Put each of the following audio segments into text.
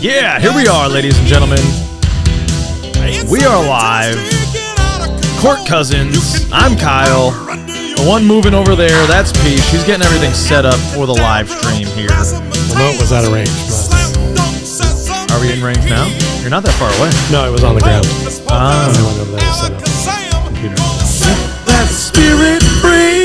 Yeah, here we are, ladies and gentlemen. We are live. Court Cousins. I'm Kyle. The one moving over there, that's Pich. He's getting everything set up for the live stream here. Remote was out of range. But... Are we in range now? You're not that far away. No, it was on the ground. Ah. I went over there to set up the computer. That spirit free.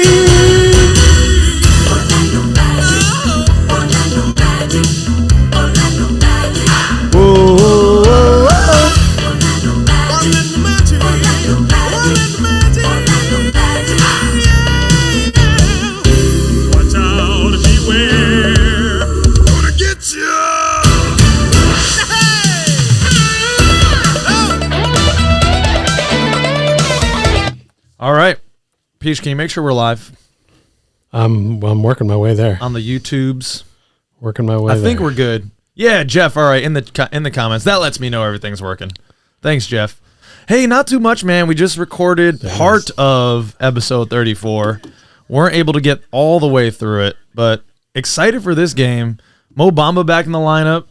All right, Pich, can you make sure we're live? I'm working my way there. On the YouTubes. Working my way there. I think we're good. Yeah, Jeff, all right, in the comments. That lets me know everything's working. Thanks, Jeff. Hey, not too much, man. We just recorded part of episode 34. Weren't able to get all the way through it, but excited for this game. Mo Bamba back in the lineup.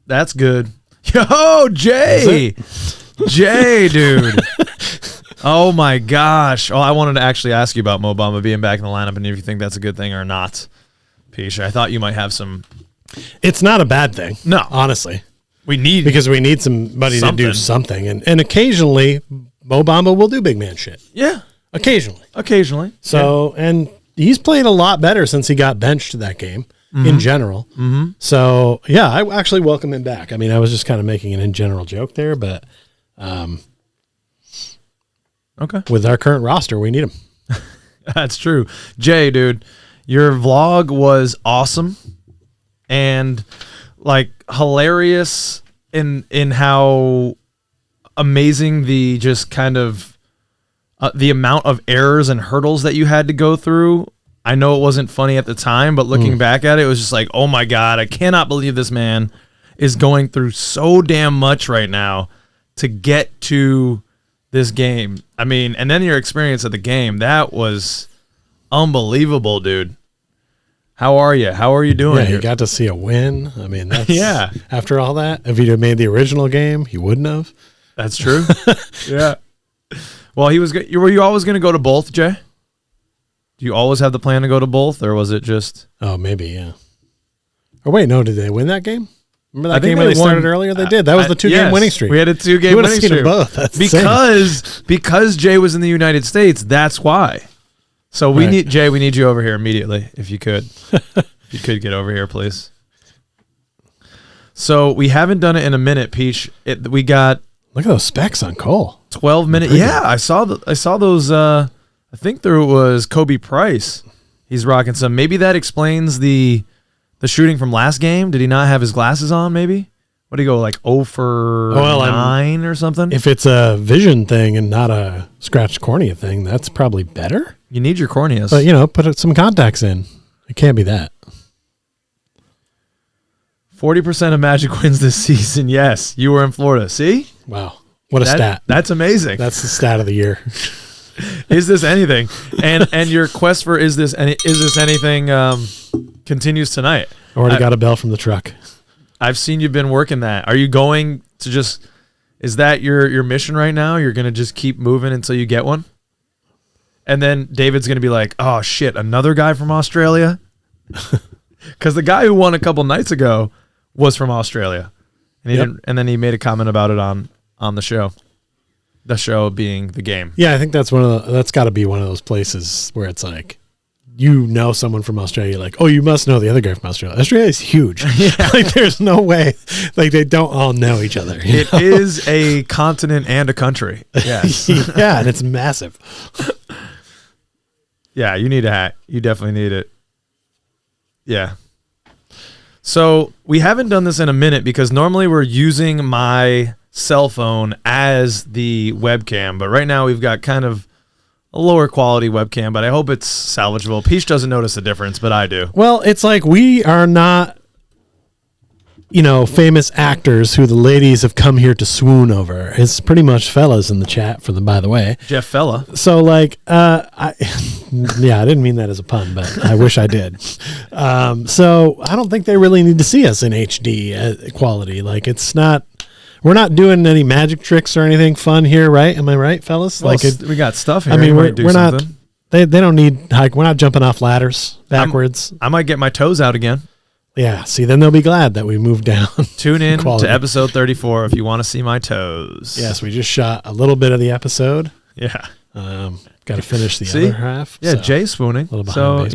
That's good. Yo, Jay! Jay, dude. Oh, my gosh. Oh, I wanted to actually ask you about Mo Bamba being back in the lineup and if you think that's a good thing or not. Pich, I thought you might have some... It's not a bad thing. No. Honestly. We need somebody to do something. And occasionally, Mo Bamba will do big man shit. Yeah. Occasionally. So, and he's played a lot better since he got benched that game in general. Mm-hmm. So, yeah, I actually welcome him back. I mean, I was just kind of making an in general joke there, but okay. With our current roster, we need him. That's true. Jay, dude, your vlog was awesome and like hilarious in how amazing the just kind of the amount of errors and hurdles that you had to go through. I know it wasn't funny at the time, but looking back at it, it was just like, oh my God, I cannot believe this man is going through so damn much right now to get to this game. I mean, and then your experience at the game, that was unbelievable, dude. How are you? How are you doing? Yeah, you got to see a win. I mean, that's yeah. After all that, if he'd have made the original game, he wouldn't have. That's true. Yeah. Well, were you always going to go to both, Jay? Do you always have the plan to go to both, or was it just? Oh, maybe, yeah. Or wait, no, did they win that game? Remember that I think game where they started earlier? They did. That was the two-game winning streak. We had a two-game winning streak. You would have seen them Because both. Jay was in the United States, that's why. So we need Jay. We need you over here immediately, if you could. If you could get over here, please. So we haven't done it in a minute, Pich. We got. Look at those specs on Cole. 12 minutes. Yeah, I saw those. I think there was Kobe Price. He's rocking some. Maybe that explains the shooting from last game. Did he not have his glasses on? Maybe. What do you go like 0 for 9 or something? If it's a vision thing and not a scratched cornea thing, that's probably better. You need your corneas. But, put some contacts in. It can't be that. 40% of Magic wins this season. Yes, you were in Florida. See? Wow. What a stat. That's amazing. That's the stat of the year. Is this anything? And your quest for is this anything continues tonight. Already got a bell from the truck. I've seen you've been working that. Are you going to just, is that your mission right now? You're going to just keep moving until you get one? And then David's going to be like, oh shit, another guy from Australia? Because the guy who won a couple nights ago was from Australia. And and then he made a comment about it on the show. The show being the game. Yeah, I think that's got to be one of those places where it's like, someone from Australia, like, oh, you must know the other guy from Australia. Australia is huge. Yeah. Like, there's no way. Like, they don't all know each other. It is a continent and a country. Yes. Yeah, and it's massive. Yeah, you need a hat. You definitely need it. Yeah. So we haven't done this in a minute because normally we're using my cell phone as the webcam, but right now we've got kind of a lower quality webcam, but I hope it's salvageable. Pich doesn't notice the difference, but I do. Well, it's like we are not famous actors who the ladies have come here to swoon over. It's pretty much fellas in the chat by the way. Jeff Fella. So I didn't mean that as a pun, but I wish I did. So I don't think they really need to see us in HD quality. Like we're not doing any magic tricks or anything fun here, right? Am I right, fellas? Well, we got stuff here. I mean, we're not, something. they don't need, we're not jumping off ladders backwards. I might get my toes out again. Yeah, see, then they'll be glad that we moved down. Tune in to episode 34 if you want to see my toes. Yes, we just shot a little bit of the episode. Yeah. Got to finish the other half. Yeah, so. Jay swooning. So,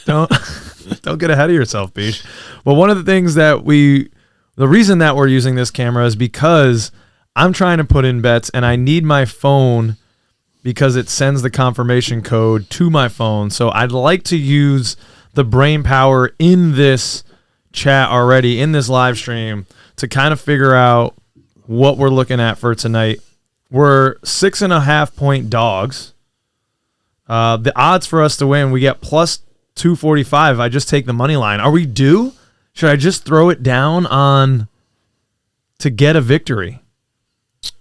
don't get ahead of yourself, Pich. Well, one of the things the reason that we're using this camera is because I'm trying to put in bets and I need my phone because it sends the confirmation code to my phone. So I'd like to use the brain power in this chat already, in this live stream, to kind of figure out what we're looking at for tonight. We're 6.5 point dogs. The odds for us to win, we get plus 245. I just take the money line. Are we due? Should I just throw it down to get a victory?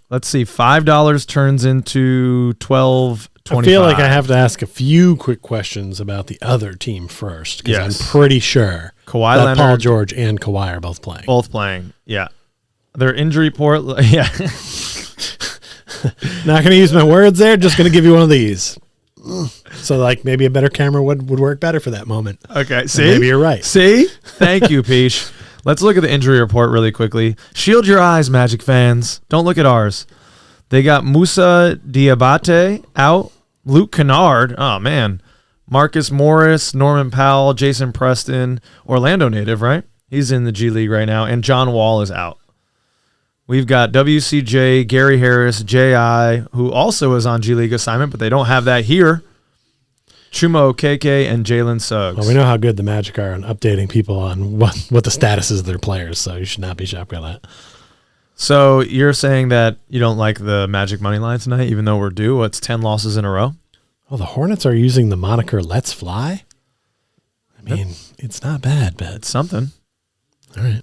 Let's see. $5 turns into $12.25. I feel like I have to ask a few quick questions about the other team first, because I'm pretty sure Kawhi that Leonard, Paul George and Kawhi are both playing. Both playing, yeah. Their injury report, yeah. Not going to use my words there. Just going to give you one of these. So, maybe a better camera would work better for that moment. Okay, see? Maybe you're right. See? Thank you, Pich. Let's look at the injury report really quickly. Shield your eyes, Magic fans. Don't look at ours. They got Musa Diabate out. Luke Kennard. Oh, man. Marcus Morris, Norman Powell, Jason Preston. Orlando native, right? He's in the G League right now. And John Wall is out. We've got WCJ, Gary Harris, J.I., who also is on G League assignment, but they don't have that here. Chuma Okeke and Jalen Suggs. Well, we know how good the Magic are on updating people on what the status is of their players, so you should not be shocked by that. So you're saying that you don't like the Magic money line tonight, even though we're due? What's 10 losses in a row? Well, the Hornets are using the moniker "Let's Fly." I mean, it's not bad, but it's something. All right.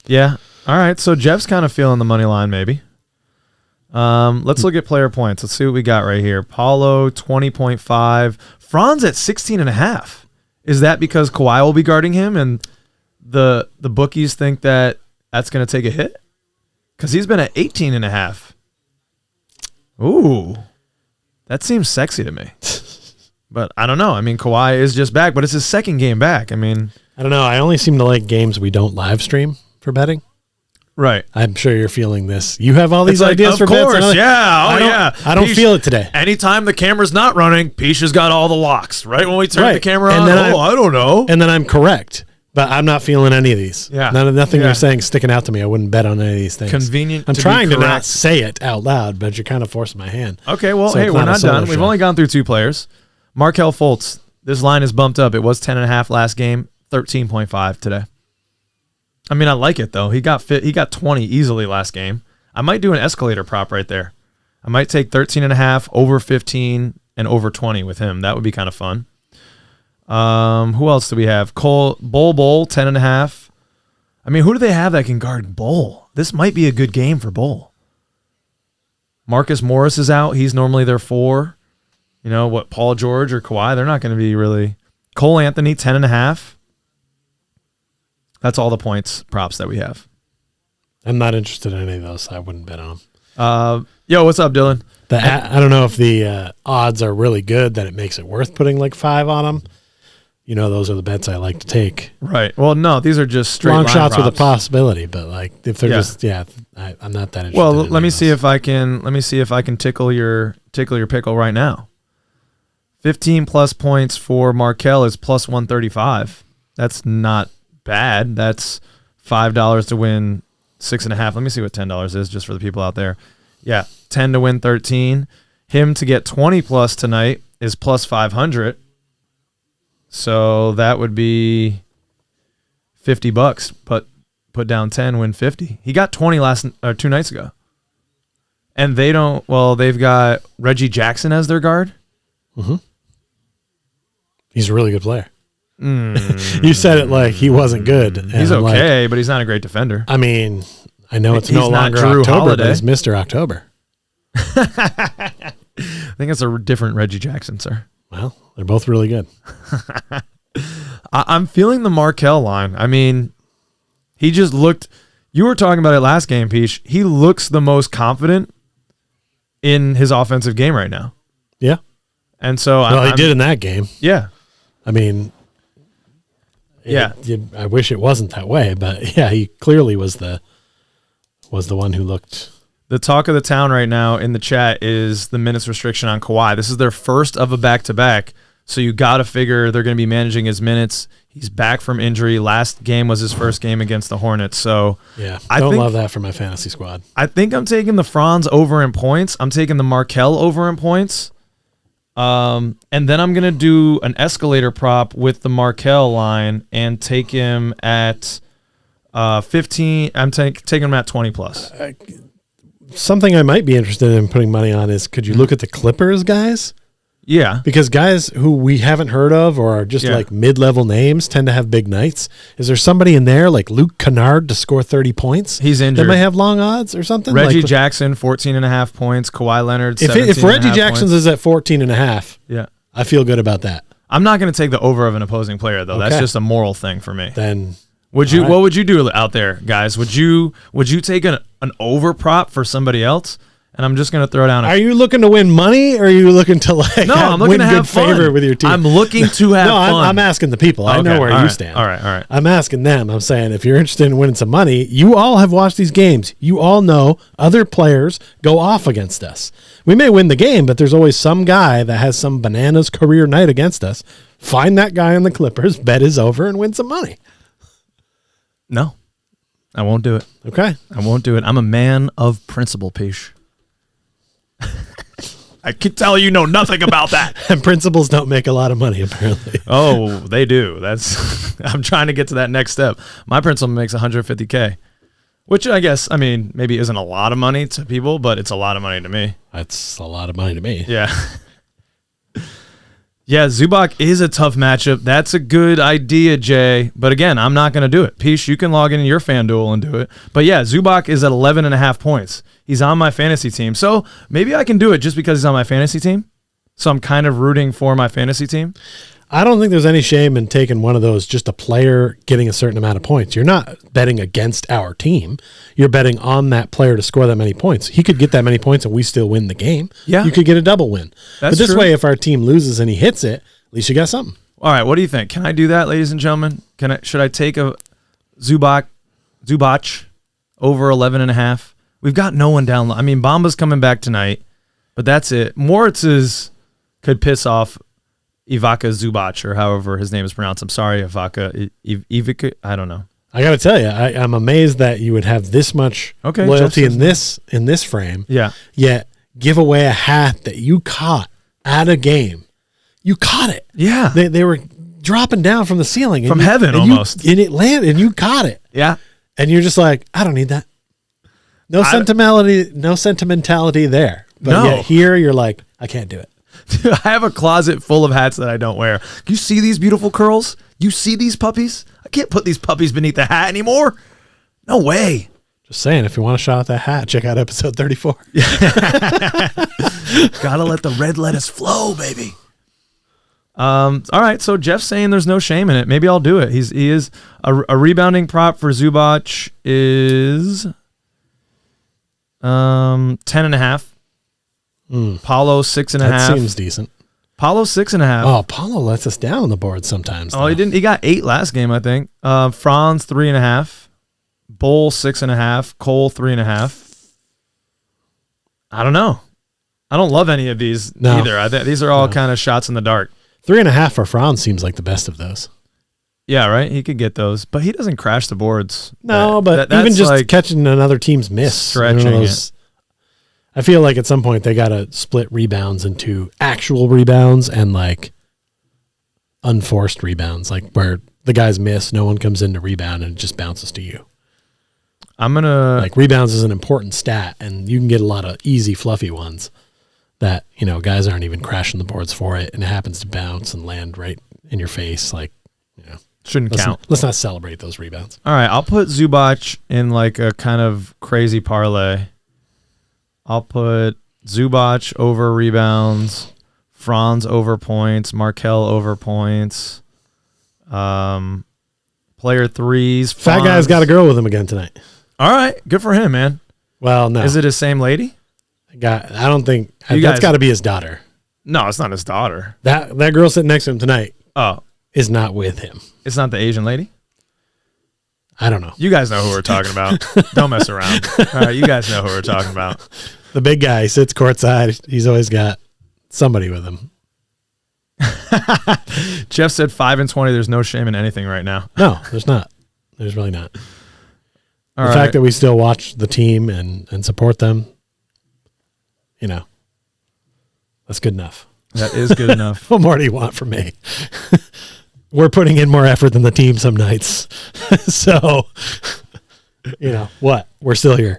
Yeah. All right. So Jeff's kind of feeling the money line, maybe. Let's look at player points. Let's see what we got right here. Paulo, 20.5. Franz at 16.5. Is that because Kawhi will be guarding him and the bookies think that that's going to take a hit? Because he's been at 18.5. Ooh. That seems sexy to me. But I don't know. I mean, Kawhi is just back, but it's his second game back. I mean, I don't know. I only seem to like games we don't live stream for betting. Right. I'm sure you're feeling this. You have all these ideas for bets. Of course, yeah. Yeah. I don't feel it today. Anytime the camera's not running, Pich has got all the locks, right? When we turn the camera on, I don't know. And then I'm correct, but I'm not feeling any of these. Yeah. Nothing you're saying sticking out to me. I wouldn't bet on any of these things. Convenient. I'm trying to not say it out loud, but you're kind of forcing my hand. Okay, well, so hey, we're not done. We've only gone through 2 players. Markelle Fultz, this line is bumped up. It was 10.5 last game, 13.5 today. I mean, I like it, though. He got 20 easily last game. I might do an escalator prop right there. I might take 13.5, over 15, and over 20 with him. That would be kind of fun. Who else do we have? Bull, 10.5. I mean, who do they have that can guard Bull? This might be a good game for Bull. Marcus Morris is out. He's normally their 4. You know, Paul George or Kawhi, they're not going to be really. Cole Anthony, 10.5. That's all the points props that we have. I'm not interested in any of those. So I wouldn't bet on them. Yo, what's up, Dylan? I don't know if the odds are really good that it makes it worth putting 5 on them. You know, those are the bets I like to take. Right. Well, no, these are just straight long line shots props with a possibility, but if they're I'm not that interested. Well, let me see if I can tickle your pickle right now. 15 plus points for Markelle is plus 135. That's not bad. That's $5 to win 6.5. Let me see what $10 is just for the people out there. Yeah, 10 to win 13. Him to get 20 plus tonight is plus 500. So that would be $50. But put down 10, win 50. He got 20 2 nights ago. And they've got Reggie Jackson as their guard. Mm-hmm. He's a really good player. You said it like he wasn't good. He's okay, but he's not a great defender. I mean, I know it's no not longer Drew October, Holiday. but he's Mr. October. I think it's a different Reggie Jackson, sir. Well, they're both really good. I'm feeling the Markelle line. I mean, he just looked. You were talking about it last game, Pich. He looks the most confident in his offensive game right now. Yeah. And so he did in that game. Yeah. I mean, yeah. I wish it wasn't that way, but yeah, he clearly was the one who looked. The talk of the town right now in the chat is the minutes restriction on Kawhi. This is their first of a back-to-back, so you got to figure they're going to be managing his minutes. He's back from injury. Last game was his first game against the Hornets. So yeah, I don't love that for my fantasy squad. I think I'm taking the Franz over in points. I'm taking the Markelle over in points. And then I'm going to do an escalator prop with the Markelle line and take him at 15. I'm taking him at 20 plus. Something I might be interested in putting money on is, could you look at the Clippers guys? Yeah. Because guys who we haven't heard of or are just like mid-level names tend to have big nights. Is there somebody in there like Luke Kennard to score 30 points? He's injured. That might have long odds or something? Reggie Jackson, 14.5 points. Kawhi Leonard, 17.5 If Reggie Jackson's is at 14.5, yeah, I feel good about that. I'm not going to take the over of an opposing player, though. Okay. That's just a moral thing for me. Then would you? Right. What would you do out there, guys? Would you take an over prop for somebody else? And I'm just going to throw down. Are you looking to win money, or are you looking to I'm looking to have fun. Favor with your team? I'm looking to have fun. I'm asking the people. I know where you stand. All right. I'm asking them. I'm saying, if you're interested in winning some money, you all have watched these games. You all know other players go off against us. We may win the game, but there's always some guy that has some bananas career night against us. Find that guy on the Clippers, bet is over, and win some money. No, I won't do it. Okay. I won't do it. I'm a man of principle, Pich. I can tell you know nothing about that. And principals don't make a lot of money, apparently. Oh, they do. I'm trying to get to that next step. My principal makes $150K, which I guess, maybe isn't a lot of money to people, but it's a lot of money to me. That's a lot of money to me. Yeah. Yeah, Zubac is a tough matchup. That's a good idea, Jay. But again, I'm not going to do it. Pich, you can log in your FanDuel and do it. But yeah, Zubac is at 11.5 points. He's on my fantasy team. So maybe I can do it just because he's on my fantasy team. So I'm kind of rooting for my fantasy team. I don't think there's any shame in taking one of those, just a player getting a certain amount of points. You're not betting against our team. You're betting on that player to score that many points. He could get that many points and we still win the game. Yeah. You could get a double win. That's but this true. way, if our team loses and he hits it, at least you got something. All right, what do you think? Can I do that, ladies and gentlemen? Should I take a Zubac over 11.5? We've got no one down low. Bamba's coming back tonight, but that's it. Moritz's could piss off Ivica Zubac, or however his name is pronounced. I'm sorry, Ivica. I don't know. I got to tell you, I'm amazed that you would have this much loyalty in this frame. Yeah. Yet give away a hat that you caught at a game. You caught it. Yeah. They were dropping down from the ceiling. From heaven almost. And it landed and you caught it. Yeah. And you're just like, I don't need that. No sentimentality there. But yet here you're like, I can't do it. I have a closet full of hats that I don't wear. You see these beautiful curls? You see these puppies? I can't put these puppies beneath the hat anymore. No way. Just saying, if you want a shot at that hat, check out episode 34. Gotta let the red lettuce flow, baby. All right, so Jeff's saying there's no shame in it. Maybe I'll do it. He is a rebounding prop for Zubac is 10.5. Paulo 6.5. That seems decent. Paulo 6.5. Oh, Paulo lets us down on the board sometimes. Oh, he didn't. He got 8 last game, I think. Franz 3.5. Bull 6.5. Cole 3.5. I don't know. I don't love any of these either. These are all kind of shots in the dark. 3.5 for Franz seems like the best of those. Yeah, right. He could get those, but he doesn't crash the boards. No, but even just like catching another team's miss, stretching it. I feel like at some point they got to split rebounds into actual rebounds and like unforced rebounds, like where the guys miss, no one comes in to rebound, and it just bounces to you. Like rebounds is an important stat, and you can get a lot of easy, fluffy ones that, guys aren't even crashing the boards for it, and it happens to bounce and land right in your face. Like, Yeah. Shouldn't count. Let's not celebrate those rebounds. All right, I'll put Zubac in like a kind of crazy parlay. I'll put Zubac over rebounds, Franz over points, Markel over points, player threes. Fat guy's got a girl with him again tonight. All right, good for him, man. Well, no. Is it his same lady? I don't think that's got to be his daughter. No, it's not his daughter. That girl sitting next to him tonight is not with him. It's not the Asian lady? I don't know. You guys know who we're talking about. Don't mess around. All right, you guys know who we're talking about. The big guy sits courtside. He's always got somebody with him. Jeff said 5-20. There's no shame in anything right now. No, there's not. There's really not. All the fact that we still watch the team and support them, that's good enough. That is good enough. What more do you want from me? We're putting in more effort than the team some nights. So, what? We're still here.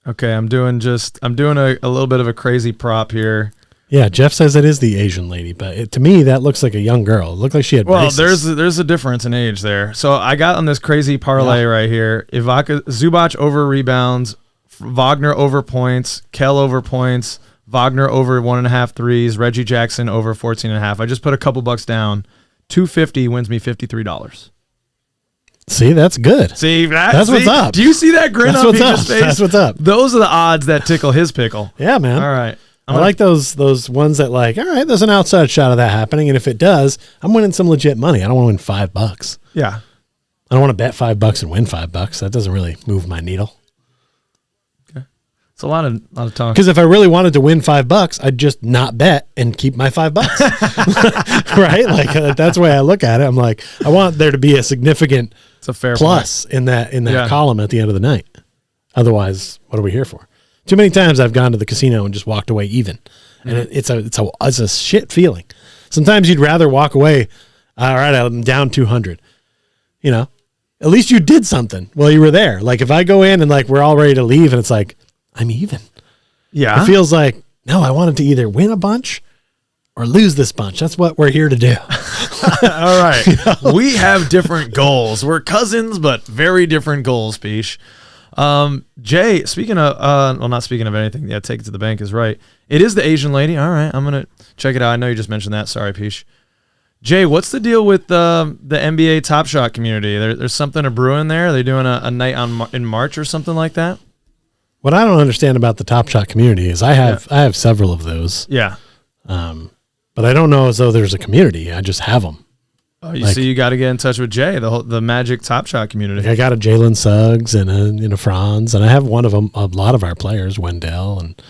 Okay, I'm doing a little bit of a crazy prop here. Yeah, Jeff says it is the Asian lady, but to me that looks like a young girl. It looked like she had braces. There's a difference in age there. So I got on this crazy parlay right here. Zubac over rebounds, Wagner over points, Kell over points, Wagner over 1.5 threes, Reggie Jackson over 14.5. I just put a couple bucks down. $250 wins me $53. See, that's good. That's what's up. Do you see that grin on Peach's face? That's what's up. Those are the odds that tickle his pickle. Yeah, man. All right. I like those ones that all right, there's an outside shot of that happening, and if it does, I'm winning some legit money. I don't want to win $5. Yeah. I don't want to bet $5 and win $5. That doesn't really move my needle. Okay. It's a lot of talk. Because if I really wanted to win $5, I'd just not bet and keep my $5. Right? Like that's the way I look at it. I'm like, I want there to be a significant it's a fair plus point. in that column at the end of the night. Otherwise, what are we here for? Too many times I've gone to the casino and just walked away even, and it's a shit feeling. Sometimes you'd rather walk away. All right, I'm down 200. At least you did something while you were there. Like if I go in and like we're all ready to leave and it's like I'm even. Yeah, it feels like no. I wanted to either win a bunch or lose this bunch. That's what we're here to do. All right, we have different goals. We're cousins, but very different goals, Pich. Jay, speaking of, not speaking of anything. Yeah, take it to the bank is right. It is the Asian lady. All right, I'm going to check it out. I know you just mentioned that. Sorry, Pich. Jay, what's the deal with the NBA Top Shot community? There's something brewing there. Are they doing a night in March or something like that? What I don't understand about the Top Shot community is I have several of those. Yeah. But I don't know as though there's a community. I just have them. Oh, you got to get in touch with Jay, the Magic Top Shot community. I got a Jalen Suggs and a Franz, and I have one of them. A lot of our players, Wendell, and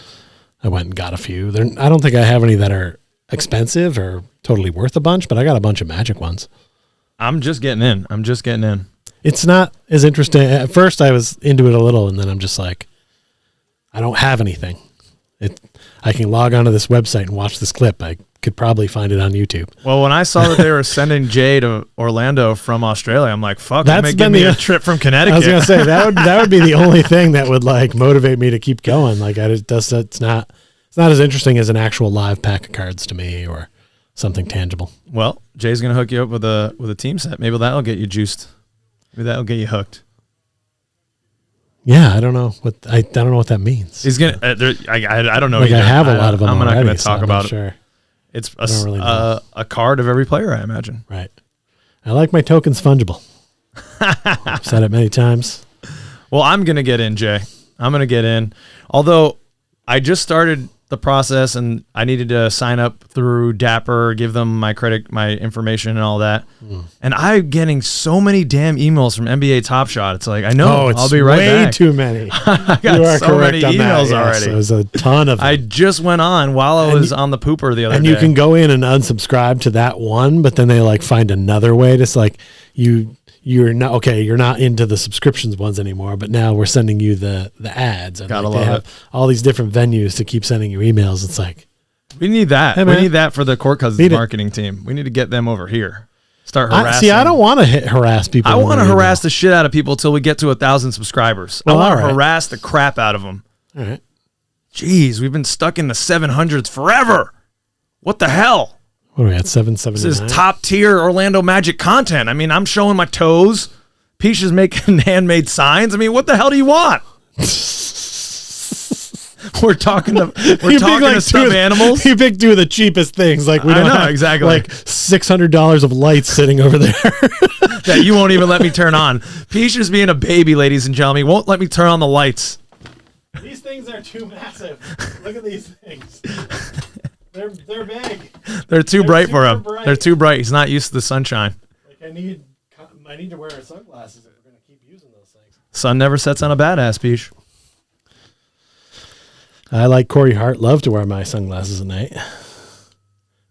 I went and got a few. I don't think I have any that are expensive or totally worth a bunch, but I got a bunch of Magic ones. I'm just getting in. It's not as interesting. At first, I was into it a little, and then I'm just like, I don't have anything. I can log onto this website and watch this clip. I could probably find it on YouTube. Well, when I saw that they were sending Jay to Orlando from Australia, I'm like, fuck, that may give me a trip from Connecticut. I was going to say, that would be the only thing that would like motivate me to keep going. Like it's not as interesting as an actual live pack of cards to me or something tangible. Well, Jay's going to hook you up with a team set. Maybe that'll get you juiced. Maybe that'll get you hooked. Yeah, I don't know what that means. He's gonna. I don't know. Like either. I have a lot of them. I'm already, not going to talk about sure. it. It's a card of every player, I imagine. Right. I like my tokens fungible. I've said it many times. Well, I'm going to get in, Jay. I'm going to get in. Although I just started the process and I needed to sign up through Dapper, give them my information and all that. And I'm getting so many damn emails from NBA Top Shot. It's like, I know, I'll be right back. Way too many. I got so many emails already. There's a ton of them. I just went on while I was on the pooper the other day. And you can go in and unsubscribe to that one, but then they like find another way to like you're not into the subscriptions ones anymore, but now we're sending you the ads. And Gotta like love they have all these different venues to keep sending you emails. It's like we need that. Hey, we need that for the Court Cousins marketing team. We need to get them over here. Start harassing. I don't want to harass people. I want to harass the shit out of people until we get to 1,000 subscribers. I want to harass the crap out of them. All right. Jeez, we've been stuck in the 700s forever. What the hell? What are we at, 779? This is top tier Orlando Magic content. I mean, I'm showing my toes. Peach is making handmade signs. I mean, what the hell do you want? We're talking to stuffed animals. You picked two of the cheapest things. Like we don't have exactly like $600 of lights sitting over there that you won't even let me turn on. Peach is being a baby, ladies and gentlemen. He won't let me turn on the lights. These things are too massive. Look at these things. They're big. They're too bright for him. Bright. They're too bright. He's not used to the sunshine. Like I need to wear sunglasses if we're gonna keep using those things. Sun never sets on a badass, Peach. I, like Corey Hart, love to wear my sunglasses at night.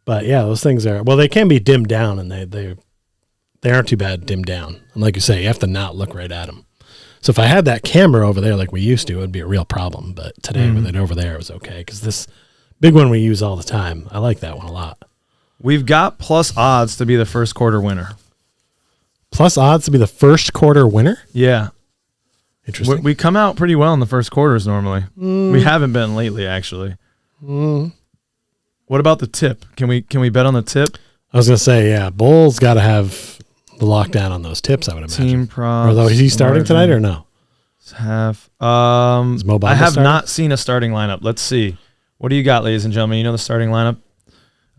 But yeah, those things they can be dimmed down, and they aren't too bad dimmed down. And like you say, you have to not look right at them. So if I had that camera over there like we used to, it would be a real problem. But today with it over there, it was okay. Because this big one we use all the time, I like that one a lot. We've got plus odds to be the first quarter winner. Plus odds to be the first quarter winner? Yeah. Interesting. We come out pretty well in the first quarters normally. We haven't been lately, actually. What about the tip? Can we bet on the tip? I was going to say, yeah, Bull's got to have the lockdown on those tips, I would imagine. Team props. Although, is he starting tonight or no? I have not seen a starting lineup. Let's see. What do you got, ladies and gentlemen? You know the starting lineup?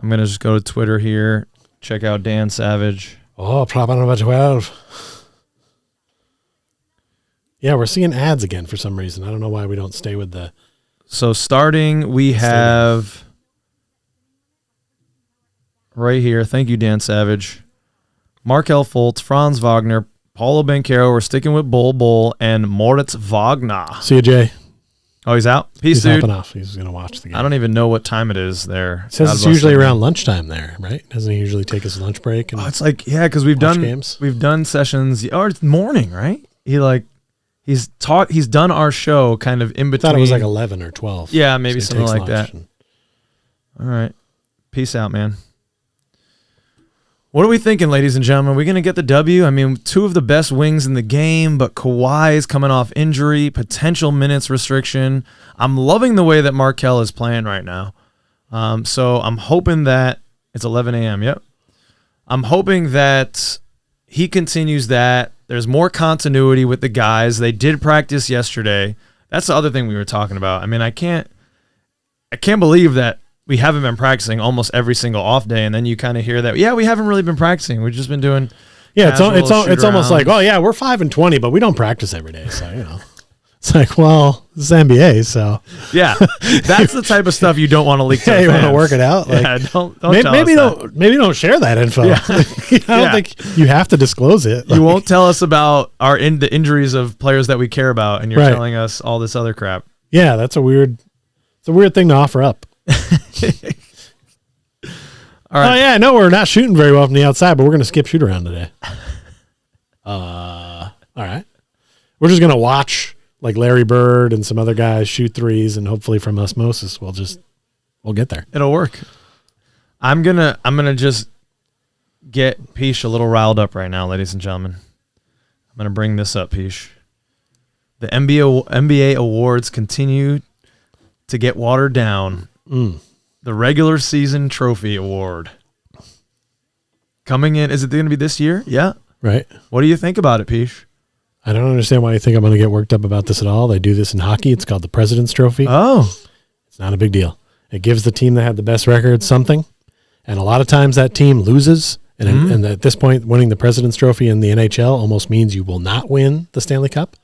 I'm going to just go to Twitter here. Check out Dan Savage. Oh, prop on number 12. Yeah, we're seeing ads again for some reason. I don't know why we don't stay with the... So starting, we have... Right here. Thank you, Dan Savage. Markel Fultz, Franz Wagner, Paulo Banchero. We're sticking with Bull, and Moritz Wagner. See you, Jay. Oh, he's out? Peace, he's dude. Hopping off. He's going to watch the game. I don't even know what time it is there. It says it's usually around lunchtime there, right? Doesn't he usually take his lunch break? And it's like, yeah, because we've done sessions. Oh, it's morning, right? He's done our show kind of in between. I thought it was like 11 or 12. Yeah, maybe something like that. All right. Peace out, man. What are we thinking, ladies and gentlemen? Are we going to get the W? I mean, two of the best wings in the game, but Kawhi is coming off injury, potential minutes restriction. I'm loving the way that Markel is playing right now. So I'm hoping that it's 11 a.m. Yep. I'm hoping that he continues that. There's more continuity with the guys. They did practice yesterday. That's the other thing we were talking about. I mean, I can't believe that we haven't been practicing almost every single off day, and then you kind of hear that, yeah, we haven't really been practicing. We've just been doing it's almost like, oh yeah, we're 5-20, but we don't practice every day. So, you know, it's like, well, this is NBA, so yeah, that's the type of stuff you don't want to leak to the you fans. Want to work it out. Like, yeah, don't maybe don't share that info. Yeah. I don't think you have to disclose it. You won't tell us about the injuries of players that we care about, and you're telling us all this other crap. Yeah, it's a weird thing to offer up. All right. Oh yeah, no, we're not shooting very well from the outside, but we're gonna skip shoot around today. All right. We're just gonna watch like Larry Bird and some other guys shoot threes, and hopefully from osmosis we'll get there. It'll work. I'm gonna just get Pich a little riled up right now, ladies and gentlemen. I'm gonna bring this up, Pich. The NBA awards continue to get watered down. The regular season trophy award coming in. Is it going to be this year? Yeah. Right. What do you think about it, Pich? I don't understand why you think I'm going to get worked up about this at all. They do this in hockey. It's called the President's Trophy. Oh. It's not a big deal. It gives the team that had the best record something. And a lot of times that team loses. And at this point, winning the President's Trophy in the NHL almost means you will not win the Stanley Cup.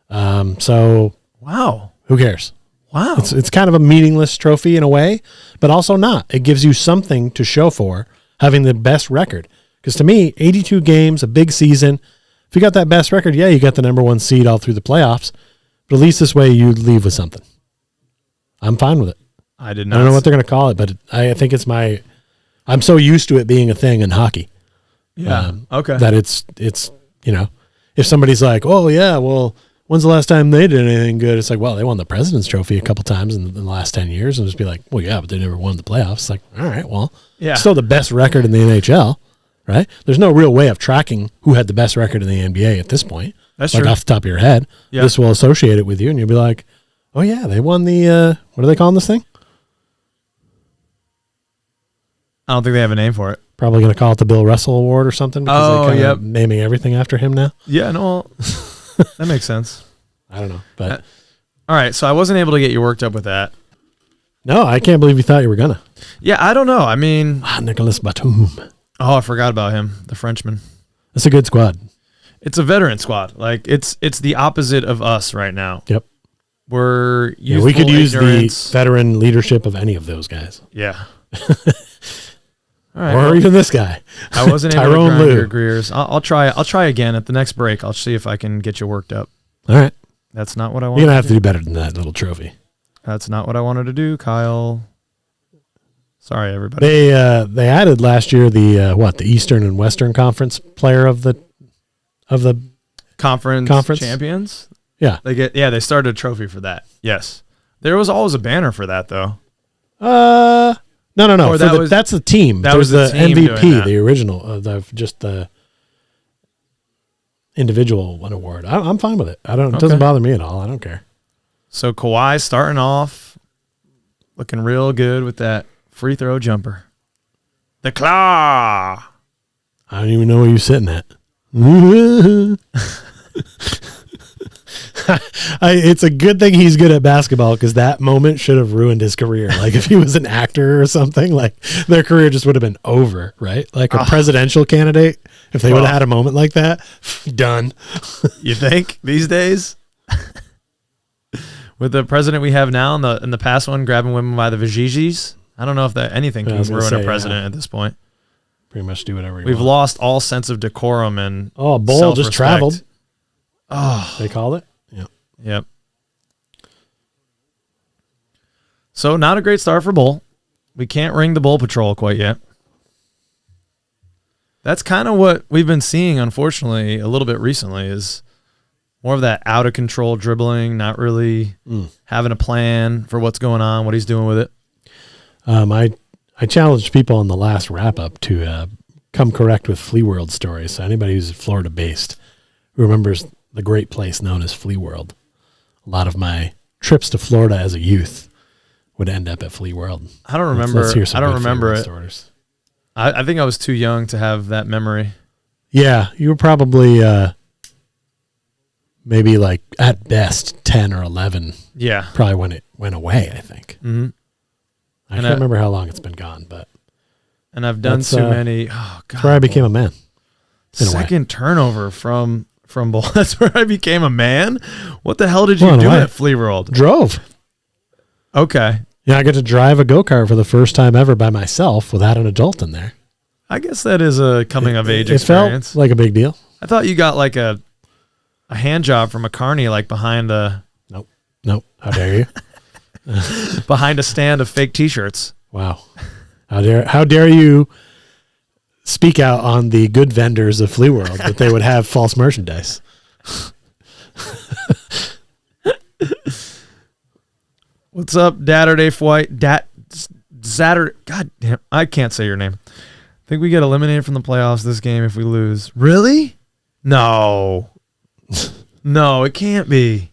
So. Wow. Who cares? Wow. It's kind of a meaningless trophy in a way, but also not. It gives you something to show for having the best record. Because to me, 82 games, a big season. If you got that best record, yeah, you got the number one seed all through the playoffs. But at least this way you leave with something. I'm fine with it. I did not. I don't know what they're going to call it, but I think it's I'm so used to it being a thing in hockey. Yeah. Okay. That it's if somebody's like, oh yeah, well, when's the last time they did anything good? It's like, well, they won the President's Trophy a couple times in the last 10 years, and just be like, well, yeah, but they never won the playoffs. It's like, all right, well, still the best record in the NHL, right? There's no real way of tracking who had the best record in the NBA at this point. That's like true. Off the top of your head. Yeah. This will associate it with you, and you'll be like, oh yeah, they won the what are they calling this thing? I don't think they have a name for it. Probably going to call it the Bill Russell Award or something. Because they yep. Naming everything after him now. Yeah, no, that makes sense. I don't know. But all right, so I wasn't able to get you worked up with that. No, I can't believe you thought you were going to. Yeah, I don't know. I mean. Nicolas Batum. Oh, I forgot about him, the Frenchman. That's a good squad. It's a veteran squad. Like, it's the opposite of us right now. Yep. We're we could use the veteran leadership of any of those guys. Yeah. All right, or even this guy. I wasn't able to grind your gears. I'll try again at the next break. I'll see if I can get you worked up. All right. That's not what I wanted. You're going to have to do better than that little trophy. That's not what I wanted to do, Kyle. Sorry, everybody. They added last year the Eastern and Western Conference player of the conference champions. Yeah. They started a trophy for that. Yes. There was always a banner for that though. No. That's the team. That was the team MVP, the original, just the individual one award. I'm fine with it. It doesn't bother me at all. I don't care. So Kawhi starting off looking real good with that free throw jumper. The claw. I don't even know where you're sitting at. It's a good thing he's good at basketball because that moment should have ruined his career. Like if he was an actor or something, like their career just would have been over, right? Like a presidential candidate, if they would have had a moment like that, done. You think these days? With the president we have now and the past one grabbing women by the vajigis, I don't know if that anything can ruin a president at this point. Pretty much do whatever you We've want. lost all sense of decorum and Bull just traveled. Oh, they called it. Yep. So not a great start for Bull. We can't ring the Bull Patrol quite yet. That's kind of what we've been seeing, unfortunately, a little bit recently is more of that out of control dribbling, not really having a plan for what's going on, what he's doing with it. I challenged people in the last wrap up to come correct with Flea World stories. So anybody who's Florida based who remembers the great place known as Flea World. A lot of my trips to Florida as a youth would end up at Flea World. I don't remember. I don't remember it. I think I was too young to have that memory. Yeah, you were probably maybe like at best 10 or 11. Yeah, probably when it went away. I think. Mm-hmm. I can't remember how long it's been gone, but and I've done too many. Oh God, that's where I became a man. Second turnover from Bull. That's where I became a man. What the hell did you do at Flea World? Drove. Okay. Yeah, I got to drive a go-kart for the first time ever by myself without an adult in there. I guess that is a coming of age experience. It felt like a big deal. I thought you got like a hand job from a carny, like behind a. Nope. How dare you? Behind a stand of fake T-shirts. Wow. How dare you speak out on the good vendors of Flea World that they would have false merchandise. What's up, Datterday White? Zatter. God damn, I can't say your name. I think we get eliminated from the playoffs this game if we lose. Really? No. No, it can't be.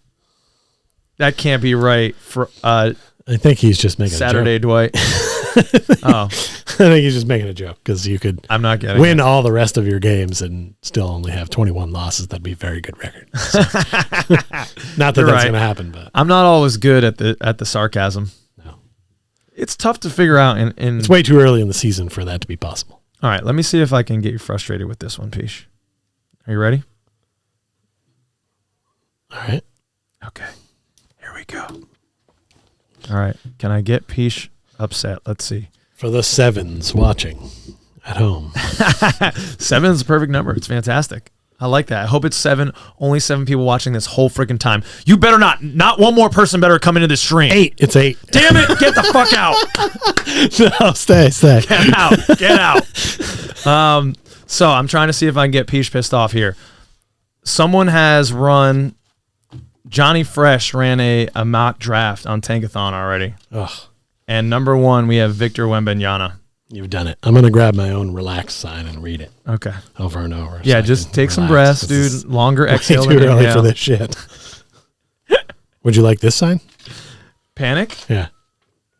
That can't be right. For I think he's just making Saturday, a joke. Dwight. Oh, I think he's just making a joke because you could. I'm not getting win all the rest of your games and still only have 21 losses. That'd be a very good record. So. Not that that's going to happen, but I'm not always good at the sarcasm. No, it's tough to figure out. It's way too early in the season for that to be possible. All right, let me see if I can get you frustrated with this one, Pich. Are you ready? All right. Okay. Here we go. All right. Can I get Pich upset? Let's see. For the sevens watching at home. 7 is the perfect number. It's fantastic. I like that. I hope it's 7. Only 7 people watching this whole freaking time. You better not one more person better come into this stream. 8. It's 8. Damn it. Get the fuck out. No, stay. Get out. So I'm trying to see if I can get Pich pissed off here. Someone has run. Johnny Fresh ran a mock draft on Tankathon already. Ugh. And number 1, we have Victor Wembanyama. You've done it. I'm going to grab my own relax sign and read it. Okay. Over and over. Yeah, so just take some breaths, dude. Longer exhale. Too early for this shit. Would you like this sign? Panic? Yeah.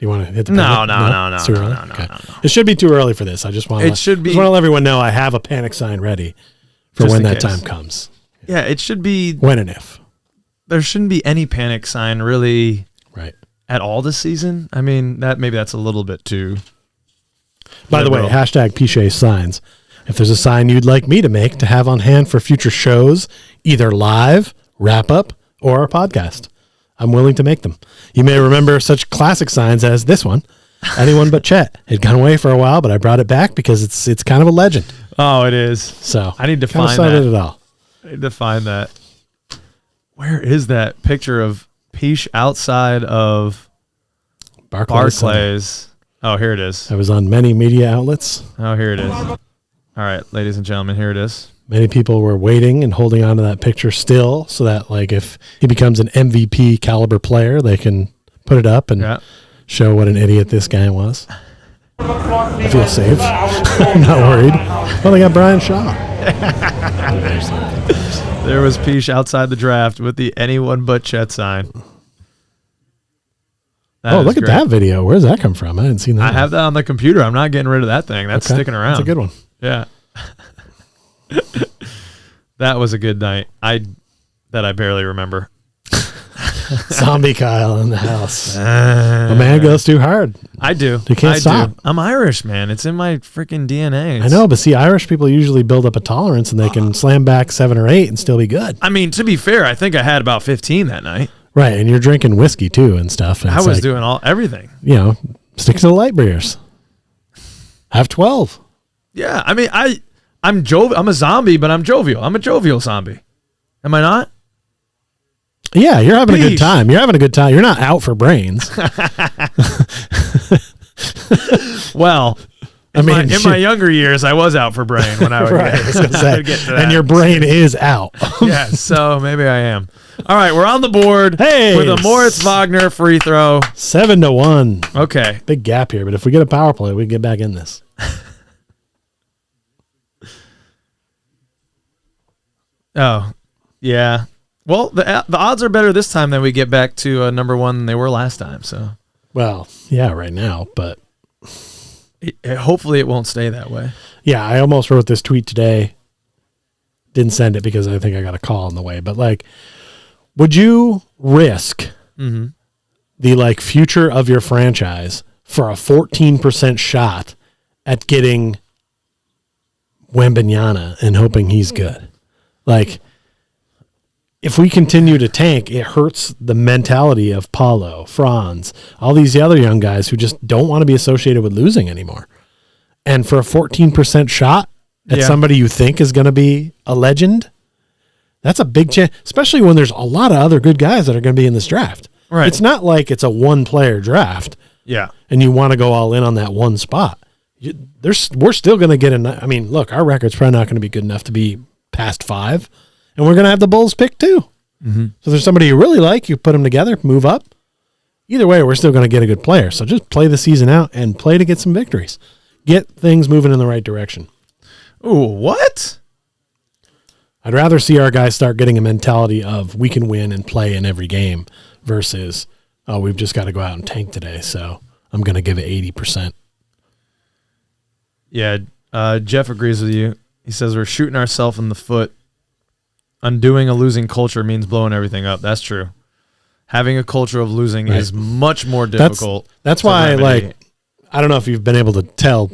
You want to hit the No, panic? no. It's too early? Okay. It should be too early for this. I just want to let everyone know I have a panic sign ready for when that time comes. Yeah, it should be when and if. There shouldn't be any panic sign really right at all this season. I mean, that's a little bit too. By the way, hashtag Pich signs. If there's a sign you'd like me to make to have on hand for future shows, either live, wrap up, or a podcast, I'm willing to make them. You may remember such classic signs as this one. Anyone but Chet. It had gone away for a while, but I brought it back because it's kind of a legend. Oh, it is. So I need to find that. It all. I need to find that. Where is that picture of Pich outside of Barclays? Oh, here it is. I was on many media outlets. Oh, here it is. All right, ladies and gentlemen, here it is. Many people were waiting and holding on to that picture still so that, like, if he becomes an MVP caliber player, they can put it up and show what an idiot this guy was. I feel safe. I'm not worried. Well, they got Brian Shaw. There was Pich outside the draft with the anyone but Chet sign. Look at that video. Where's that come from? I didn't see that. I have that on the computer. I'm not getting rid of that thing. That's sticking around. That's a good one. Yeah. That was a good night. That I barely remember. Zombie Kyle in the house. The man goes too hard. I do. You can't stop. I'm Irish, man. It's in my freaking DNA. I know, but see, Irish people usually build up a tolerance and they can slam back 7 or 8 and still be good. I mean, to be fair, I think I had about 15 that night. Right, and you're drinking whiskey too and stuff. And I was doing everything. You know, stick to the light beers. Have 12. Yeah, I mean, I'm a zombie, but I'm jovial. I'm a jovial zombie. Am I not? Yeah, you're having a good time. You're having a good time. You're not out for brains. Well, in my younger years, I was out for brain when I would get to that. And your brain is out. Yeah, so maybe I am. All right, we're on the board with a Moritz Wagner free throw. 7-1. Okay. Big gap here, but if we get a power play, we can get back in this. Oh, yeah. Well, the odds are better this time than we get back to number one than they were last time. So, well, yeah, right now, but hopefully it won't stay that way. Yeah, I almost wrote this tweet today. Didn't send it because I think I got a call on the way. But like, would you risk the future of your franchise for a 14% shot at getting Wembanyama and hoping he's good? Like, if we continue to tank, it hurts the mentality of Paulo, Franz, all these other young guys who just don't want to be associated with losing anymore. And for a 14% shot at somebody you think is going to be a legend, that's a big chance, especially when there's a lot of other good guys that are going to be in this draft. Right. It's not like it's a one-player draft. Yeah. And you want to go all in on that one spot. We're still going to get I mean, look, our record's probably not going to be good enough to be past 5. And we're going to have the Bulls pick too. So if there's somebody you really like, you put them together, move up. Either way, we're still going to get a good player. So just play the season out and play to get some victories. Get things moving in the right direction. Ooh, what? I'd rather see our guys start getting a mentality of we can win and play in every game versus, oh, we've just got to go out and tank today, so I'm going to give it 80%. Yeah, Jeff agrees with you. He says we're shooting ourselves in the foot. Undoing a losing culture means blowing everything up. That's true. Having a culture of losing is much more difficult. That's why, I don't know if you've been able to tell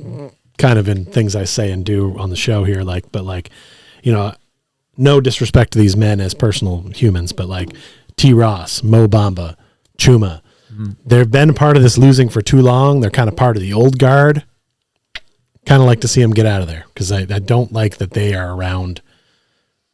kind of in things I say and do on the show here, but no disrespect to these men as personal humans, but like T. Ross, Mo Bamba, Chuma, they've been part of this losing for too long. They're kind of part of the old guard. Kind of like to see them get out of there because I don't like that they are around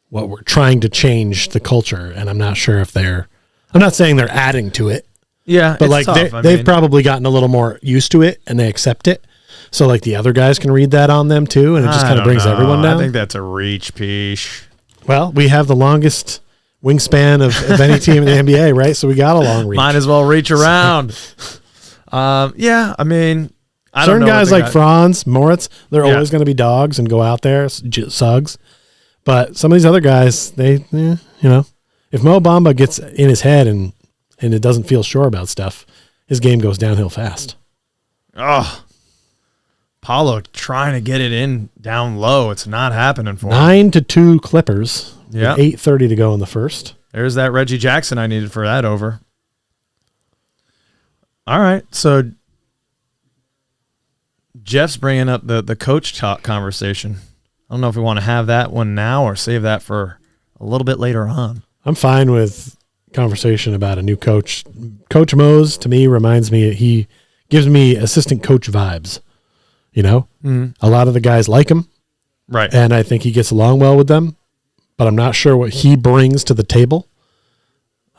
what we're trying to change the culture. And I'm not sure if I'm not saying they're adding to it. Yeah. But like they've probably gotten a little more used to it and they accept it. So like the other guys can read that on them too. And it just kind of brings everyone down. I think that's a reach, Pich. Well, we have the longest wingspan of any team in the NBA, right? So we got a long reach. Might as well reach around. Yeah. I mean, certain guys like Franz, Moritz, they're always going to be dogs and go out there, sugs. But some of these other guys, if Mo Bamba gets in his head and it doesn't feel sure about stuff, his game goes downhill fast. Oh, Paulo trying to get it in down low. It's not happening for him. 9-2 Clippers. Yeah. 8:30 to go in the first. There's that Reggie Jackson I needed for that over. All right, so Jeff's bringing up the coach talk conversation. I don't know if we want to have that one now or save that for a little bit later on. I'm fine with conversation about a new coach. Coach Mose, to me, reminds me, he gives me assistant coach vibes. You know, a lot of the guys like him. Right. And I think he gets along well with them, but I'm not sure what he brings to the table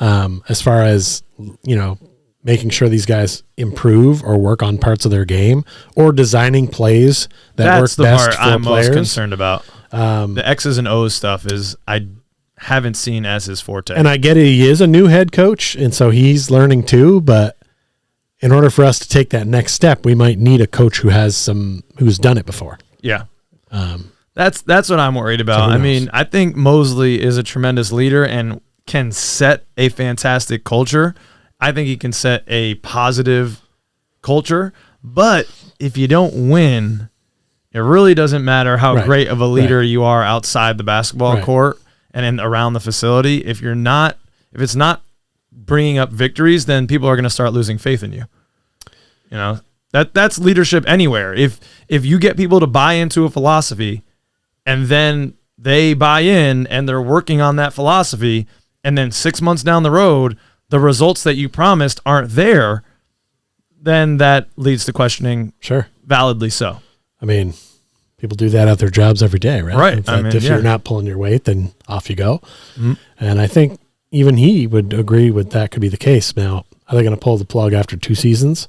as far as, you know, making sure these guys improve or work on parts of their game or designing plays that work best for players. That's the part I'm most concerned about. The X's and O's stuff is I haven't seen as his forte. And I get it. He is a new head coach, and so he's learning too, but in order for us to take that next step, we might need a coach who's done it before. Yeah. That's what I'm worried about. I mean, I think Mosley is a tremendous leader and can set a fantastic culture. I think he can set a positive culture, but if you don't win, it really doesn't matter how great of a leader you are outside the basketball court and around the facility. If it's not bringing up victories, then people are going to start losing faith in you. You know, that's leadership anywhere. If you get people to buy into a philosophy and then they buy in and they're working on that philosophy, and then 6 months down the road, the results that you promised aren't there, then that leads to questioning. Sure. Validly so. I mean, people do that at their jobs every day, right? Right. If you're not pulling your weight, then off you go. Mm-hmm. And I think even he would agree with that could be the case. Now, are they going to pull the plug after 2 seasons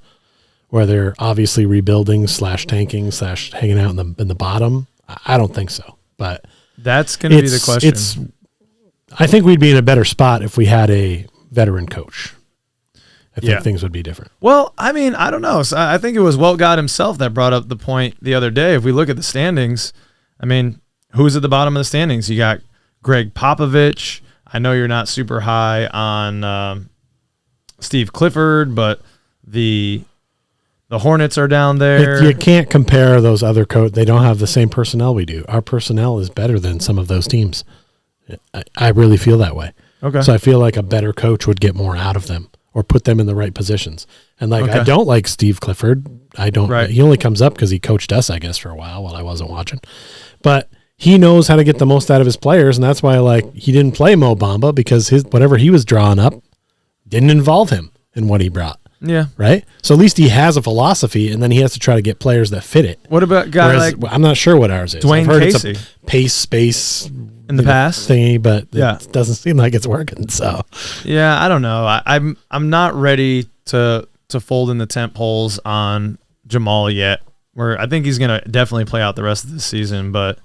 where they're obviously rebuilding / tanking / hanging out in the bottom? I don't think so. But that's going to be the question. I think we'd be in a better spot if we had a veteran coach. I think things would be different. Well, I mean, I don't know. So I think it was Walt God himself that brought up the point the other day. If we look at the standings, I mean, who's at the bottom of the standings? You got Greg Popovich. I know you're not super high on Steve Clifford, but the Hornets are down there. You can't compare those other They don't have the same personnel we do. Our personnel is better than some of those teams. I really feel that way. Okay. So I feel like a better coach would get more out of them or put them in the right positions. And I don't like Steve Clifford. I don't. Right. He only comes up because he coached us, I guess, for a while I wasn't watching. But he knows how to get the most out of his players, and that's why he didn't play Mo Bamba because whatever he was drawing up didn't involve him in what he brought. Yeah. Right? So at least he has a philosophy, and then he has to try to get players that fit it. What about guys I'm not sure what ours is. Dwayne I've heard Casey. It's a pace, space in the past thingy, but it doesn't seem like it's working. So yeah, I don't know. I'm not ready to fold in the tent poles on Jamal yet. Where I think he's gonna definitely play out the rest of the season. But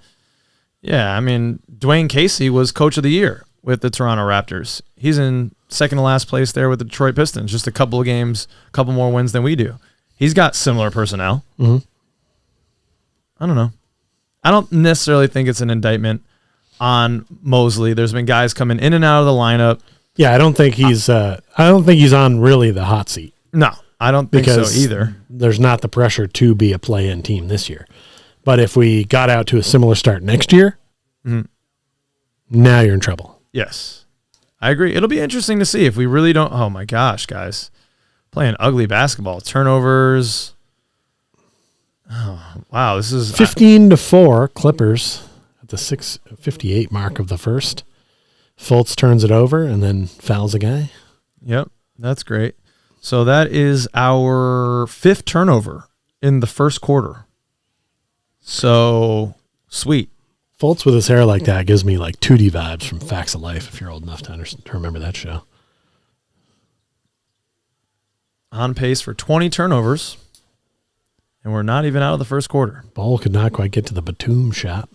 yeah, I mean, Dwayne Casey was coach of the year with the Toronto Raptors. He's in second to last place there with the Detroit Pistons. Just a couple of games, a couple more wins than we do. He's got similar personnel. Mm-hmm. I don't know. I don't necessarily think it's an indictment on Mosley. There's been guys coming in and out of the lineup. Yeah, I don't think he's on really the hot seat. No, I don't think so either. There's not the pressure to be a play-in team this year. But if we got out to a similar start next year, now you're in trouble. Yes. I agree. It'll be interesting to see if we really don't. Oh my gosh, guys. Playing ugly basketball. Turnovers. Oh, wow. This is 15-4 Clippers at the 6:58 mark of the first. Fultz turns it over and then fouls a guy. Yep. That's great. So that is our 5th turnover in the first quarter. So sweet. Fultz with his hair like that gives me 2D vibes from Facts of Life, if you're old enough to remember that show. On pace for 20 turnovers, and we're not even out of the first quarter. Ball could not quite get to the Batum shot.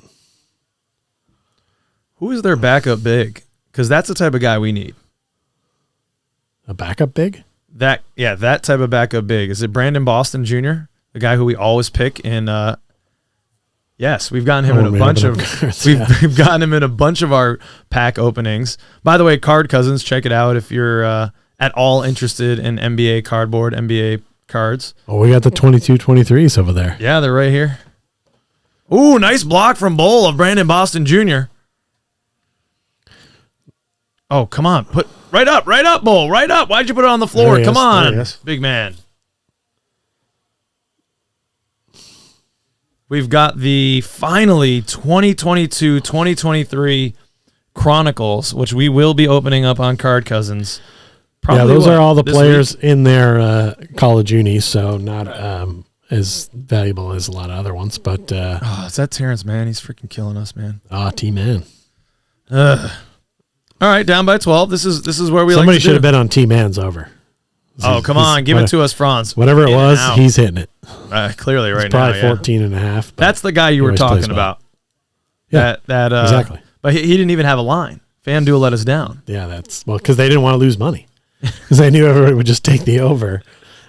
Who is their backup big? Because that's the type of guy we need. A backup big? That type of backup big. Is it Brandon Boston Jr., the guy who we always pick in Yes, we've gotten him in a bunch of we've gotten him in a bunch of our pack openings. By the way, Card Cousins, check it out if you're at all interested in NBA cardboard, NBA cards. Oh, we got the 22-23s over there. Yeah, they're right here. Ooh, nice block from Bowl of Brandon Boston Jr. Oh, come on. Put right up, Bowl, right up. Why'd you put it on the floor? Come on, big man. We've got the finally 2022-2023 Chronicles, which we will be opening up on Card Cousins. Probably those are all the players in their college unis, so not as valuable as a lot of other ones. But is that Terrence Mann? He's freaking killing us, man. T-Man. All right, down by 12. This is where we Somebody like to should have bet on T-Man's over. Oh, come on. Give it to us, Franz. Whatever it was, he's hitting it. Clearly right now, probably 14.5. That's the guy you were talking about. Yeah, exactly. But he didn't even have a line. FanDuel let us down. Yeah, because they didn't want to lose money. Because they knew everybody would just take the over,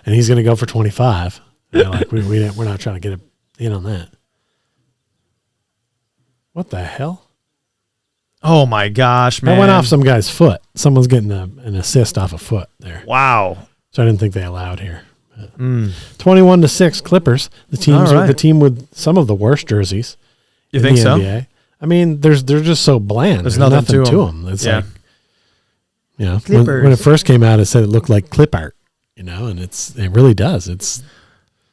and he's going to go for 25. And they're like, we're not trying to get in on that. What the hell? Oh, my gosh, man. That went off some guy's foot. Someone's getting an assist off a foot there. Wow. So I didn't think they allowed here. 21-6 Clippers. The team with some of the worst jerseys. You think so? NBA. I mean, they're just so bland. There's nothing to them. It's like, when it first came out, it said it looked like clip art, and it really does. It's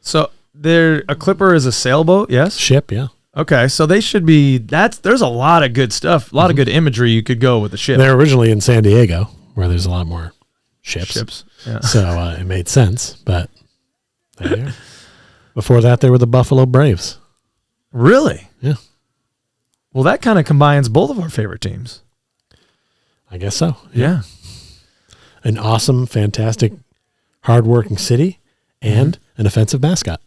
so a clipper is a sailboat, yes? Ship, yeah. Okay, so they should be. There's a lot of good stuff, a lot of good imagery you could go with the ship. They're originally in San Diego, where there's a lot more ships. Yeah. So it made sense, but there you are. Before that, they were the Buffalo Braves. Really? Yeah. Well, that kind of combines both of our favorite teams. I guess so. Yeah. An awesome, fantastic, hardworking city and an offensive mascot.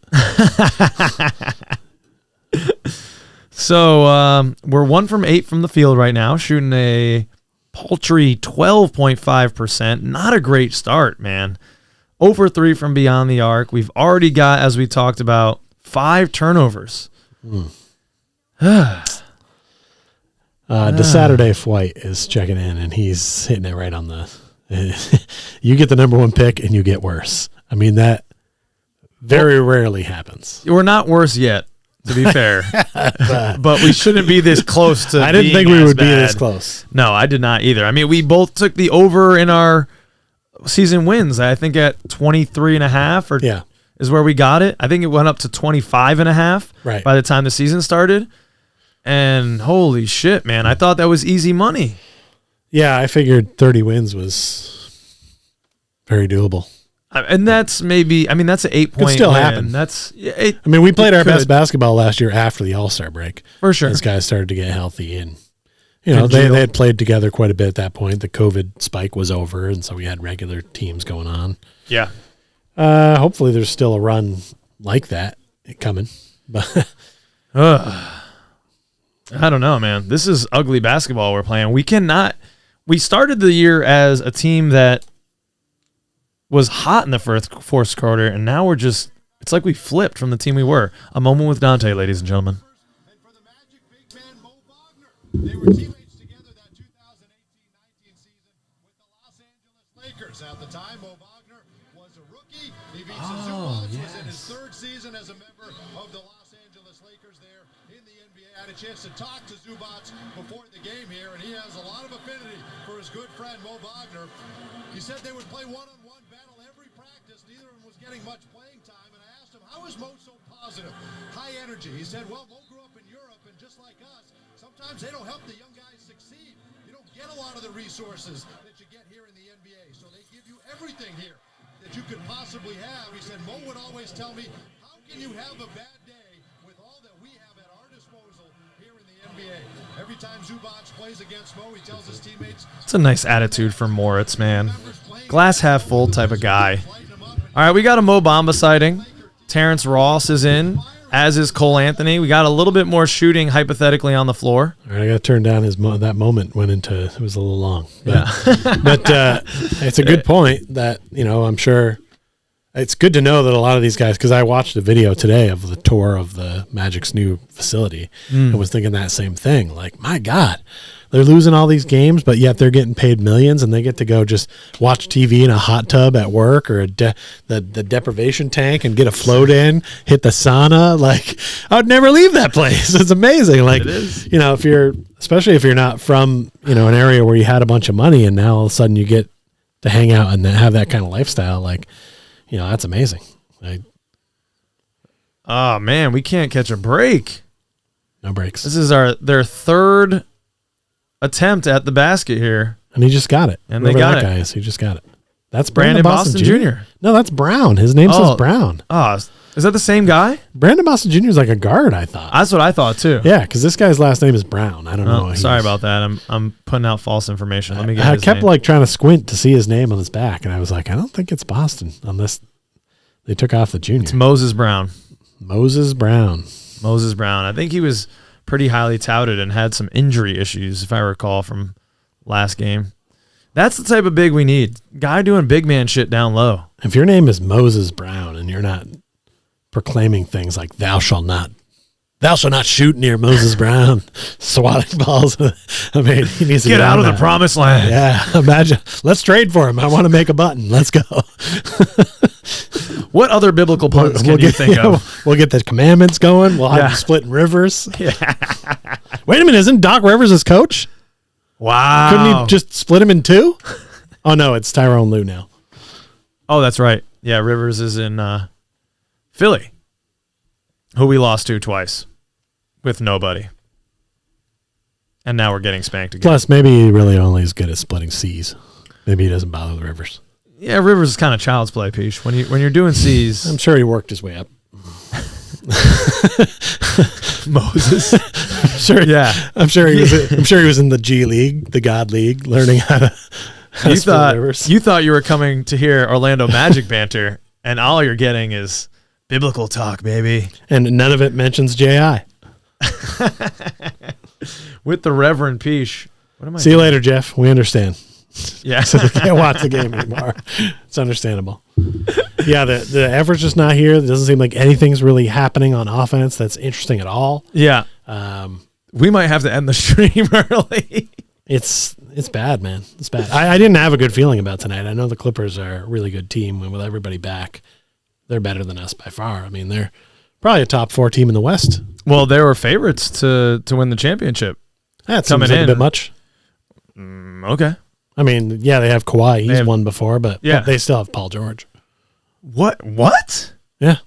So we're 1 from 8 from the field right now, shooting a paltry 12.5%. Not a great start, man. 0 for 3 from beyond the arc. We've already got, as we talked about, 5 turnovers. Saturday White is checking in, and he's hitting it right on the. You get the number 1 pick, and you get worse. I mean, that very rarely happens. We're not worse yet, to be fair, but we shouldn't be this close to. I didn't think we would be this close. No, I did not either. I mean, we both took the over in our season wins. I think at 23.5 is where we got it. I think it went up to 25.5 by the time the season started. And holy shit, man, I thought that was easy money. Yeah, I figured 30 wins was very doable. And that's maybe, I mean, that's an 8-point Could still win. happen. We played our best basketball last year after the All-Star break. For sure. These guys started to get healthy, and they had played together quite a bit at that point. The COVID spike was over, and so we had regular teams going on. Yeah. Hopefully there's still a run like that coming. But I don't know, man. This is ugly basketball we're playing. We started the year as a team that was hot in the fourth quarter, and now it's like we flipped from the team we were. A moment with Dante, ladies and gentlemen. And for the Magic, big man Mo Wagner. They were teammates together that 2018-19 season with the Los Angeles Lakers. At the time, Mo Wagner was a rookie. Ivica Zubac was in his 3rd season as a member of the Los Angeles Lakers there in the NBA. I had a chance to talk to Zubac before the game here, and he has a lot of affinity for his good friend Mo Wagner. He said they would play one-on-one battle every practice. Neither of them was getting much playing time, and I asked him, how is Mo so positive, high energy? He said, well, Mo grew up in Europe, and just like us, sometimes they don't help the young guys succeed. You don't get a lot of the resources that you get here in the NBA, so they give you everything here that you could possibly have. He said, Mo would always tell me, how can you have a bad day with all that we have at our disposal here in the NBA? Every time Zubac plays against Mo, he tells his teammates. It's a nice attitude for Moritz, man. Glass half full type of guy. All right, we got a Mo Bamba sighting. Terrence Ross is in, as is Cole Anthony. We got a little bit more shooting hypothetically on the floor. All right, I got to turn down that moment went into, it was a little long. But, but it's a good point that, I'm sure it's good to know that a lot of these guys, because I watched a video today of the tour of the Magic's new facility and was thinking that same thing. Like, my God, they're losing all these games, but yet they're getting paid millions, and they get to go just watch TV in a hot tub at work or the deprivation tank and get a float in, hit the sauna. Like, I would never leave that place. It's amazing. Like, especially if you're not from, an area where you had a bunch of money, and now all of a sudden you get to hang out and have that kind of lifestyle. Like, that's amazing. Oh man, we can't catch a break. No breaks. This is their third attempt at the basket here. And he just got it. And they got it. Guy is. He just got it. That's Brandon Boston Jr. No, that's Brown. His name says Brown. Oh, is that the same guy? Brandon Boston Jr. is like a guard, I thought. That's what I thought too. Yeah, because this guy's last name is Brown. I don't know. Sorry about that. I'm putting out false information. Let me get I his kept name. trying to squint to see his name on his back, and I was like, I don't think it's Boston unless they took off the junior. It's Moses Brown. Moses Brown. I think he was pretty highly touted and had some injury issues, if I recall, from last game. That's the type of big we need. Guy doing big man shit down low. If your name is Moses Brown and you're not proclaiming things like thou shalt not shoot near Moses Brown, swatting balls. I mean, he needs to get out of the promised land. Yeah, imagine. Let's trade for him. I want to make a button. Let's go. What other biblical puns can you think of? We'll get the commandments going. We'll have him splitting rivers. Yeah. Wait a minute, isn't Doc Rivers his coach? Wow. Couldn't he just split him in two? Oh, no, it's Tyrone Lue now. Oh, that's right. Yeah, Rivers is in Philly, who we lost to twice with nobody. And now we're getting spanked again. Plus, maybe he really only is good at splitting C's. Maybe he doesn't bother the Rivers. Yeah, Rivers is kind of child's play, Pich. When you're doing C's. I'm sure he worked his way up. Moses. I'm sure he was in the G League, the God League, learning how to split rivers. You thought you were coming to hear Orlando Magic banter, and all you're getting is biblical talk, baby. And none of it mentions J.I. With the Reverend Pich. See you later, Jeff. We understand. Yeah. So they can't watch the game anymore. It's understandable. Yeah, the effort's just not here. It doesn't seem like anything's really happening on offense that's interesting at all. Yeah. We might have to end the stream early. It's bad, man. It's bad. I didn't have a good feeling about tonight. I know the Clippers are a really good team, and with everybody back, they're better than us by far. I mean, they're probably a top 4 team in the West. Well, they were favorites to win the championship. That seems like a bit much. Okay. I mean, yeah, they have Kawhi. He's won before, but they still have Paul George. What? Yeah.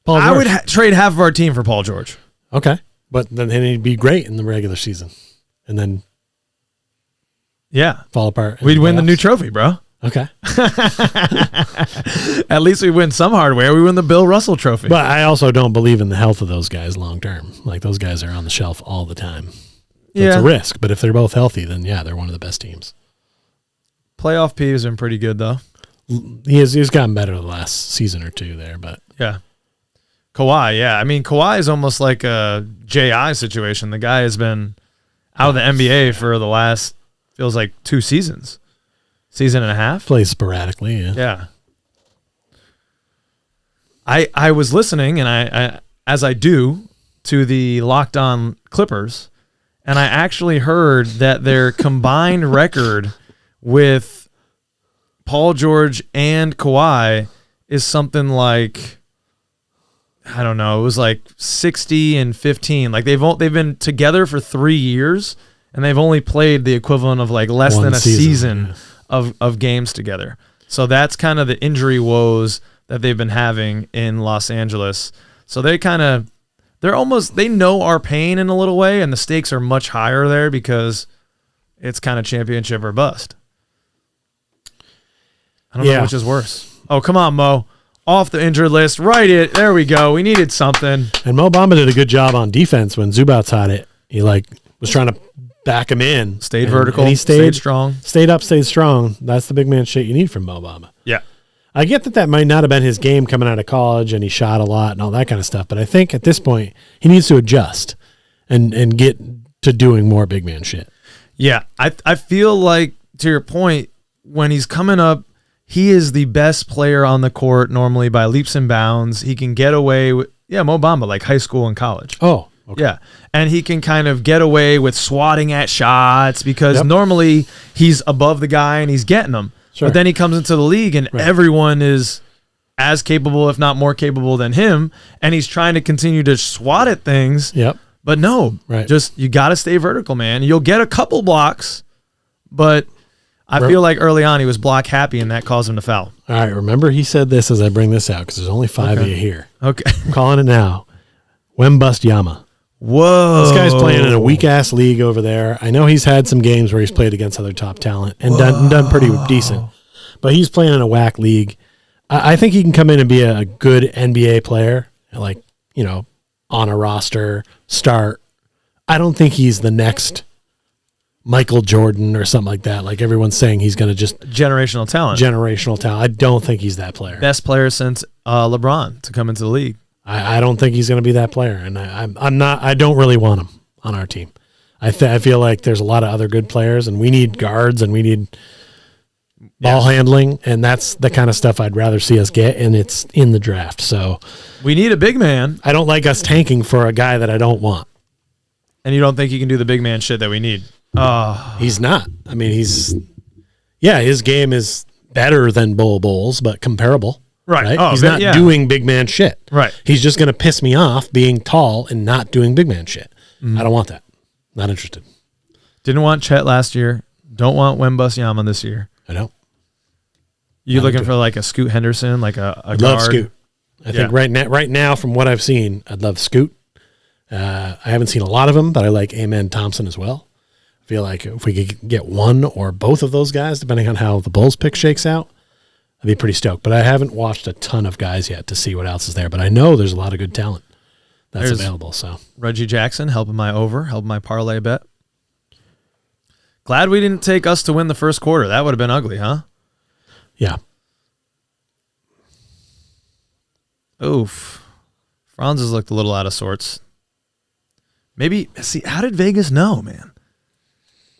Paul George. I would trade half of our team for Paul George. Okay. But then he'd be great in the regular season. And then fall apart. We'd win the new trophy, bro. Okay. At least we win some hardware. We win the Bill Russell trophy. But I also don't believe in the health of those guys long term. Like, those guys are on the shelf all the time. So it's a risk. But if they're both healthy, then they're one of the best teams. Playoff P has been pretty good, though. He's gotten better the last season or two there, but yeah. Kawhi, yeah. I mean, Kawhi is almost like a J.I. situation. The guy has been out of the NBA for the last, feels like 2 seasons. Season and a half. Plays sporadically, Yeah. I was listening, and I as I do, to the Locked On Clippers, and I actually heard that their combined record with Paul George and Kawhi is something like, I don't know, it was like 60-15. Like they've been together for 3 years, and they've only played the equivalent of like less than a season of games together. So that's kind of the injury woes that they've been having in Los Angeles. So they know our pain in a little way, and the stakes are much higher there because it's kind of championship or bust. I don't know which is worse. Oh, come on, Mo. Off the injured list. Write it. There we go. We needed something. And Mo Bamba did a good job on defense when Zubats had it. He was trying to back him in. Stayed vertical. And he stayed strong. Stayed up, stayed strong. That's the big man shit you need from Mo Bamba. Yeah. I get that might not have been his game coming out of college and he shot a lot and all that kind of stuff, but I think at this point he needs to adjust and get to doing more big man shit. Yeah. I feel like, to your point, when he's coming up, he is the best player on the court normally by leaps and bounds. He can get away with, Mo Bamba, like high school and college. Oh, Okay. Yeah. And he can kind of get away with swatting at shots because Yep. normally he's above the guy and he's getting them. Sure. But then he comes into the league and everyone is as capable, if not more capable than him. And he's trying to continue to swat at things. Yep. But no, Right. just you got to stay vertical, man. You'll get a couple blocks, but I feel like early on he was block happy and that caused him to foul. All right. Remember, he said this as I bring this out because there's only 5 of you here. Okay. I'm calling it now. Wembanyama. Whoa. This guy's playing in a weak ass league over there. I know he's had some games where he's played against other top talent and done pretty decent, but he's playing in a whack league. I think he can come in and be a good NBA player, like, on a roster, start. I don't think he's the next Michael Jordan or something like that. Like everyone's saying he's going to just Generational talent. generational talent. I don't think he's that player. Best player since LeBron to come into the league. I don't think he's going to be that player, and I'm not. I don't really want him on our team. I feel like there's a lot of other good players, and we need guards, and we need ball handling, and that's the kind of stuff I'd rather see us get, and it's in the draft. So We need a big man, I don't like us tanking for a guy that I don't want. and you don't think he can do the big man shit that we need. He's not. I mean, his game is better than Bull's, but comparable. Right. Oh, He's but not yeah. doing big man shit. Right. He's just going to piss me off being tall and not doing big man shit. I don't want that. Not interested. Didn't want Chet last year. Don't want Wembanyama this year. I don't. You Not looking into for like a Scoot Henderson, like a I'd guard? love Scoot. I think right now, from what I've seen, I'd love Scoot. I haven't seen a lot of him, but I like Amen Thompson as well. I feel like if we could get one or both of those guys, depending on how the Bulls pick shakes out, I'd be pretty stoked. But I haven't watched a ton of guys yet to see what else is there. But I know there's a lot of good talent that's available. So Reggie Jackson helping my parlay bet. Glad we didn't take us to win the first quarter. That would have been ugly, huh? yeah, Oof. Franz has looked a little out of sorts. Maybe, see, how did Vegas know, man?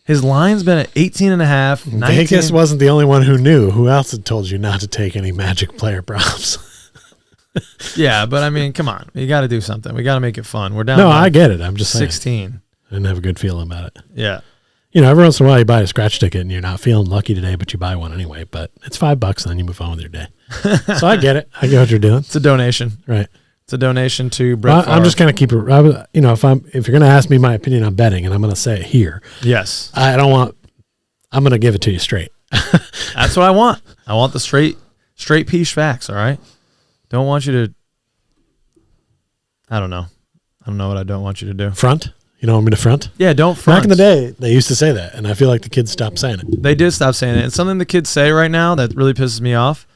His line's been at 18.5, 19. Vegas wasn't the only one who knew. Who else had told you not to take any Magic player props? Yeah, but I mean, come on. You got to do something. We got to make it fun. We're down No, to I get it. I'm just saying. 16. I didn't have a good feeling about it. Yeah. Every once in a while you buy a scratch ticket and you're not feeling lucky today, but you buy one anyway. But it's $5 and then you move on with your day. So I get it. I get what you're doing. It's a donation. Right. It's a donation to Brett I'm just going to keep it. If you're going to ask me my opinion on betting, and I'm going to say it here, Yes. I'm going to give it to you straight. That's what I want. I want the straight Pich facts, all right? Don't want you to, I don't know what I don't want you to do. Front? You don't want me to front? Yeah, don't front. Back in the day, they used to say that, and I feel like the kids stopped saying it. They did stop saying it. And something the kids say right now that really pisses me off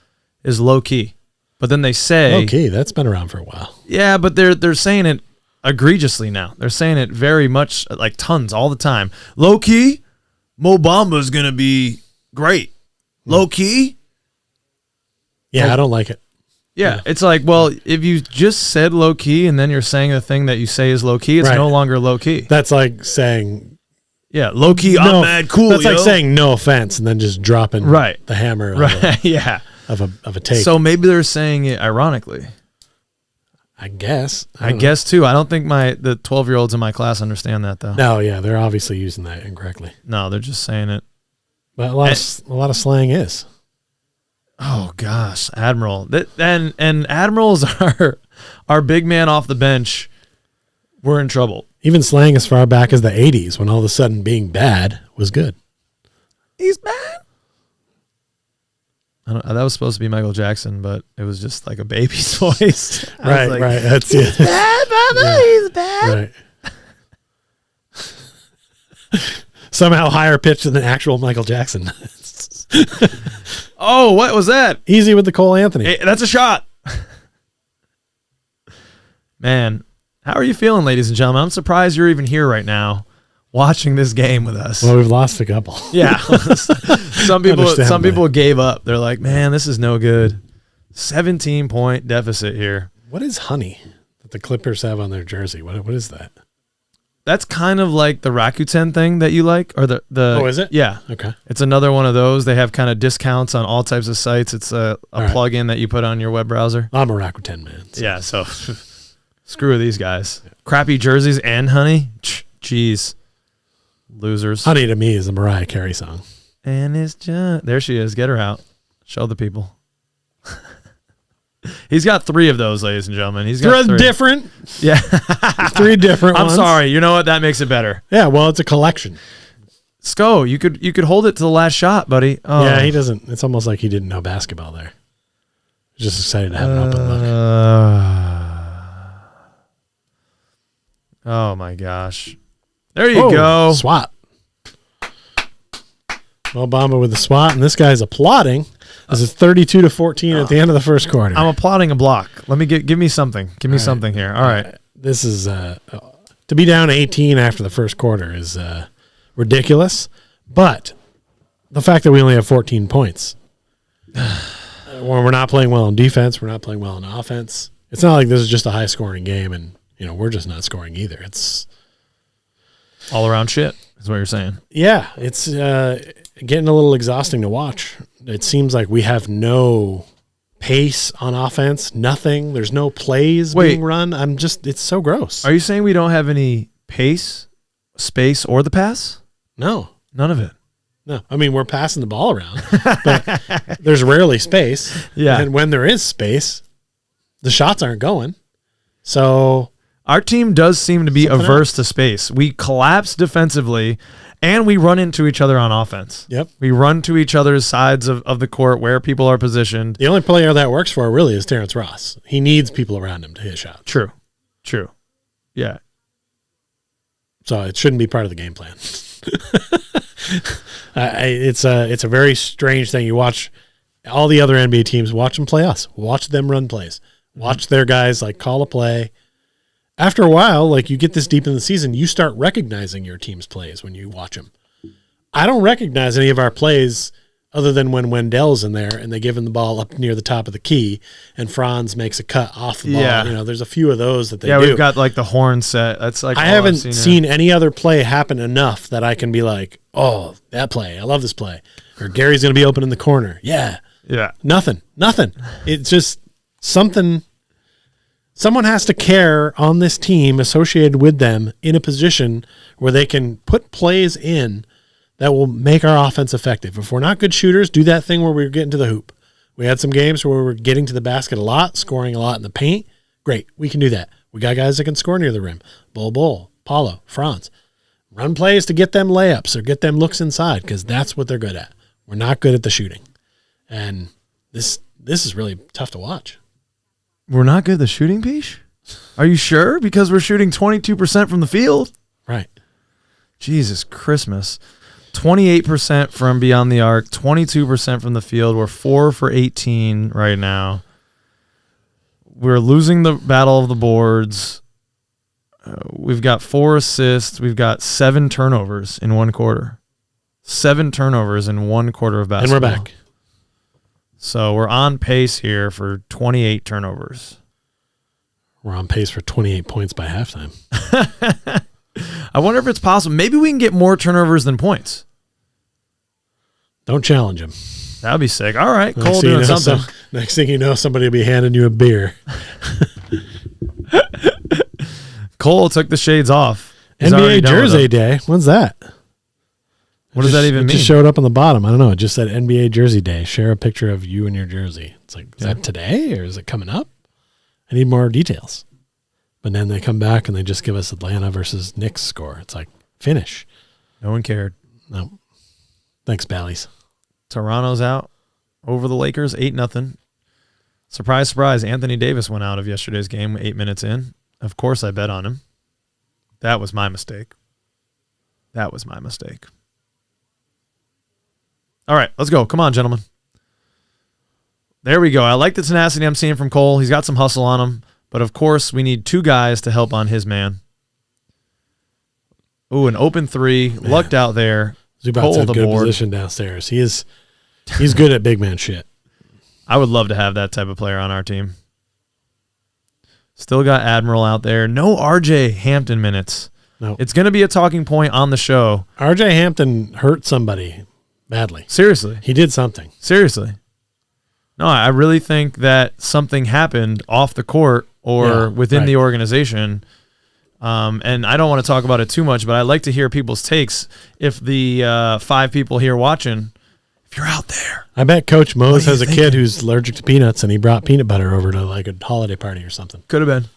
is low key. But then they say, Okay, that's been around for a while. yeah, but they're saying it egregiously now. They're saying it very much, like tons, all the time. Low key, Mo Bamba's going to be great. Low key? Yeah, I don't like it. Yeah, it's like, well, if you just said low key and then you're saying the thing that you say is low key, it's Right. no longer low key. That's like saying Yeah, low key, I'm mad cool. That's like yo. saying no offense and then just dropping Right. the hammer Right, yeah. of a take. So maybe they're saying it ironically. I guess. I don't know. guess too. I don't think the 12-year-olds in my class understand that though. No, yeah, they're obviously using that incorrectly. No, they're just saying it. But a lot of slang is. Oh gosh, Admiral. And Admirals are our big man off the bench. We're in trouble. Even slang as far back as the 80s when all of a sudden being bad was good. He's bad. That was supposed to be Michael Jackson, but it was just like a baby's voice. I was like, Right. That's it. Bad, brother. Yeah. He's bad. Right. Somehow higher pitched than actual Michael Jackson. Oh, what was that? Easy with the Cole Anthony. Hey, that's a shot. Man, how are you feeling, ladies and gentlemen? I'm surprised you're even here right now watching this game with us. Well, we've lost a couple. Yeah. Some people gave up. They're like, man, this is no good. 17-point deficit here. What is honey that the Clippers have on their jersey? What is that? That's kind of like the Rakuten thing that you like, or the. Oh, is it? Yeah. Okay. It's another one of those. They have kind of discounts on all types of sites. It's a All right. plug-in that you put on your web browser. I'm a Rakuten man. So. Yeah, so Screw these guys. Crappy jerseys and honey. Jeez. Losers. Honey to me is a Mariah Carey song. And it's just... There she is. Get her out. Show the people. He's got 3 of those, ladies and gentlemen. He's got 3. Different. Yeah. 3 different ones. I'm sorry. You know what? That makes it better. Yeah, well, it's a collection. Sko, you could hold it to the last shot, buddy. Oh. Yeah, he doesn't. It's almost like he didn't know basketball there. He's just excited to have an open look. Oh, my gosh. There you go. SWAT. Mo Bamba with the SWAT, and this guy's applauding as it's 32-14 at the end of the first quarter. I'm applauding a block. Let me give me something. Give me something here. All right. This is to be down 18 after the first quarter is ridiculous, but the fact that we only have 14 points, when we're not playing well on defense, we're not playing well on offense. It's not like this is just a high-scoring game, and we're just not scoring either. It's all around shit is what you're saying. Yeah, it's getting a little exhausting to watch. It seems like we have no pace on offense, nothing. There's no plays being run. It's so gross. Are you saying we don't have any pace, space, or the pass? No. None of it. No. I mean, we're passing the ball around, but there's rarely space. Yeah. And when there is space, the shots aren't going. So our team does seem to be averse to space. We collapse defensively, and we run into each other on offense. Yep. We run to each other's sides of the court where people are positioned. The only player that works for really is Terrence Ross. He needs people around him to hit shots. True. Yeah. So it shouldn't be part of the game plan. It's a very strange thing. You watch all the other NBA teams, watch them play us. Watch them run plays. Watch their guys call a play. After a while, you get this deep in the season, you start recognizing your team's plays when you watch them. I don't recognize any of our plays other than when Wendell's in there and they give him the ball up near the top of the key and Franz makes a cut off the ball. Yeah. There's a few of those that they do. Yeah, we've got the horn set. That's I haven't seen any other play happen enough that I can be like, oh, that play. I love this play. Or Gary's going to be open in the corner. Yeah. Yeah. Nothing. It's just something. Someone has to care on this team associated with them in a position where they can put plays in that will make our offense effective. If we're not good shooters, do that thing where we're getting to the hoop. We had some games where we were getting to the basket a lot, scoring a lot in the paint. Great. We can do that. We got guys that can score near the rim. Bull, Paulo, Franz. Run plays to get them layups or get them looks inside because that's what they're good at. We're not good at the shooting. And this is really tough to watch. We're not good at the shooting, Pich? Are you sure? Because we're shooting 22% from the field. Right. Jesus Christmas. 28% from beyond the arc, 22% from the field. We're 4 for 18 right now. We're losing the battle of the boards. We've got 4 assists. We've got 7 turnovers in one quarter. 7 turnovers in one quarter of basketball. And we're back. So we're on pace here for 28 turnovers. We're on pace for 28 points by halftime. I wonder if it's possible. Maybe we can get more turnovers than points. Don't challenge him. That would be sick. All right, Cole doing something. Next thing you know, somebody will be handing you a beer. Cole took the shades off. He's NBA Jersey Day. When's that? What does that even mean? It just showed up on the bottom. I don't know. It just said NBA Jersey Day. Share a picture of you and your jersey. It's like, is that today or is it coming up? I need more details. But then they come back and they just give us Atlanta versus Knicks score. It's like, finish. No one cared. No. Thanks, Bally's. Toronto's out over the Lakers, 8-0. Surprise, surprise. Anthony Davis went out of yesterday's game 8 minutes in. Of course I bet on him. That was my mistake. All right, let's go. Come on, gentlemen. There we go. I like the tenacity I'm seeing from Cole. He's got some hustle on him. But, of course, we need 2 guys to help on his man. Ooh, an open 3. Man. Lucked out there. Zubac's in good position downstairs. He's good at big man shit. I would love to have that type of player on our team. Still got Admiral out there. No R.J. Hampton minutes. No. It's going to be a talking point on the show. R.J. Hampton hurt somebody badly. Seriously. He did something. Seriously. No, I really think that something happened off the court or within right. the organization. And I don't want to talk about it too much, but I like to hear people's takes. If the 5 people here watching, if you're out there, I bet Coach Mose are you has a kid thinking? who's allergic to peanuts, and he brought peanut butter over to like a holiday party or something. could have been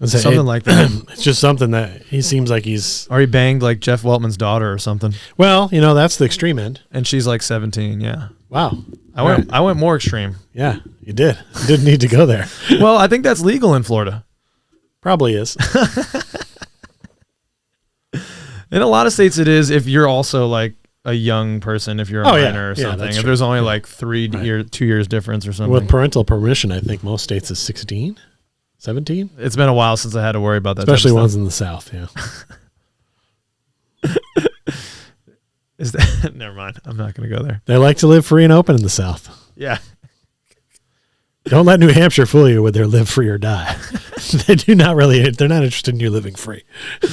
It's something like that. It's just something that he seems like he's. Or he banged like Jeff Weltman's daughter or something, Well, that's the extreme end. and she's like 17. Yeah, Wow. I went more extreme. Yeah, you did. You didn't need to go there. Well, I think that's legal in Florida. Probably is. In a lot of states, it is if you're also like a young person, if you're a minor or something. that's If true. there's only like 2 years difference or something. With parental permission, I think most states is 16, 17, It's been a while since I had to worry about that. especially type of ones stuff. in the South. Yeah. Is that? Never mind. I'm not going to go there. They like to live free and open in the South. Yeah. Don't let New Hampshire fool you with their live free or die. They do not really. They're not interested in you living free. A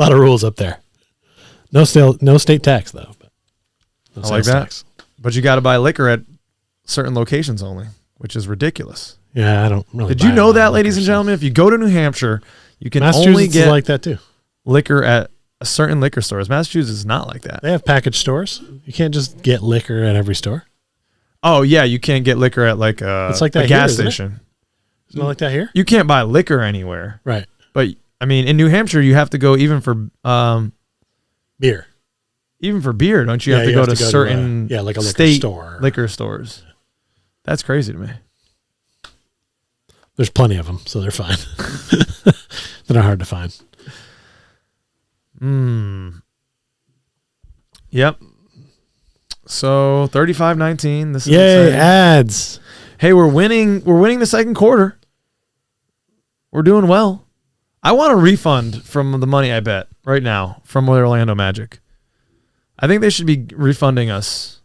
lot of rules up there. No state tax though. But no I like sales that. tax. But you got to buy liquor at certain locations only, which is ridiculous. Yeah, I don't really. Did buy you a know lot of that, ladies liquor, and so- gentlemen? If you go to New Hampshire, you can Massachusetts only is get like that too. liquor at a certain liquor stores. Massachusetts is not like that. They have package stores. You can't just get liquor at every store. Oh, yeah. You can't get liquor at like It's like a that gas here, isn't it? station. Isn't it like that here? You can't buy liquor anywhere. Right. But, I mean, in New Hampshire, you have to go even for Beer. beer, don't you? Yeah, Have to you go have to to go to certain like a liquor state store. liquor stores. That's crazy to me. There's plenty of them, so they're fine. They're not hard to find. Yep. So 35-19. This is Yay, exciting. ads. Hey, we're winning. We're winning the second quarter. We're doing well. I want a refund from the money I bet right now from the Orlando Magic. I think they should be refunding us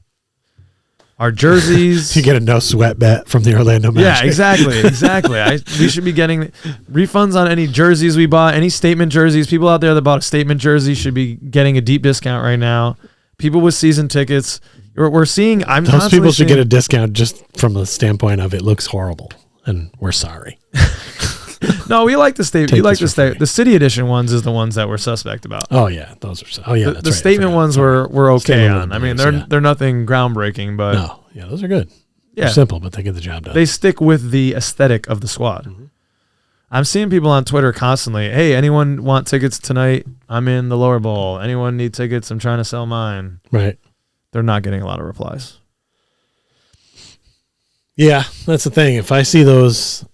our jerseys. You get a no sweat bet from the Orlando Magic. Yeah, exactly. We should be getting refunds on any jerseys we bought, any statement jerseys. People out there that bought a statement jersey should be getting a deep discount right now. People with season tickets, we're seeing. Those people should get a discount just from the standpoint of it looks horrible, and we're sorry. No, we like the state. We Take like this the for state. free. The city edition ones is the ones that we're suspect about. Oh yeah, those are. Oh yeah, The, that's the right. I statement forgot. ones we're okay Statement on. I mean, Blues, they're nothing groundbreaking, but No, yeah, those are good. yeah, They're simple, but they get the job done. they stick with the aesthetic of the squad. Mm-hmm. I'm seeing people on Twitter constantly. Hey, anyone want tickets tonight? I'm in the lower bowl. Anyone need tickets? I'm trying to sell mine. Right. They're not getting a lot of replies. Yeah, that's the thing. If I see those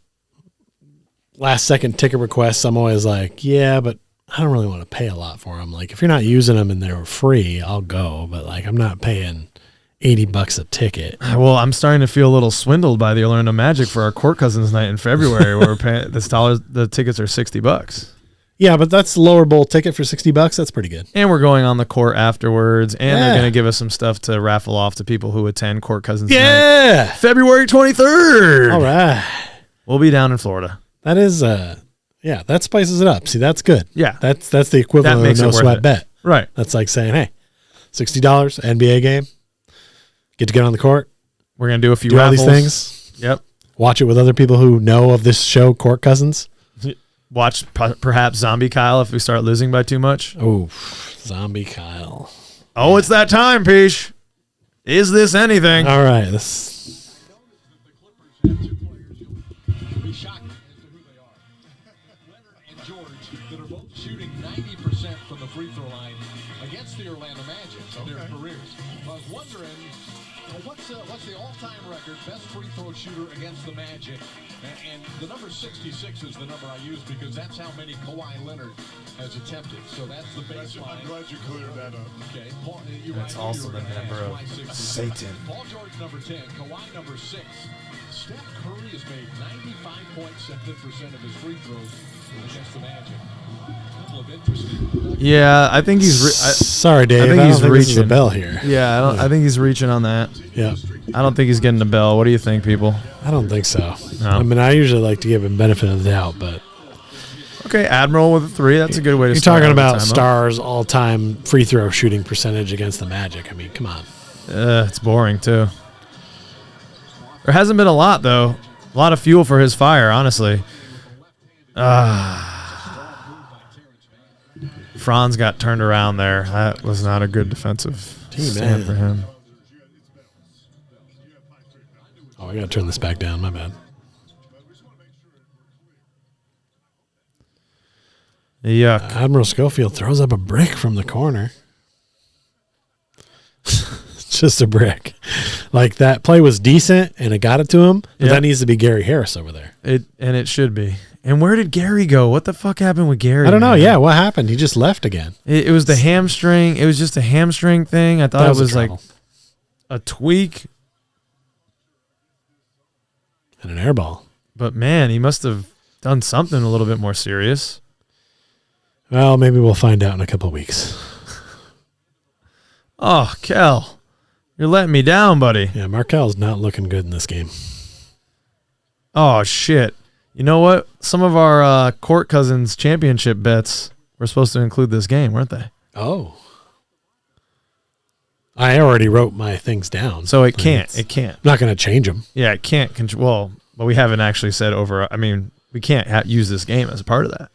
last second ticket requests, I'm always like, yeah, but I don't really want to pay a lot for them. Like, if you're not using them and they're free, I'll go. But like, I'm not paying $80 a ticket. Well, I'm starting to feel a little swindled by the Orlando Magic for our Court Cousins night in February, where we're paying the tickets are $60. Yeah, but that's the lower bowl ticket for $60. That's pretty good. And we're going on the court afterwards, and they're Yeah. going to give us some stuff to raffle off to people who attend Court Cousins night. Yeah. February 23rd. All right. We'll be down in Florida. That is, yeah, that spices it up. See, that's good. Yeah. That's the equivalent That makes of it no worth sweat it. bet. Right. That's like saying, hey, $60 NBA game, get to get on the court, We're going to do a few do all raffles. these things, Yep. watch it with other people who know of this show, Court Cousins. Watch perhaps Zombie Kyle if we start losing by too much. Oh, Zombie Kyle. Oh, it's that time, Pich. Is this anything? All right. This. The Clippers have two players you'll be shocked as to who they are. Leonard and George, that are both shooting 90% from the free throw line against the Orlando Magic in their careers. I was wondering, what's the all-time record best free throw shooter against the Magic? And the number 66 is the number I use because that's how many Kawhi Leonard has attempted. So that's the baseline. I'm glad you cleared that up. Okay. That's also the number of Satan. Paul George, number 10. Kawhi, number 6. Steph Curry has made 95.7% of his free throws against the Magic. A couple of interesting. Yeah, I think he's. Sorry, Dave. I think don't he's think this is a reaching. bell here. Yeah, I think he's reaching on that. Yeah. I don't think he's getting the bell. What do you think, people? I don't think so. No. I mean, I usually like to give him benefit of the doubt, but Okay, Admiral with a 3. That's a good way to you're start. talking out the about time, huh? Stars all-time free throw shooting percentage against the Magic. I mean, come on. It's boring, too. There hasn't been a lot, though. A lot of fuel for his fire, honestly. Franz got turned around there. That was not a good defensive stand for him. Oh, I got to turn this back down. My bad. Yuck. Admiral Schofield throws up a brick from the corner. Just a brick. Like, that play was decent, and it got it to him, but that needs to be Gary Harris over there. It should be. And where did Gary go? What the fuck happened with Gary? I don't know. Yeah, what happened? He just left again. It was the hamstring. It was just a hamstring thing. I thought it was like a tweak. And an air ball. But, man, he must have done something a little bit more serious. Well, maybe we'll find out in a couple of weeks. Oh, Kel. You're letting me down, buddy. Yeah, Markel's not looking good in this game. Oh, shit. You know what? Some of our Court Cousins championship bets were supposed to include this game, weren't they? Oh. I already wrote my things down. So it can't. It can't. I'm not going to change them. Yeah, it can't. Well, but we haven't actually said over. I mean, we can't use this game as a part of that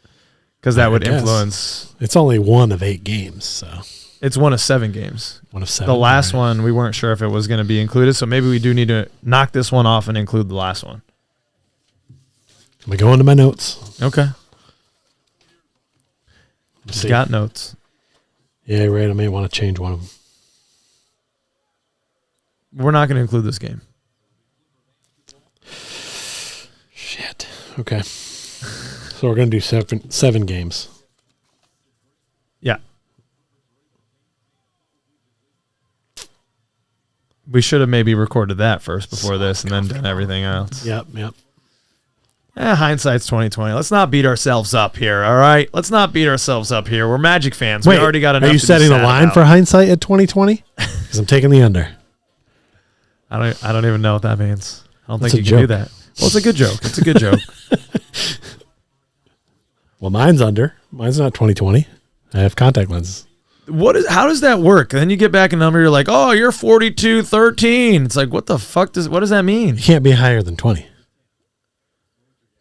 because that would influence. It's only one of 8 games, so. It's one of 7 games. One of 7. The last one, we weren't sure if it was going to be included, so maybe we do need to knock this one off and include the last one. Let me go into my notes. Okay. Just got notes. Yeah, right. I may want to change one of them. We're not going to include this game. Shit. Okay. So we're going to do seven games. Yeah. We should have maybe recorded that first before this and then done everything else. Yep. Hindsight's 2020. Let's not beat ourselves up here, all right? Let's not beat ourselves up here. We're Magic fans. Wait, we already got enough. Are you setting the line for hindsight at 2020? Because I'm taking the under. I don't even know what that means. I don't think you a can do joke. that. Well, it's a good joke. It's a good joke. Well, mine's under. Mine's not 2020. I have contact lenses. How does that work? And then you get back a number, you're like, oh, you're 42-13. It's like, what the fuck what does that mean? You can't be higher than 20.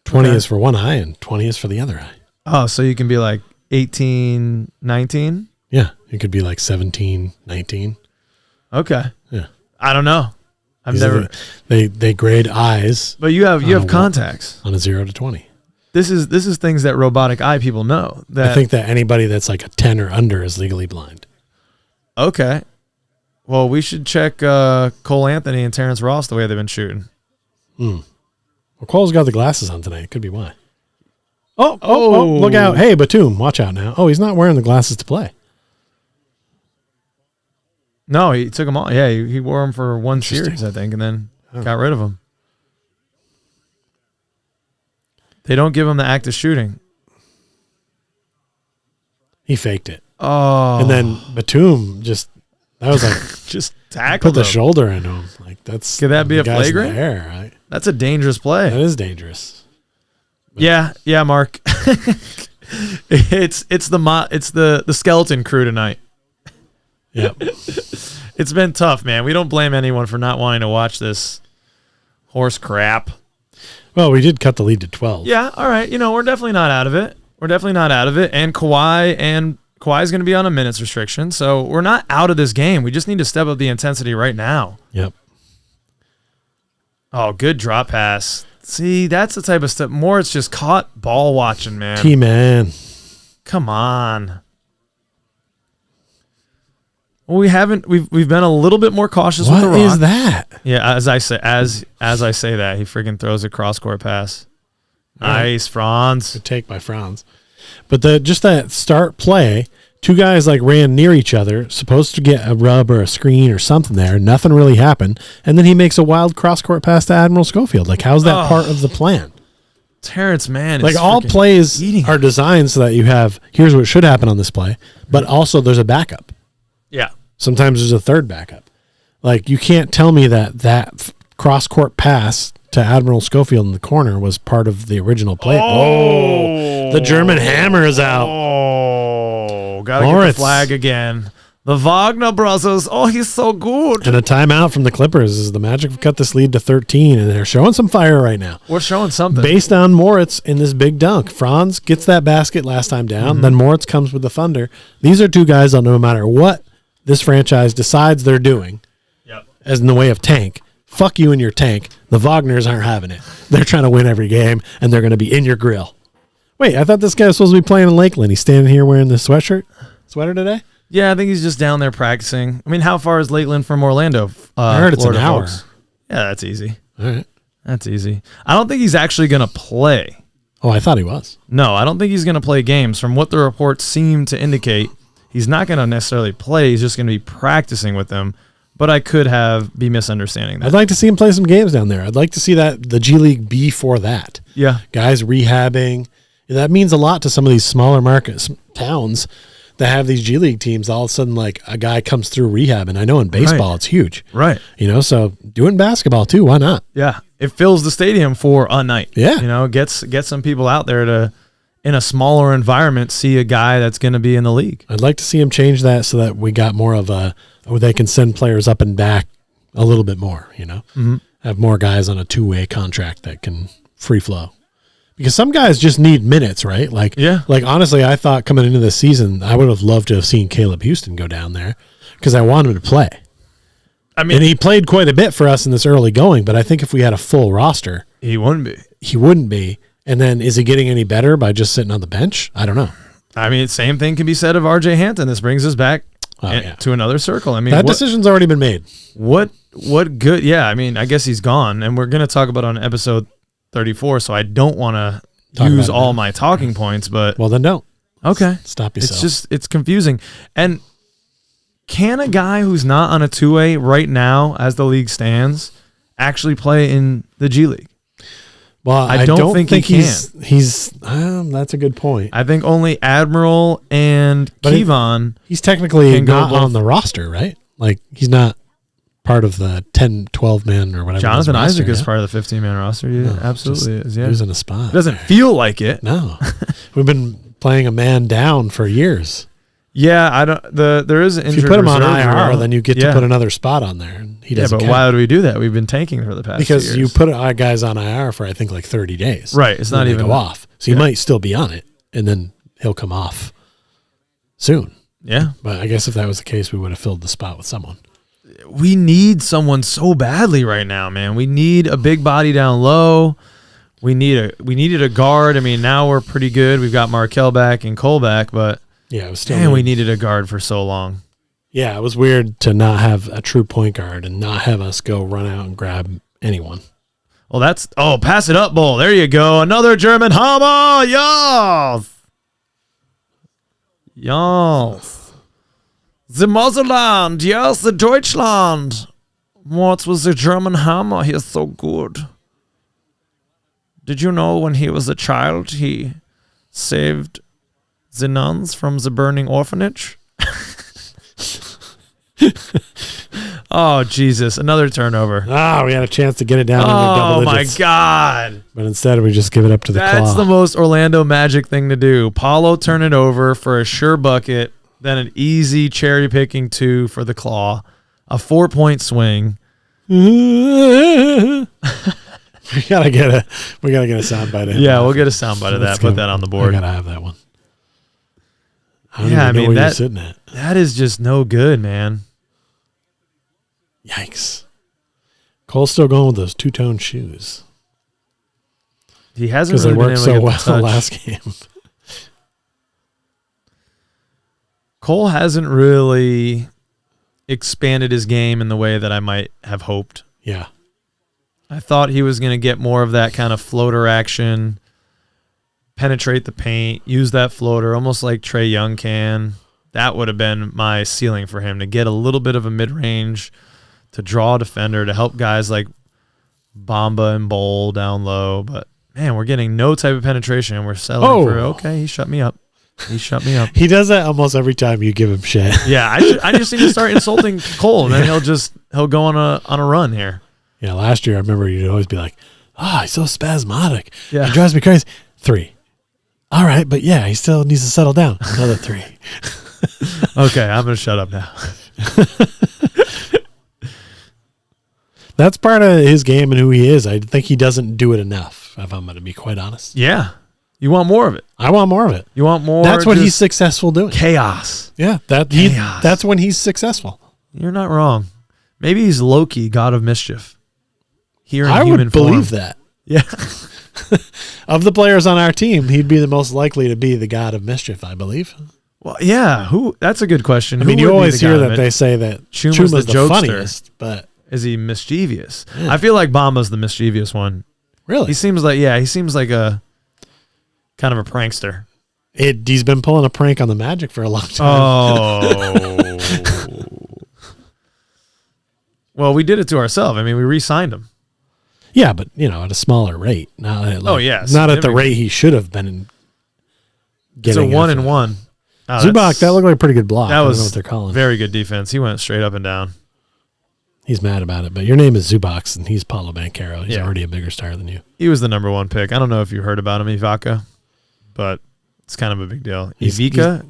20 Okay. is for one eye and 20 is for the other eye. Oh, so you can be like 18, 19? Yeah. It could be like 17, 19. Okay. Yeah. I don't know. I've These are never. They grade eyes. But you have contacts. On a 0 to 20. This is things that robotic eye people know. I think that anybody that's like a 10 or under is legally blind. Okay. Well, we should check Cole Anthony and Terrence Ross the way they've been shooting. Well, Cole's got the glasses on tonight. Could be why. Oh, look out. Hey, Batum, watch out now. Oh, he's not wearing the glasses to play. No, he took them all. Yeah, he wore them for one series, I think, and then got rid of them. They don't give him the act of shooting. He faked it. Oh. And then Batum that was like, just tackled put the him. shoulder into him. Like, that's. Could that be the a guys in the flagrant? air, right? That's a dangerous play. That is dangerous. Yeah, Mark. it's the skeleton crew tonight. Yep. It's been tough, man. We don't blame anyone for not wanting to watch this horse crap. Well, we did cut the lead to 12. Yeah, all right. We're definitely not out of it. And Kawhi's going to be on a minutes restriction, so we're not out of this game. We just need to step up the intensity right now. Yep. Oh, good drop pass. See, that's the type of stuff. More, it's just caught ball watching, man. T-Man. Come on. Well, we've been a little bit more cautious with the rock. What is that? Yeah, as I say that, he freaking throws a cross-court pass. Nice, Franz. Good take by Franz. But just that start play, two guys like ran near each other, supposed to get a rub or a screen or something there. Nothing really happened. And then he makes a wild cross-court pass to Admiral Schofield. Like, how's that part of the plan? Terrence, man. Like, all plays are designed so that you have, here's what should happen on this play, but also there's a backup. Yeah. Sometimes there's a third backup. Like, you can't tell me that cross-court pass to Admiral Schofield in the corner was part of the original play. Oh, the German hammer is out. Oh, gotta get the flag again. The Wagner brothers. Oh, he's so good. And a timeout from the Clippers is the Magic have cut this lead to 13, and they're showing some fire right now. We're showing something. Based on Moritz in this big dunk. Franz gets that basket last time down. Then Moritz comes with the thunder. These are two guys that no matter what this franchise decides they're doing, as in the way of tank, fuck you and your tank. The Wagners aren't having it. They're trying to win every game, and they're going to be in your grill. Wait, I thought this guy was supposed to be playing in Lakeland. He's standing here wearing the sweater today? Yeah, I think he's just down there practicing. I mean, how far is Lakeland from Orlando? I heard it's Florida, an hour. folks? Yeah, that's easy. All right. That's easy. I don't think he's actually going to play. Oh, I thought he was. No, I don't think he's going to play games. From what the reports seem to indicate, he's not going to necessarily play. He's just going to be practicing with them. But I could be misunderstanding that. I'd like to see him play some games down there. I'd like to see the G League be for that. Yeah. Guys rehabbing. That means a lot to some of these smaller markets, towns that have these G League teams. All of a sudden, like a guy comes through rehab, and I know in baseball it's huge. Right. So do it in basketball too. Why not? Yeah. It fills the stadium for a night. Yeah. Get some people out there to, in a smaller environment, see a guy that's going to be in the league. I'd like to see him change that so that we got more of where they can send players up and back a little bit more, have more guys on a two-way contract that can free flow. Because some guys just need minutes, right? Like honestly, I thought coming into this season, I would have loved to have seen Caleb Houston go down there because I want him to play. I mean, and he played quite a bit for us in this early going, but I think if we had a full roster, he wouldn't be. He wouldn't be. And then is he getting any better by just sitting on the bench? I don't know. I mean, same thing can be said of RJ Hampton. This brings us back to another circle. I mean, that decision's already been made. What good? Yeah, I mean, I guess he's gone, and we're going to talk about it on episode 34, so I don't want to use all my talking points, but... Well, then don't. Okay. Stop yourself. It's confusing. And can a guy who's not on a two-way right now, as the league stands, actually play in the G League? Well, I don't think he can. He's that's a good point. I think only Admiral and Kevon. He's technically not on the roster, right? Like, he's not part of the 10, 12 man or whatever. Jonathan Isaac is part of the 15-man roster. Yeah, absolutely is. Yeah, he's in a spot. It doesn't feel like it. No, we've been playing a man down for years. Yeah, I don't. There is an injured. If you put him on IR, then you get to put another spot on there. And he doesn't. Yeah, but why do we do that? We've been tanking for the past. Because 2 years. you put guys on IR for I think like 30 days. Right, it's not even go off. So he might still be on it, and then he'll come off soon. Yeah, but I guess if that was the case, we would have filled the spot with someone. We need someone so badly right now, man. We need a big body down low. We needed a guard. I mean, now we're pretty good. We've got Markel back and Cole back, but yeah, it was still. Man, we needed a guard for so long. Yeah, it was weird to not have a true point guard and not have us go run out and grab anyone. Well, pass it up, Bull. There you go. Another German hammer. Yes. Yes. The motherland. Yes, the Deutschland. What was the German hammer? He is so good. Did you know when he was a child, he saved the nuns from the burning orphanage? Oh, Jesus. Another turnover. We had a chance to get it down into double digits. Oh, my God. But instead, we just give it up to the claw. That's the most Orlando Magic thing to do. Paulo turn it over for a sure bucket, then an easy cherry-picking 2 for the claw, a 4-point swing. We gotta get a soundbite. Yeah, we'll get a soundbite of that. Put that on the board. I gotta have that one. I mean, you're sitting at. That is just no good, man. Yikes. Cole's still going with those two-tone shoes. He hasn't really been able so to well get the touch. last game. Cole hasn't really expanded his game in the way that I might have hoped. Yeah. I thought he was going to get more of that kind of floater action, penetrate the paint, use that floater, almost like Trae Young can. That would have been my ceiling for him, to get a little bit of a mid-range, to draw a defender, to help guys like Bamba and Bowl down low. But, man, we're getting no type of penetration, and we're settling for, okay, he shut me up. He does that almost every time you give him shit. Yeah, I just need to start insulting Cole, and then he'll go on a run here. Yeah, last year I remember you'd always be like, he's so spasmodic. Yeah. He drives me crazy. 3. All right, but yeah, he still needs to settle down. Another 3. Okay, I'm gonna shut up now. That's part of his game and who he is. I think he doesn't do it enough, if I'm going to be quite honest. Yeah, you want more of it. I want more of it. You want more. That's what just he's successful doing. chaos. Yeah, Chaos. that's when he's successful. You're not wrong. Maybe he's Loki, god of mischief. Here in I human would form. believe that. Yeah. Of the players on our team, he'd be the most likely to be the god of mischief, I believe. Well, yeah. Who? That's a good question. I mean, Who you would be always the hear god that of they it? say that Chuma's Chuma's the the jokester. funniest, but Is he mischievous? I feel like Bama's the mischievous one. really, He seems like a kind of a prankster. he's been pulling a prank on the Magic for a long time. Oh. Well, we did it to ourselves. I mean, we re-signed him. Yeah, but at a smaller rate. Not at, Oh, yeah, not at the significant. rate he should have been. It's a Getting 1-1. Oh, Zubak, that's- that looked like a pretty good block. that I don't was know what they're calling. very good defense. He went straight up and down. He's mad about it, but your name is Zubox, and he's Paulo Banchero. He's Yeah. already a bigger star than you. He was the number 1 pick. I don't know if you heard about him, Ivaka, but it's kind of a big deal. Ivaka.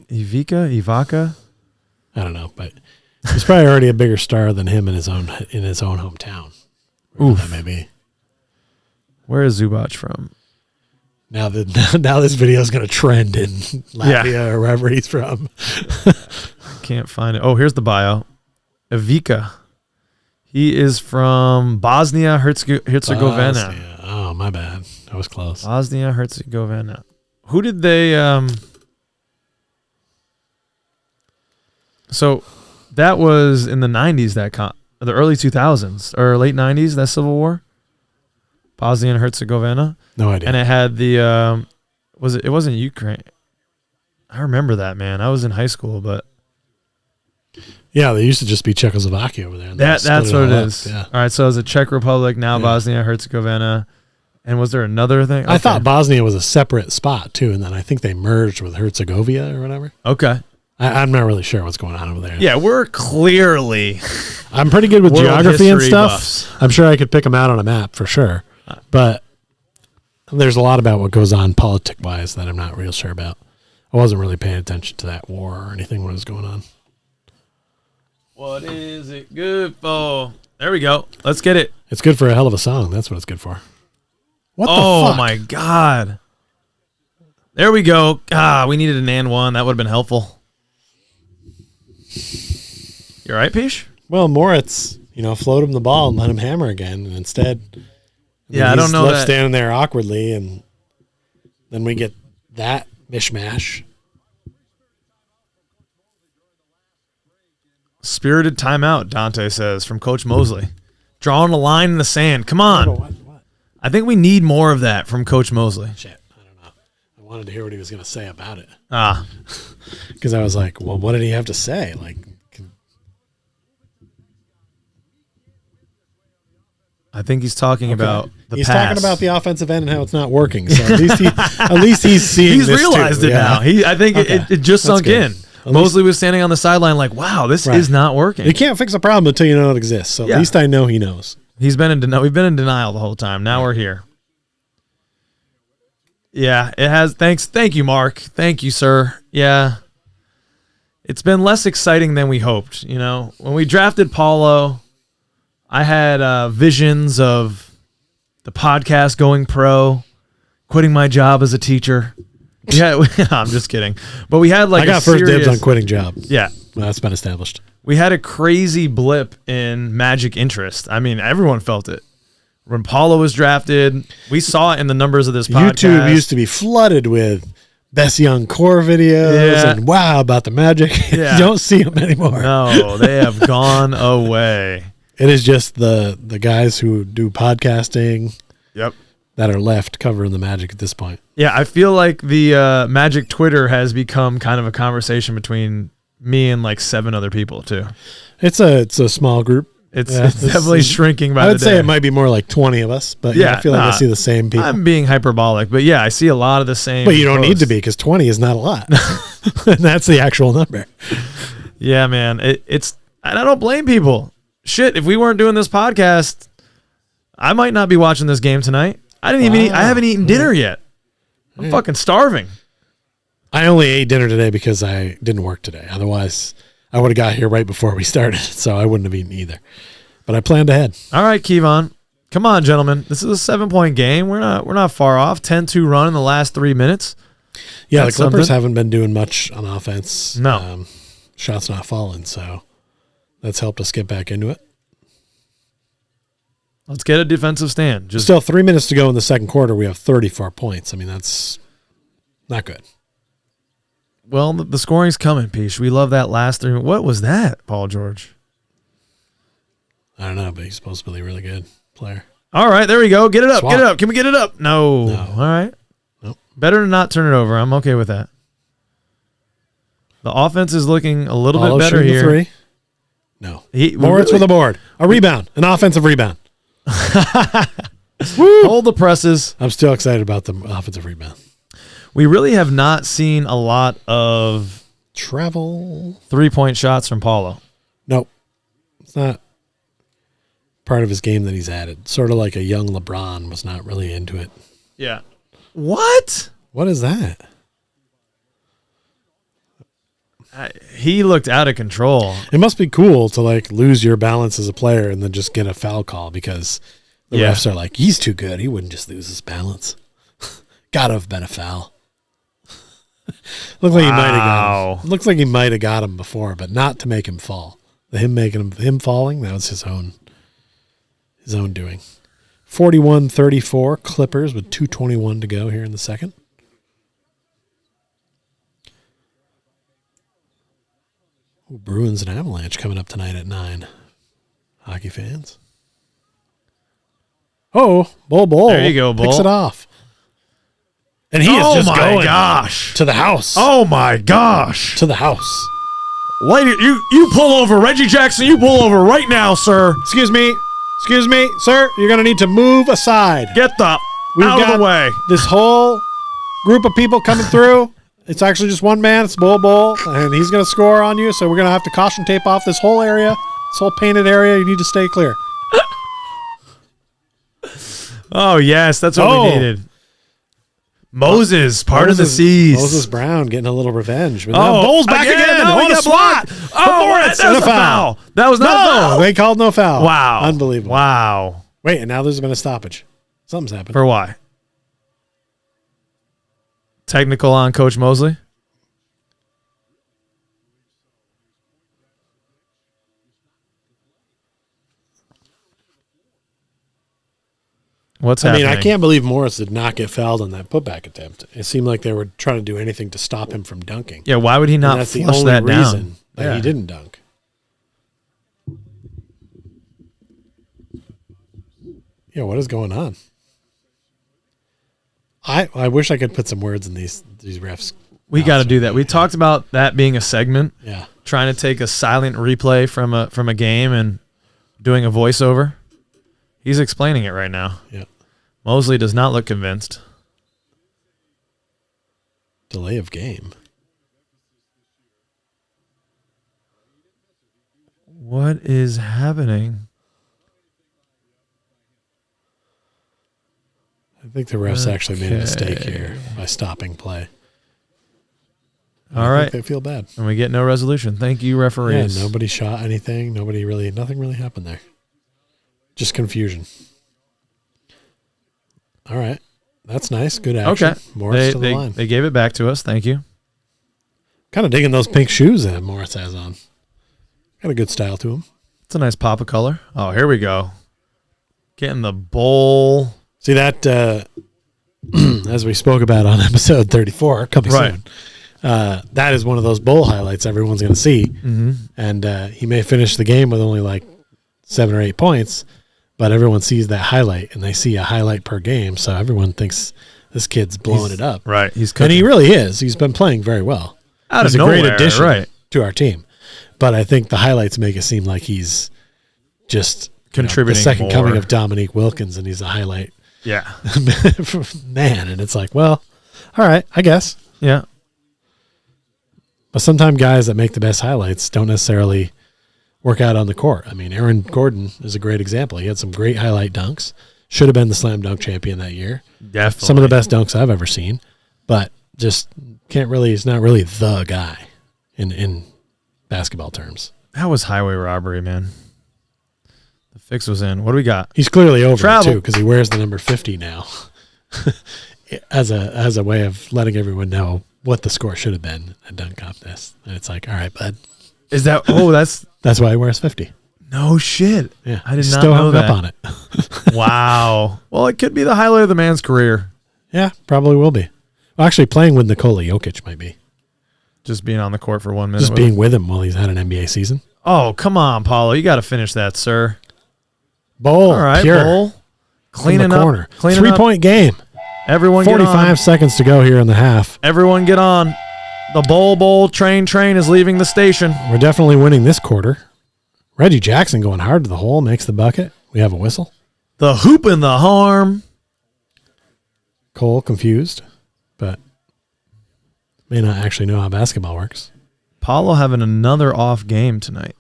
I don't know, but he's probably already a bigger star than him in his own hometown. Oof. That may be. Where is Zubac from? Now this video is going to trend in Latvia or wherever he's from. Can't find it. Oh, here's the bio. Ivica. He is from Bosnia Herzegovina. Bosnia. Oh, my bad. I was close. Bosnia Herzegovina. Who did they? So that was in the 90s. The early 2000s or late 90s. That Civil War. Bosnia and Herzegovina. No idea. And it had the it wasn't Ukraine. I remember that, man. I was in high school, but Yeah, they used to just be Czechoslovakia over there. And that's what it up. is. Yeah. All right, so it was a Czech Republic, now Bosnia Herzegovina. And was there another thing? I thought Bosnia was a separate spot too, and then I think they merged with Herzegovina or whatever. Okay. I'm not really sure what's going on over there. Yeah, we're clearly I'm pretty good with World geography and history stuff. buffs. I'm sure I could pick them out on a map for sure, but there's a lot about what goes on politic-wise that I'm not real sure about. I wasn't really paying attention to that war or anything when it was going on. What is it good for? There we go. Let's get it. It's good for a hell of a song. That's what it's good for. What the Oh fuck? my God. There we go. We needed an and one. That would have been helpful. You all right, Pich? Well, Moritz, float him the ball and let him hammer again, and instead, Yeah, I don't know left that. standing there awkwardly, and then we get that mishmash. Spirited timeout, Dante says, from Coach Mosley. Drawing a line in the sand. Come on. What? I think we need more of that from Coach Mosley. Shit, I don't know. I wanted to hear what he was going to say about it Because I was like, well, what did he have to say? Like, I think he's talking about the he's pass. talking about the offensive end and how it's not working. So at least he's seeing. He's this realized too. it now. I think Okay. it just That's sunk good. in. Mosley was standing on the sideline like, wow, this Right. is not working. You can't fix a problem until you know it exists. So Yeah. at least I know he knows. We've been in denial the whole time. Now we're here. Yeah, it has. Thank you, Mark. Thank you, sir. Yeah. It's been less exciting than we hoped. When we drafted Paulo, I had visions of the podcast going pro, quitting my job as a teacher. Yeah, I'm just kidding. But we had I got first dibs on quitting job. Yeah. Well, that's been established. We had a crazy blip in Magic interest. I mean, everyone felt it. When Paulo was drafted, we saw it in the numbers of this podcast. YouTube used to be flooded with best young core videos and wow about the Magic. Yeah. You don't see them anymore. No, they have gone away. It is just the guys who do podcasting Yep. that are left covering the Magic at this point. Yeah, I feel like the Magic Twitter has become kind of a conversation between me and like 7 other people too. It's a small group. It's definitely shrinking by the day. I would say it might be more like 20 of us, but yeah, I feel like I see the same people. I'm being hyperbolic, but yeah, I see a lot of the same. But you don't need posts. to be because 20 is not a lot. And that's the actual number. Yeah, man. It's and I don't blame people. Shit, if we weren't doing this podcast, I might not be watching this game tonight. I didn't even eat. I haven't eaten dinner yet. I'm fucking starving. I only ate dinner today because I didn't work today. Otherwise, I would have got here right before we started, so I wouldn't have eaten either. But I planned ahead. All right, Kevon. Come on, gentlemen. This is a 7-point game. We're not far off. 10-2 run in the last 3 minutes. Yeah, That's the Clippers something. haven't been doing much on offense. No. Shots not falling, so that's helped us get back into it. Let's get a defensive stand. Just Still 3 minutes to go in the second quarter. We have 34 points. I mean, that's not good. well, the scoring's coming, Pich. We love that last 3. What was that, Paul George? I don't know, but he's supposed to be a really good player. All right, there we go. Get it up. Swap. Get it up. Can we get it up? No. No. All right. Nope. Better to not turn it over. I'm okay with that. The offense is looking a little Paulo bit better shooting here. the 3. No. We Moritz really- with a board. A rebound. An offensive rebound. Hold the presses. I'm still excited about the offensive rebound. We really have not seen a lot of Travel. 3-point shots from Paulo. Nope. It's not part of his game that he's added. Sort of like a young LeBron was not really into it. Yeah. What? What is that? He looked out of control. It must be cool to like lose your balance as a player and then just get a foul call because the Yeah. refs are like, he's too good. He wouldn't just lose his balance. Gotta have been a foul. Looks like he might have got him. Looks like he might have got him before, but not to make him fall. Him falling, that was his own doing. 41-34 Clippers with 2:21 to go here in the second. Ooh, Bruins and Avalanche coming up tonight at 9. Hockey fans. Oh, Bull. There you go, Bull. Picks it off. And he is Oh just my going gosh. to the house. Oh my gosh. To the house. Lady, you pull over. Reggie Jackson, you pull over right now, sir. Excuse me, sir. You're going to need to move aside. Get the We've out of got the way. This whole group of people coming through. It's actually just one man. It's Bull, and he's going to score on you. So we're going to have to caution tape off this whole area, this whole painted area. You need to stay clear. Oh, yes, that's what we needed. Moses, part of the seas. Moses Brown getting a little revenge. But Oh, Bull's back again. Oh, What he a got swat. blocked. Oh, Moritz, that was and a foul. That was not a foul. They called no foul. Wow. Unbelievable. Wow. Wait, and now there's been a stoppage. Something's happened. For why? Technical on Coach Mosley? What's happening? I can't believe Morris did not get fouled on that putback attempt. It seemed like they were trying to do anything to stop him from dunking. Yeah, why would he And not that's the flush only that reason down? that Yeah. he didn't dunk. Yeah, what is going on? I wish I could put some words in these refs. We got to do that. We talked about that being a segment. Yeah. Trying to take a silent replay from a game and doing a voiceover. He's explaining it right now. Yeah. Mosley does not look convinced. Delay of game. What is happening? I think the refs actually made a mistake here by stopping play. All I right. think they feel bad. And we get no resolution. Thank you, referees. Yeah, nobody shot anything. Nothing really happened there. Just confusion. All right. That's nice. Good action. Okay. Morris to the line. They gave it back to us. Thank you. Kind of digging those pink shoes that Morris has on. Got a good style to him. It's a nice pop of color. Oh, here we go. Getting the bowl. See that, as we spoke about on episode 34, coming Right. soon. That is one of those bowl highlights everyone's going to see. Mm-hmm. And he may finish the game with only like 7 or 8 points, but everyone sees that highlight, and they see a highlight per game, so everyone thinks this kid's blowing it up. Right. He's And cooking. he really is. He's been playing very well. Out He's of a great nowhere, addition right. to our team. But I think the highlights make it seem like he's just Contributing the second more. coming of Dominique Wilkins, and he's a highlight Yeah. man. And it's like, well, all right, I guess. Yeah. But sometimes guys that make the best highlights don't necessarily work out on the court. I mean, Aaron Gordon is a great example. He had some great highlight dunks. Should have been the slam dunk champion that year. Definitely. Some of the best dunks I've ever seen, but just He's not really the guy in basketball terms. That was highway robbery, man. The fix was in. What do we got? He's clearly over it Travel. too because he wears the number 50 now, as a way of letting everyone know what the score should have been at dunk contest. And it's like, all right, bud. Is that? Oh, That's why he wears 50. no shit. Yeah, I did he's not still know hung that. up on it. Wow. Well, it could be the highlight of the man's career. Yeah, probably will be. Well, actually, playing with Nikola Jokic might be. Just being on the court for 1 minute. Just being with him while he's had an NBA season. Oh, come on, Paulo. You got to finish that, sir. Bowl, All right, pure, Bull. from Cleaning the up. corner. Cleaning 3-point game. up. Everyone get on. 45 seconds to go here in the half. Everyone get on. The Bowl train is leaving the station. We're definitely winning this quarter. Reggie Jackson going hard to the hole, makes the bucket. We have a whistle. The hoop and the harm. Cole confused, but may not actually know how basketball works. Paulo having another off game tonight.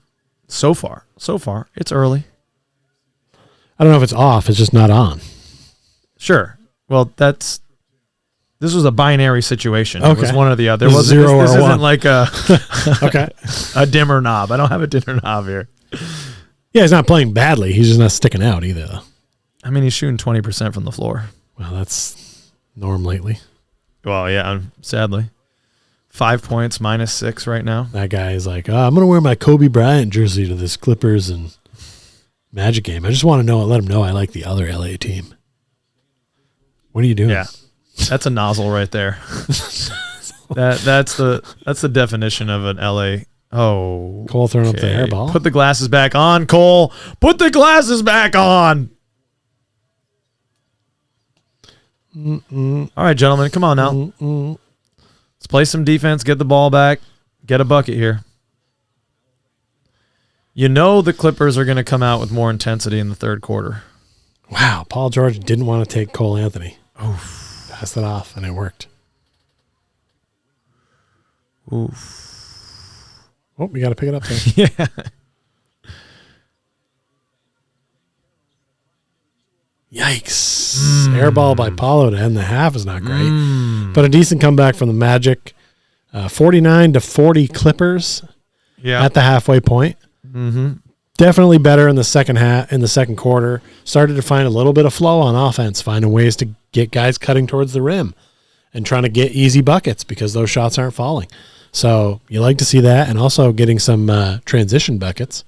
So far, it's early. I don't know if it's off. It's just not on. Sure. Well, this was a binary situation. It was Okay. one or the other. This It is wasn't, 0 or this isn't 1. like Okay. a dimmer knob. I don't have a dimmer knob here. Yeah, he's not playing badly. He's just not sticking out either, though. I mean, he's shooting 20% from the floor. Well, that's norm lately. Well, yeah, sadly. 5 points, -6 right now. That guy is like, I'm going to wear my Kobe Bryant jersey to this Clippers and Magic game. I just want to let him know I like the other LA team. What are you doing? Yeah. That's a nozzle right there. That's the definition of an LA. Oh. Cole throwing up the air ball. Put the glasses back on, Cole. Put the glasses back on. All right, gentlemen, come on now. Let's play some defense, get the ball back, get a bucket here. You know the Clippers are going to come out with more intensity in the third quarter. Wow, Paul George didn't want to take Cole Anthony. Passed it off, and it worked. Oof. Oh, we got to pick it up there. Yeah. Yikes. Air ball by Paulo to end the half is not great. But a decent comeback from the Magic. 49-40 Clippers at the halfway point. Definitely better in the second quarter. Started to find a little bit of flow on offense, finding ways to get guys cutting towards the rim and trying to get easy buckets because those shots aren't falling. So you like to see that, and also getting some transition buckets.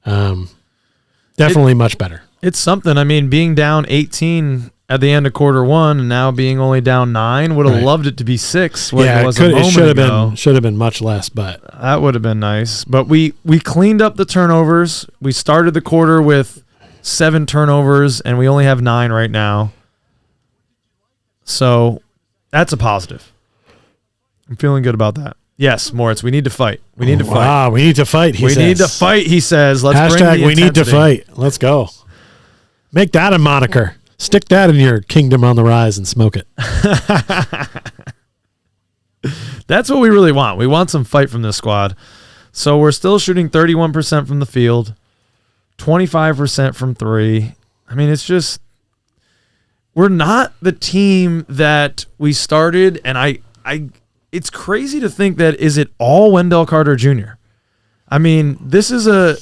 Definitely much better. It's something. I mean, being down 18 at the end of quarter one and now being only down 9, would have loved it to be 6. Yeah, it was a moment ago. should have been much less, but That would have been nice. But we cleaned up the turnovers. We started the quarter with 7 turnovers, and we only have 9 right now. So that's a positive. I'm feeling good about that. Yes, Moritz, we need to fight. We need to fight. Wow, we need to fight, he says. We need to fight, he says. Let's bring Hashtag the we need to intensity. fight. Let's go. Make that a moniker. Stick that in your kingdom on the rise and smoke it. That's what we really want. We want some fight from this squad. So we're still shooting 31% from the field, 25% from 3. I mean, it's just we're not the team that we started, and it's crazy to think that is it all Wendell Carter Jr. I mean, this is a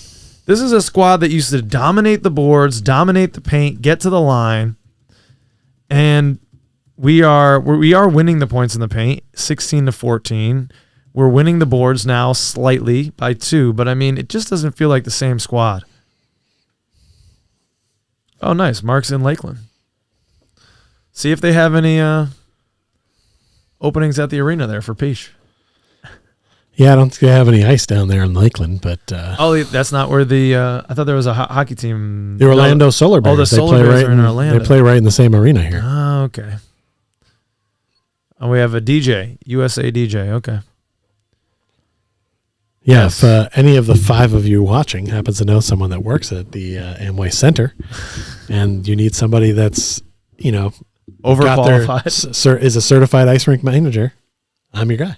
squad that used to dominate the boards, dominate the paint, get to the line, and we are winning the points in the paint, 16-14. We're winning the boards now slightly by 2, but I mean, it just doesn't feel like the same squad. Oh, nice. Mark's in Lakeland. See if they have any openings at the arena there for Pich. Yeah, I don't think they have any ice down there in Lakeland, but Oh, that's not where the I thought there was a hockey team. the Orlando Solar Bears. Oh, the Solar Bears are in Orlando. They play right in the same arena here. Oh, okay. And we have a DJ, USA DJ. Okay. Yeah, Yes. if any of the 5 of you watching happens to know someone that works at the Amway Center, and you need somebody that's, Overqualified. is a certified ice rink manager, I'm your guy.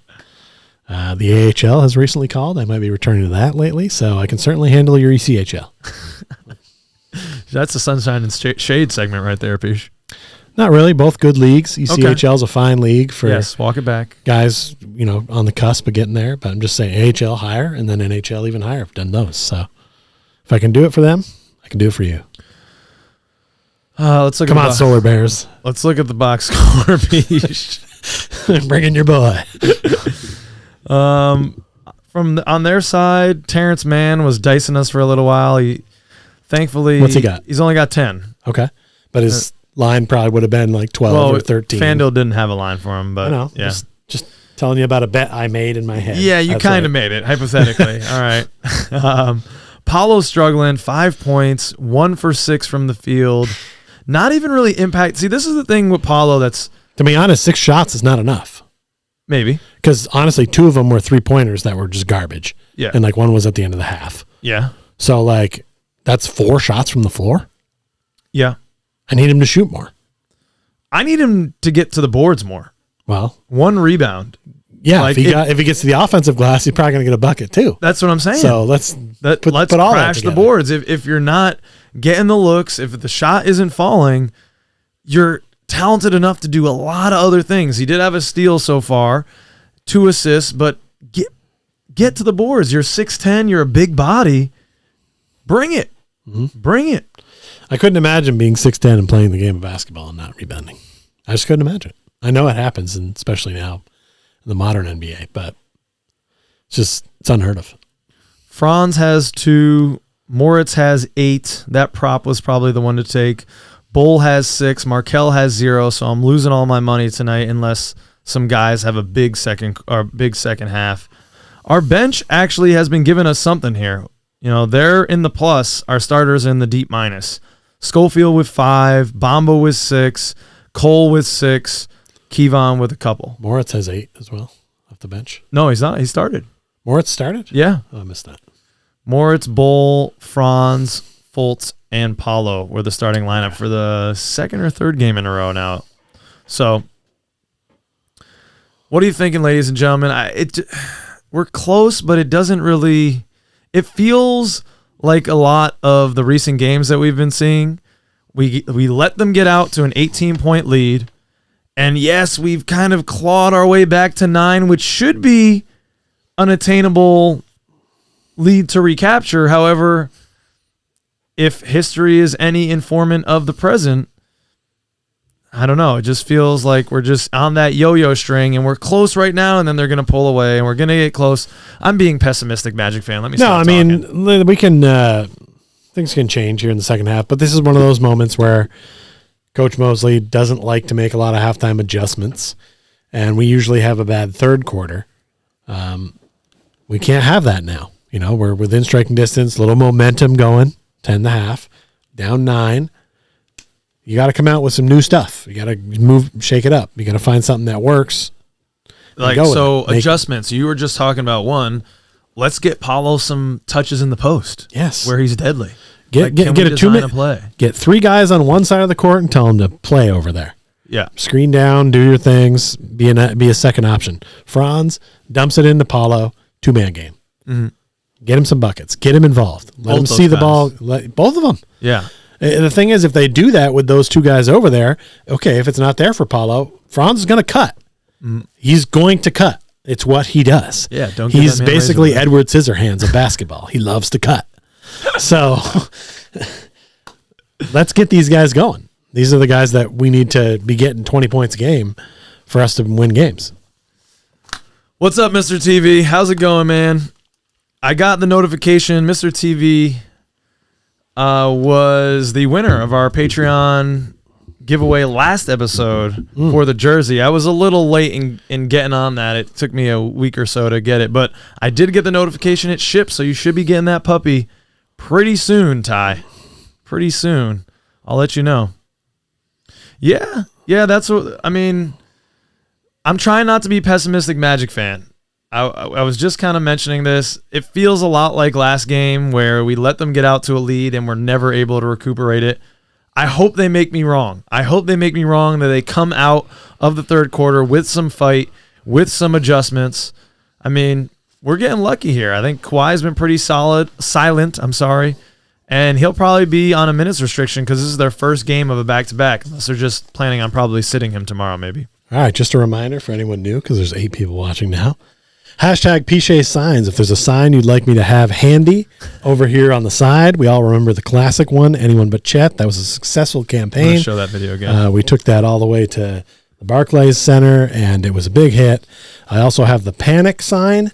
The AHL has recently called. I might be returning to that lately, so I can certainly handle your ECHL. That's the sunshine and shade segment right there, Pich. Not really. Both good leagues. ECHL is a fine league for walk it back. guys, on the cusp of getting there. But I'm just saying AHL higher and then NHL even higher. I've done those. So if I can do it for them, I can do it for you. Let's look. Come on, Solar Bears. Let's look at the box score, Pich. Bring in your boy. On their side, Terrence Mann was dicing us for a little while. Thankfully, what's he got? He's only got 10. Okay, but his line probably would have been like 12 or 13. FanDuel didn't have a line for him, but I know. yeah. Just telling you about a bet I made in my head. Yeah, you kind of made it hypothetically. All right. Paulo's struggling. 5 points, 1 for 6 from the field. Not even really impact. See, this is the thing with Paulo that's, to be honest, 6 shots is not enough. maybe. Because honestly, 2 of them were 3-pointers that were just garbage. Yeah. And like one was at the end of the half. Yeah. So like that's 4 shots from the floor. Yeah. I need him to shoot more. I need him to get to the boards more. Well, 1 rebound. yeah. Like if he gets to the offensive glass, he's probably going to get a bucket too. That's what I'm saying. So let's let's put all that crash the together. boards. If you're not getting the looks, if the shot isn't falling, you're talented enough to do a lot of other things. He did have a steal so far, 2 assists, but get to the boards. You're 6'10", you're a big body. Bring it. Mm-hmm. Bring it. I couldn't imagine being 6'10" and playing the game of basketball and not rebounding. I just couldn't imagine it. I know it happens, and especially now in the modern NBA, but it's unheard of. Franz has 2. Moritz has 8. That prop was probably the one to take. Bull has 6. Markel has 0. So I'm losing all my money tonight unless some guys have a big second half. Our bench actually has been giving us something here. They're in the plus. Our starters in the deep minus. Schofield with 5. Bombo with 6. Cole with 6. Kevon with a couple. Moritz has 8 as well off the bench. No, he's not. He started. Moritz started? Yeah. Oh, I missed that. Moritz, Bull, Franz, Fultz, and Paulo were the starting lineup for the 2nd or 3rd game in a row now. So, what are you thinking, ladies and gentlemen? We're close, but it doesn't really... It feels like a lot of the recent games that we've been seeing. We let them get out to an 18-point lead. And yes, we've kind of clawed our way back to 9, which should be an attainable lead to recapture. However, if history is any informant of the present, I don't know. It just feels like we're just on that yo-yo string and we're close right now and then they're going to pull away and we're going to get close. I'm being pessimistic, Magic fan. Let me stop talking. We can things can change here in the second half, but this is one of those moments where Coach Mosley doesn't like to make a lot of halftime adjustments, and we usually have a bad third quarter. We can't have that now. We're within striking distance, little momentum going, 10.5, down 9. You got to come out with some new stuff. You got to shake it up. You got to find something that works. Adjustments. You were just talking about one. Let's get Paulo some touches in the post. Yes, where he's deadly. Get a 2-minute play. Get 3 guys on one side of the court and tell them to play over there. Yeah, screen down, do your things, be a second option. Franz dumps it into Paulo, 2-man game. Mm-hmm. Get him some buckets. Get him involved. Let him see the ball. Both of them. Yeah. And the thing is, if they do that with those 2 guys over there, okay, if it's not there for Paulo, Franz is going to cut. Mm. He's going to cut. It's what he does. Yeah, He's basically Edward Scissorhands of basketball. He loves to cut. So let's get these guys going. These are the guys that we need to be getting 20 points a game for us to win games. What's up, Mr. TV? How's it going, man? I got the notification. Mr. TV was the winner of our Patreon giveaway last episode for the jersey. I was a little late in getting on that. It took me a week or so to get it, but I did get the notification it shipped, so you should be getting that puppy pretty soon, Ty. Pretty soon. I'll let you know. Yeah, that's what I mean. I'm trying not to be pessimistic Magic fan. I was just kind of mentioning this. It feels a lot like last game where we let them get out to a lead and we're never able to recuperate it. I hope they make me wrong. I hope they make me wrong, that they come out of the third quarter with some fight, with some adjustments. I mean, we're getting lucky here. I think Kawhi's been pretty silent, And he'll probably be on a minutes restriction because this is their first game of a back-to-back, unless they're just planning on probably sitting him tomorrow maybe. All right, just a reminder for anyone new, because there's 8 people watching now. Hashtag Pich signs. If there's a sign you'd like me to have handy over here on the side, we all remember the classic one, Anyone But Chet. That was a successful I'm campaign. going to show that video again. We took that all the way to the Barclays Center, and it was a big hit. I also have the Panic sign,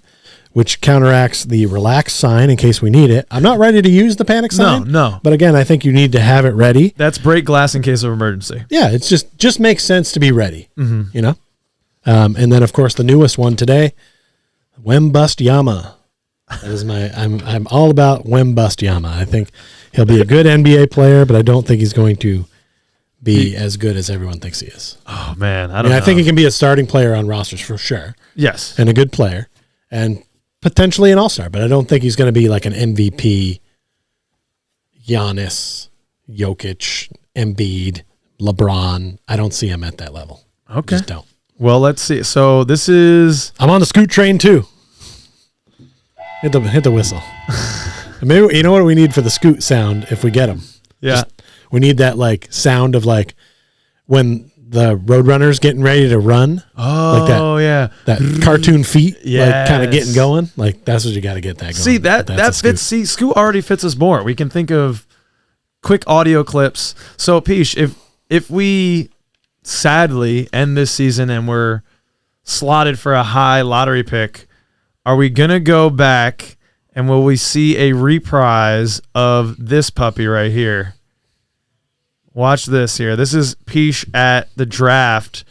which counteracts the Relax sign in case we need it. I'm not ready to use the Panic sign. No. But again, I think you need to have it ready. That's break glass in case of emergency. Yeah, it's just makes sense to be ready, you know? And then, of course, the newest one today, Wembust Yama. That is I'm all about Wembust Yama. I think he'll be a good NBA player, but I don't think he's going to be as good as everyone thinks he is. Oh, man. I don't know. I think he can be a starting player on rosters for sure. Yes. And a good player. And potentially an all-star, but I don't think he's going to be like an MVP, Giannis, Jokic, Embiid, LeBron. I don't see him at that level. Okay. Just don't. Well, let's see. So this is... I'm on the Scoot train too. Hit the whistle. Maybe you know what we need for the Scoot sound if we get him. Yeah. We need that like sound of like when the Roadrunner's getting ready to run. Oh, like that, yeah. That cartoon feet, like Yes. kind of getting going. Like that's what you got to get that going. See, that fits. See, Scoot already fits us more. We can think of quick audio clips. So, Pich, if we sadly end this season and we're slotted for a high lottery pick, are we going to go back and will we see a reprise of this puppy right here? Watch this here. This is Pich at the draft,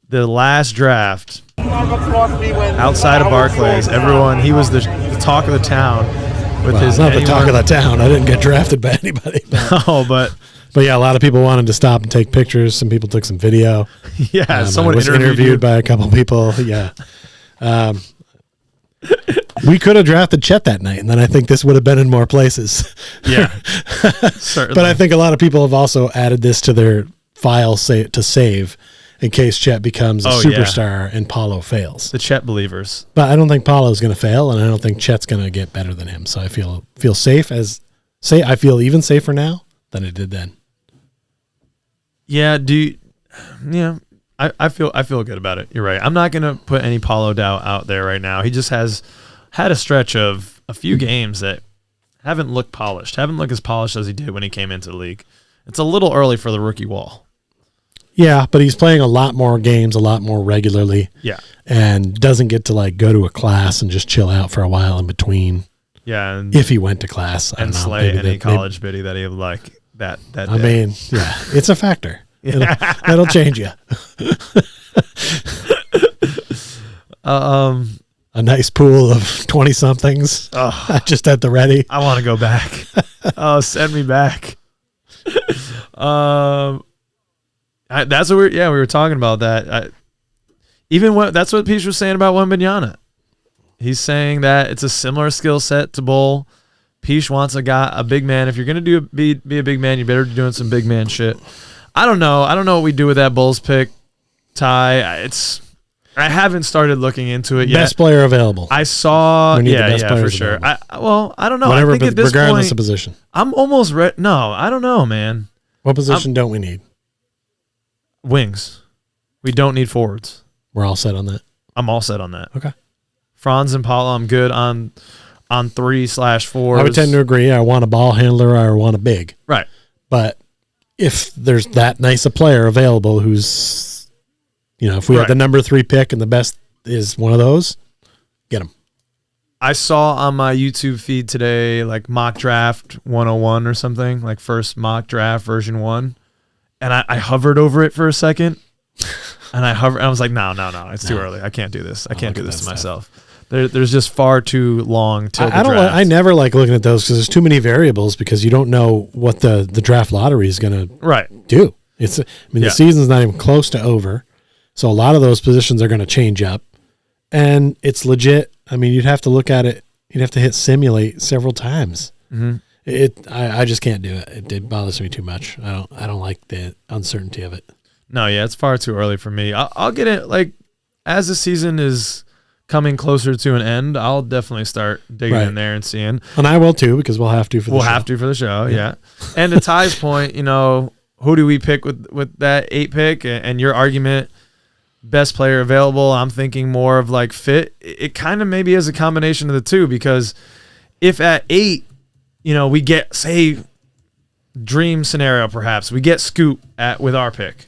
the last draft, outside of Barclays. Everyone, he was the talk of the town with his. Not the talk of the town. I didn't get drafted by anybody. No, but yeah, a lot of people wanted to stop and take pictures. Some people took some video. yeah, someone I was interviewed interviewed by a couple people. Yeah. We could have drafted Chet that night, and then I think this would have been in more places. Yeah, certainly. But I think a lot of people have also added this to their file to save in case Chet becomes a superstar and Paulo fails. The Chet believers. But I don't think Paulo's going to fail, and I don't think Chet's going to get better than him. So I feel safe I feel even safer now than I did then. Yeah, I feel good about it. You're right. I'm not gonna put any Paulo doubt out there right now. He just has had a stretch of a few games that haven't looked polished, haven't looked as polished as he did when he came into the league. It's a little early for the rookie wall. Yeah, but he's playing a lot more games, a lot more regularly. Yeah, and doesn't get to like go to a class and just chill out for a while in between. Yeah, and if he went to class, and slay any college biddy that he would like that day. I mean, yeah, it's a factor. That'll change you. A nice pool of 20-somethings just at the ready. I want to go back. Oh, send me back. That's what we were talking about that. That's what Pich was saying about Wembanyama. He's saying that it's a similar skill set to Bull. Pich wants a big man. If you're gonna be a big man, you better be doing some big man shit. I don't know what we do with that Bulls pick, Ty. I haven't started looking into it yet. Best player available. I saw, for sure. Available. I don't know. Whatever, I think at this regardless point, of position. I'm almost ready. No, I don't know, man. What position don't we need? Wings. We don't need forwards. We're all set on that. I'm all set on that. Okay. Franz and Paulo, I'm good on 3/4s. I would tend to agree. I want a ball handler. I want a big. Right. But if there's that nice a player available who's, if we have the number 3 pick and the best is one of those, get him. I saw on my YouTube feed today, like mock draft 101 or something, like first mock draft version 1. And I hovered over it for a second. And I was like, no, it's too early. I can't do this. I can't do this to myself. There's just far too long till the draft. I never like looking at those because there's too many variables because you don't know what the draft lottery is going to do. The season's not even close to over. So a lot of those positions are going to change up. And it's legit. I mean, you'd have to look at it. You'd have to hit simulate several times. Mm-hmm. I just can't do it. It bothers me too much. I don't like the uncertainty of it. No, yeah, it's far too early for me. I'll get it like as the season is coming closer to an end, I'll definitely start digging in there and seeing. And I will too, because we'll have to for the show. We'll have to for the show, yeah. And to Ty's point, who do we pick with that 8 pick? And your argument, best player available, I'm thinking more of like fit. It kind of maybe is a combination of the two, because if at 8, we get, say, dream scenario perhaps, we get Scoot with our pick.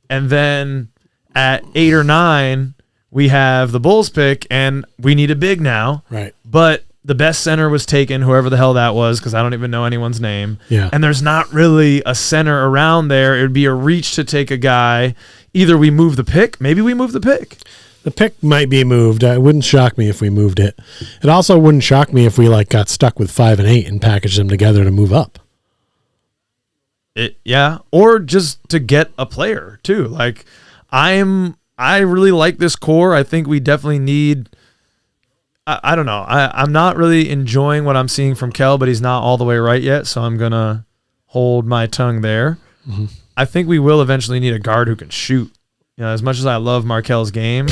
And then at 8 or 9, we have the Bulls pick, and we need a big now. Right. But the best center was taken, whoever the hell that was, because I don't even know anyone's name. Yeah. And there's not really a center around there. It would be a reach to take a guy. Either we move the pick. Maybe we move the pick. The pick might be moved. It wouldn't shock me if we moved it. It also wouldn't shock me if we got stuck with 5 and 8 and packaged them together to move up. Or just to get a player too. Like I really like this core. I think we definitely need. I don't know. I'm not really enjoying what I'm seeing from Kel, but he's not all the way right yet, so I'm gonna hold my tongue there. Mm-hmm. I think we will eventually need a guard who can shoot. As much as I love Markel's game,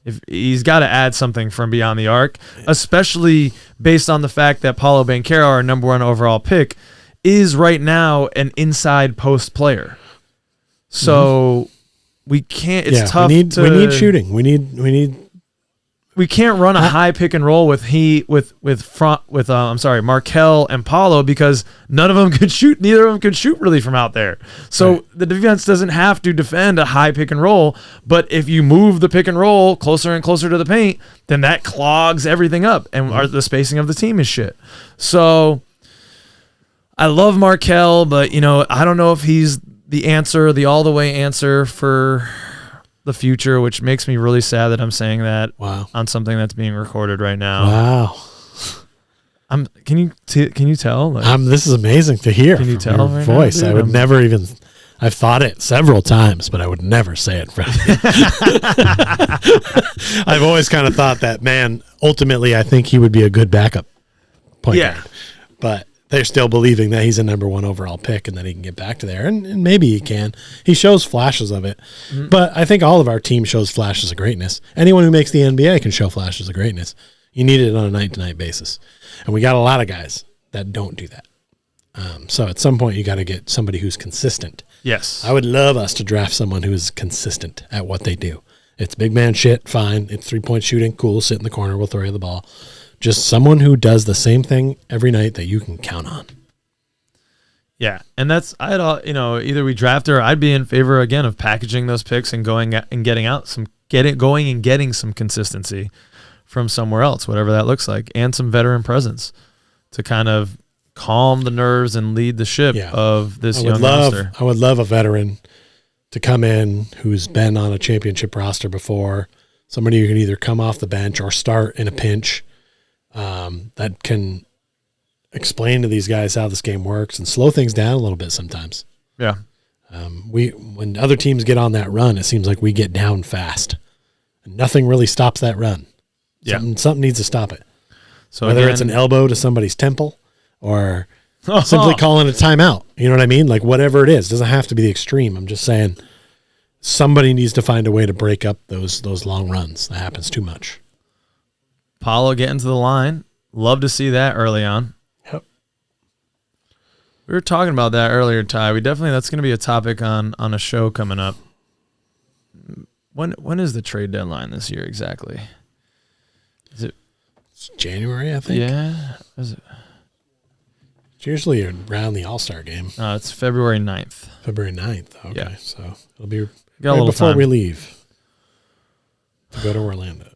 if he's got to add something from beyond the arc, especially based on the fact that Paulo Banchero, our number 1 overall pick, is right now an inside post player. So we can't. It's tough. We need shooting. We can't run a high pick and roll with Markel and Paulo, because none of them could shoot. Neither of them could shoot really from out there. So the defense doesn't have to defend a high pick and roll. But if you move the pick and roll closer and closer to the paint, then that clogs everything up, and the spacing of the team is shit. So I love Markel, but I don't know if he's the answer, the all the way answer for the future, which makes me really sad that I'm saying that on something that's being recorded right now. Wow. Can you tell? This is amazing to hear. Can you tell your voice? Now, I would never even. I've thought it several times, but I would never say it. I've always kind of thought that, man. Ultimately, I think he would be a good backup point guard. But they're still believing that he's a number 1 overall pick and that he can get back to there. And maybe he can. He shows flashes of it. Mm-hmm. But I think all of our team shows flashes of greatness. Anyone who makes the NBA can show flashes of greatness. You need it on a night-to-night basis. And we got a lot of guys that don't do that. So at some point, you got to get somebody who's consistent. Yes. I would love us to draft someone who is consistent at what they do. It's big man shit, fine. It's 3-point shooting, cool. Sit in the corner, we'll throw you the ball. Just someone who does the same thing every night that you can count on. Yeah, and that's either we draft or I'd be in favor again of packaging those picks and going and getting some consistency from somewhere else, whatever that looks like, and some veteran presence to kind of calm the nerves and lead the ship of this young roster. I would love a veteran to come in who's been on a championship roster before, somebody who can either come off the bench or start in a pinch. That can explain to these guys how this game works and slow things down a little bit sometimes. Yeah. When other teams get on that run, it seems like we get down fast. And nothing really stops that run. Yeah. Something needs to stop it. So whether it's an elbow to somebody's temple or simply calling a timeout. You know what I mean? Like whatever it is. It doesn't have to be the extreme. I'm just saying somebody needs to find a way to break up those long runs. That happens too much. Paulo getting to the line. Love to see that early on. Yep. We were talking about that earlier, Ty. That's going to be a topic on a show coming up. When is the trade deadline this year exactly? It's January, I think. Yeah. Is it? It's usually around the All-Star game. It's February 9th. February 9th. Okay. Yeah. So it'll be got right before time. we leave to go to Orlando.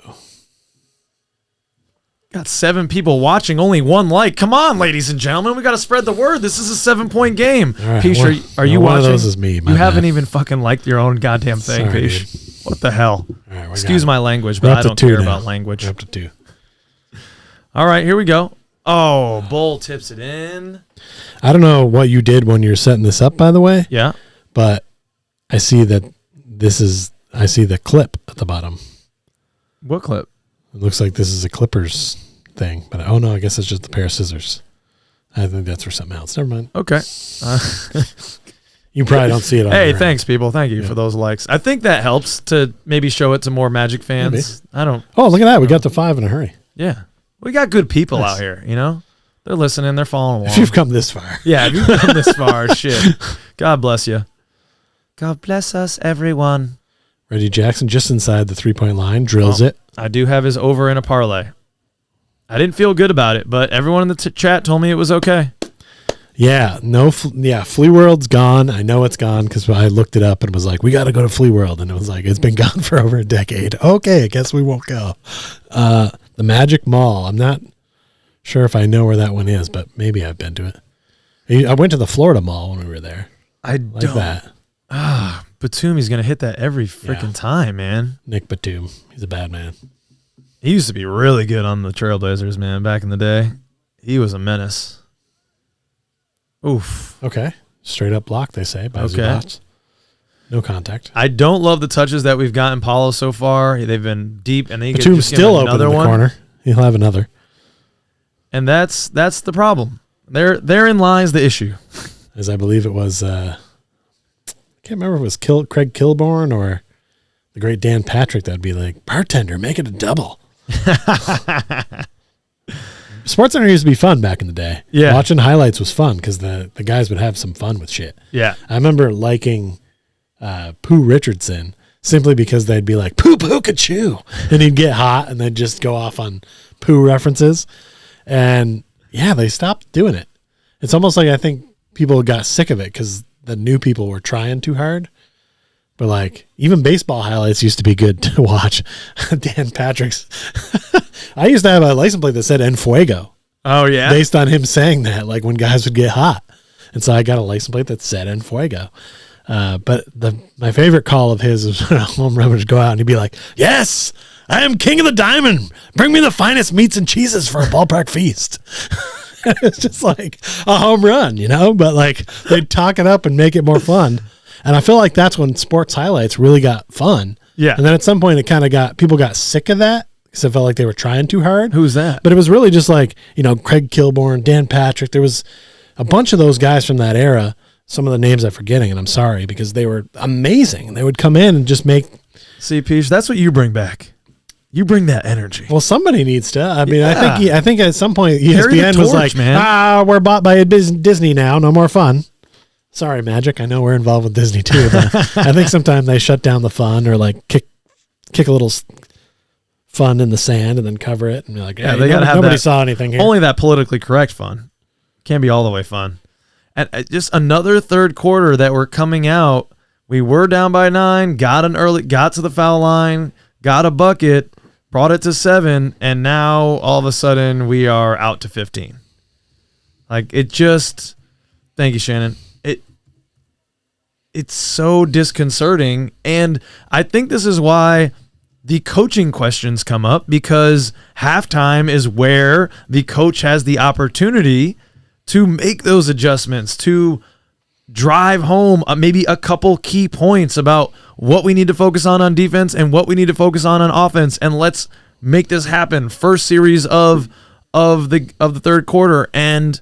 Got 7 people watching, only 1 like. Come on, ladies and gentlemen, we got to spread the word. This is a 7-point game. All right, Pich, are you watching? One of those is me. You haven't even fucking liked your own goddamn thing, Sorry, Pich. dude. What the hell? All right, Excuse my language, but I don't care about language. We're up to 2. All right, here we go. Oh, Bull tips it in. I don't know what you did when you're setting this up, by the way. Yeah. But I see that I see the clip at the bottom. What clip? It looks like this is a Clippers thing, but oh no, I guess it's just a pair of scissors. I think that's for something else. Never mind. Okay. You probably don't see it on Hey, your end. thanks, people. Thank you for those likes. I think that helps to maybe show it to more Magic fans. I don't. Oh, look at that. We got to 5 in a hurry. Yeah. We got good people out here, you know? They're listening. They're following along. If you've come this far. Yeah, if you've come this far, shit. God bless you. God bless us, everyone. Reggie Jackson just inside the 3-point line, drills it. I do have his over in a parlay. I didn't feel good about it, but everyone in the chat told me it was okay. Yeah, Flea World's gone. I know it's gone because I looked it up and was like, we got to go to Flea World. And it was like, it's been gone for over a decade. Okay, I guess we won't go. The Magic Mall. I'm not sure if I know where that one is, but maybe I've been to it. I went to the Florida Mall when we were there. I Like don't. that. Batum's going to hit that every freaking time, man. Nick Batum. He's a bad man. He used to be really good on the Trailblazers, man, back in the day. He was a menace. Oof. Okay. Straight up block, they say, by Okay. Zubats. No contact. I don't love the touches that we've gotten Paulo so far. They've been deep, and they Batum's just give still him open in the corner. He'll have another. And that's the problem. Therein lies the issue. As I believe it was, I can't remember if it was Craig Kilborn or the great Dan Patrick that would be like, bartender, make it a double. Sports Center used to be fun back in the day. Yeah. Watching highlights was fun because the guys would have some fun with shit. Yeah. I remember liking Pooh Richardson simply because they'd be like, Pooh Pooh-Ka-Choo. And he'd get hot and they'd just go off on Pooh references. And yeah, they stopped doing it. It's almost like I think people got sick of it because the new people were trying too hard. But like even baseball highlights used to be good to watch. Dan Patrick's. I used to have a license plate that said En Fuego. Oh, yeah? Based on him saying that, like when guys would get hot. And so I got a license plate that said En Fuego. But my favorite call of his is when a home run would go out and he'd be like, yes, I am king of the diamond. Bring me the finest meats and cheeses for a ballpark feast. It's just like a home run, you know, but like they'd talk it up and make it more fun. And I feel like that's when sports highlights really got fun. Yeah. And then at some point it kind of people got sick of that because it felt like they were trying too hard. Who's that? But it was really just like, you know, Craig Kilborn, Dan Patrick. There was a bunch of those guys from that era. Some of the names I'm forgetting, and I'm sorry because they were amazing. They would come in and just make. See, Pich, that's what you bring back. You bring that energy. Well, somebody needs to. I mean, Yeah. I think at some point Carry the ESPN was torch, like, man. we're bought by Disney now. No more fun. Sorry, Magic. I know we're involved with Disney too, but I think sometimes they shut down the fun or like kick a little fun in the sand and then cover it and be like, Yeah, hey, they gotta have nobody that- saw anything here. Only that politically correct fun. Can't be all the way fun. And just another third quarter that we're coming out. We were down by 9, got to the foul line, got a bucket, brought it to 7, and now all of a sudden we are out to 15. Like it just, thank you, Shannon. It's so disconcerting, and I think this is why the coaching questions come up, because halftime is where the coach has the opportunity to make those adjustments, to drive home maybe a couple key points about what we need to focus on defense and what we need to focus on offense, and let's make this happen. First series of the third quarter, and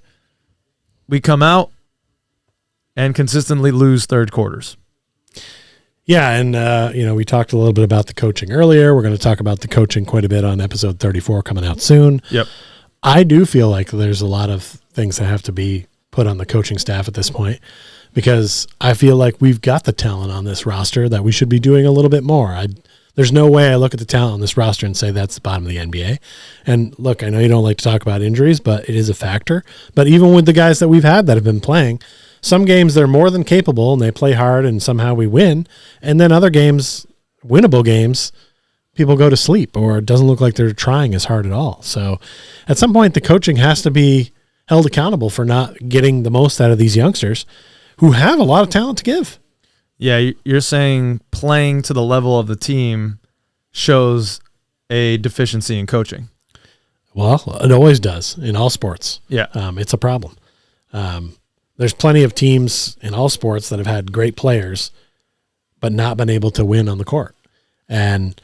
we come out and consistently lose third quarters. Yeah, and we talked a little bit about the coaching earlier. We're going to talk about the coaching quite a bit on episode 34 coming out soon. Yep. I do feel like there's a lot of things that have to be put on the coaching staff at this point because I feel like we've got the talent on this roster that we should be doing a little bit more. There's no way I look at the talent on this roster and say that's the bottom of the NBA. And look, I know you don't like to talk about injuries, but it is a factor. But even with the guys that we've had that have been playing, some games they're more than capable and they play hard and somehow we win. And then other games, winnable games, people go to sleep or it doesn't look like they're trying as hard at all. So at some point the coaching has to be held accountable for not getting the most out of these youngsters who have a lot of talent to give. Yeah, you're saying playing to the level of the team shows a deficiency in coaching. Well, it always does in all sports. Yeah. It's a problem. There's plenty of teams in all sports that have had great players but not been able to win on the court. And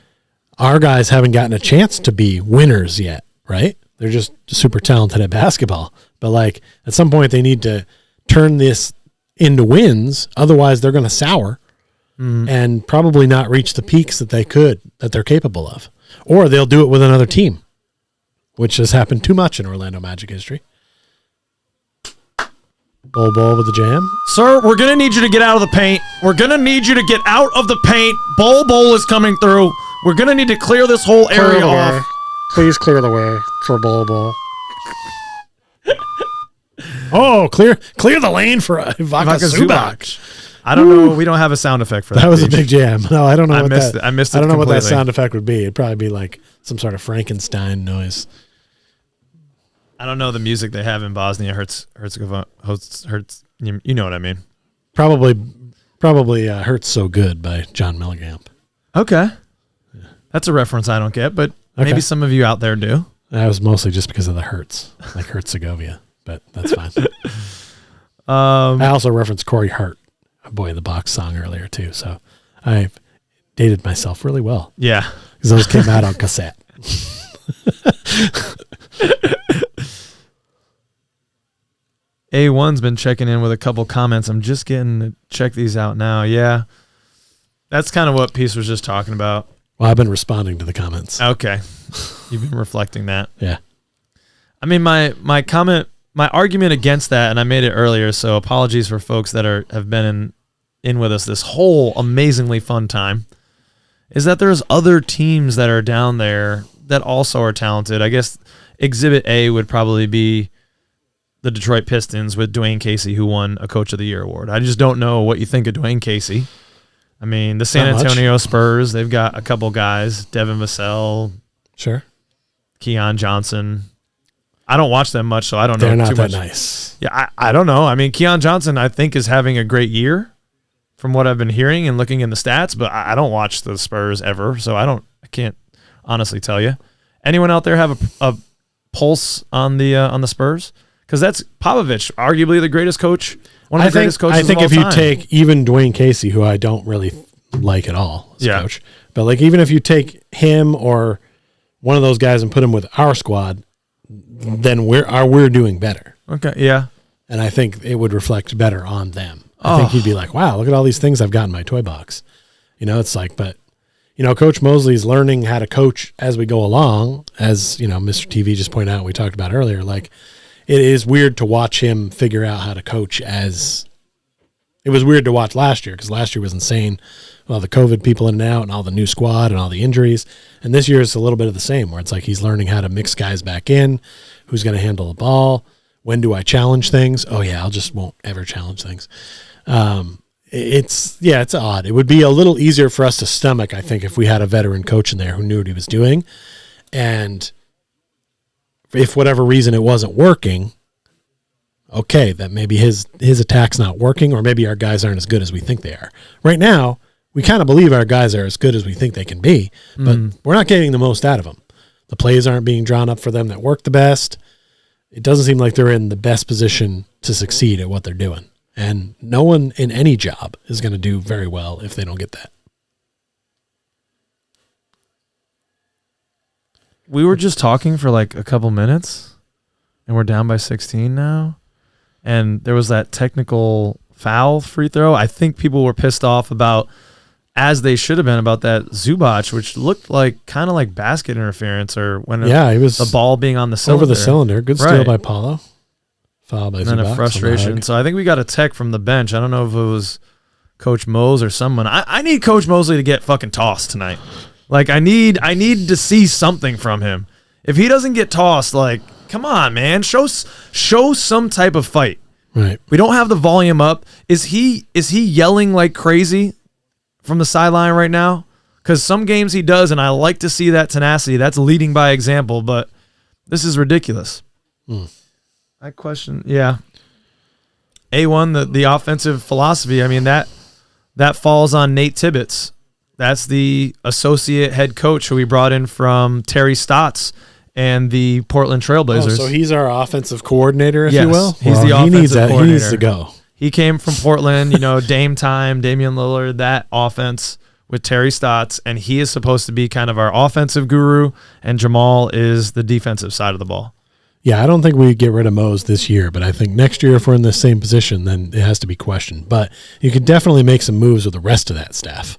our guys haven't gotten a chance to be winners yet, right? They're just super talented at basketball. But like at some point they need to turn this into wins. Otherwise, they're going to sour and probably not reach the peaks that they're capable of. Or they'll do it with another team, which has happened too much in Orlando Magic history. Bol with the jam. Sir, we're going to need you to get out of the paint. We're going to need you to get out of the paint. Bol is coming through. We're going to need to clear this whole area off. Please clear the way for Bol. Oh, clear the lane for Ivica Zubac. I don't know. We don't have a sound effect for that. That was a big jam. No, I don't know. I missed it. I missed it. I don't know what that completely. sound effect would be. It'd probably be like some sort of Frankenstein noise. I don't know the music they have in Bosnia. Hurts. You know what I mean? Probably Hurts So Good by John Mellencamp. Okay. That's a reference I don't get, but maybe some of you out there do. That was mostly just because of the Hertz, like Herzegovina, but that's fine. I also referenced Corey Hart, a Boy in the Box song earlier too, so I've dated myself really well. Yeah. Because those came out on cassette. A1's been checking in with a couple comments. I'm just getting to check these out now. Yeah. That's kind of what Peace was just talking about. Well, I've been responding to the comments. Okay. You've been reflecting that. Yeah. I mean, my argument against that, and I made it earlier, so apologies for folks that have been in with us this whole amazingly fun time, is that there's other teams that are down there that also are talented. I guess Exhibit A would probably be the Detroit Pistons with Dwayne Casey, who won a Coach of the Year award. I just don't know what you think of Dwayne Casey. I mean, the San Antonio Spurs, they've got a couple guys, Devin Vassell, sure, Keon Johnson. I don't watch them much, so I don't know too much. They're not that much. nice. Yeah, I don't know. I mean, Keon Johnson, I think, is having a great year from what I've been hearing and looking in the stats, but I don't watch the Spurs ever, so I can't honestly tell you. Anyone out there have a pulse on the Spurs? Because that's Popovich, arguably the greatest coach, one of the greatest coaches I think of all if you time. take even Dwayne Casey, who I don't really like at all as a coach, but like even if you take him or one of those guys and put him with our squad, then we're doing better. Okay, yeah. And I think it would reflect better on them. I think he'd be like, wow, look at all these things I've got in my toy box. It's like, but, Coach Mosley's learning how to coach as we go along, as, Mr. TV just pointed out, we talked about earlier, like, it is weird to watch him figure out how to coach it was weird to watch last year because last year was insane. All the COVID people in and out and all the new squad and all the injuries. And this year is a little bit of the same where it's like he's learning how to mix guys back in, who's going to handle the ball. When do I challenge things? Oh yeah, won't ever challenge things. It's odd. It would be a little easier for us to stomach, I think, if we had a veteran coach in there who knew what he was doing. And if for whatever reason it wasn't working, okay, that maybe his attack's not working, or maybe our guys aren't as good as we think they are. Right now, we kind of believe our guys are as good as we think they can be, but we're not getting the most out of them. The plays aren't being drawn up for them that work the best. It doesn't seem like they're in the best position to succeed at what they're doing. And no one in any job is going to do very well if they don't get that. We were just talking for like a couple minutes, and we're down by 16 now. And there was that technical foul free throw. I think people were pissed off about, as they should have been, about that Zubac, which looked like kind of like basket interference, or when it was the ball being on the cylinder. Over the cylinder. Good steal by Paulo. Foul by Zubac. And then a frustration. So I think we got a tech from the bench. I don't know if it was Coach Mose or someone. I need Coach Mosley to get fucking tossed tonight. Like, I need to see something from him. If he doesn't get tossed, like, come on, man, show some type of fight. Right. We don't have the volume up. Is he yelling like crazy from the sideline right now? Because some games he does, and I like to see that tenacity. That's leading by example, but this is ridiculous. I question, yeah. A1, the offensive philosophy, I mean, that falls on Nate Tibbetts. That's the associate head coach who we brought in from Terry Stotts and the Portland Trailblazers. Oh, so he's our offensive coordinator, if you will? He's the offensive coordinator. He needs to go. He came from Portland, Dame time, Damian Lillard, that offense with Terry Stotts, and he is supposed to be kind of our offensive guru, and Jamal is the defensive side of the ball. Yeah, I don't think we get rid of Mose this year, but I think next year if we're in the same position, then it has to be questioned. But you could definitely make some moves with the rest of that staff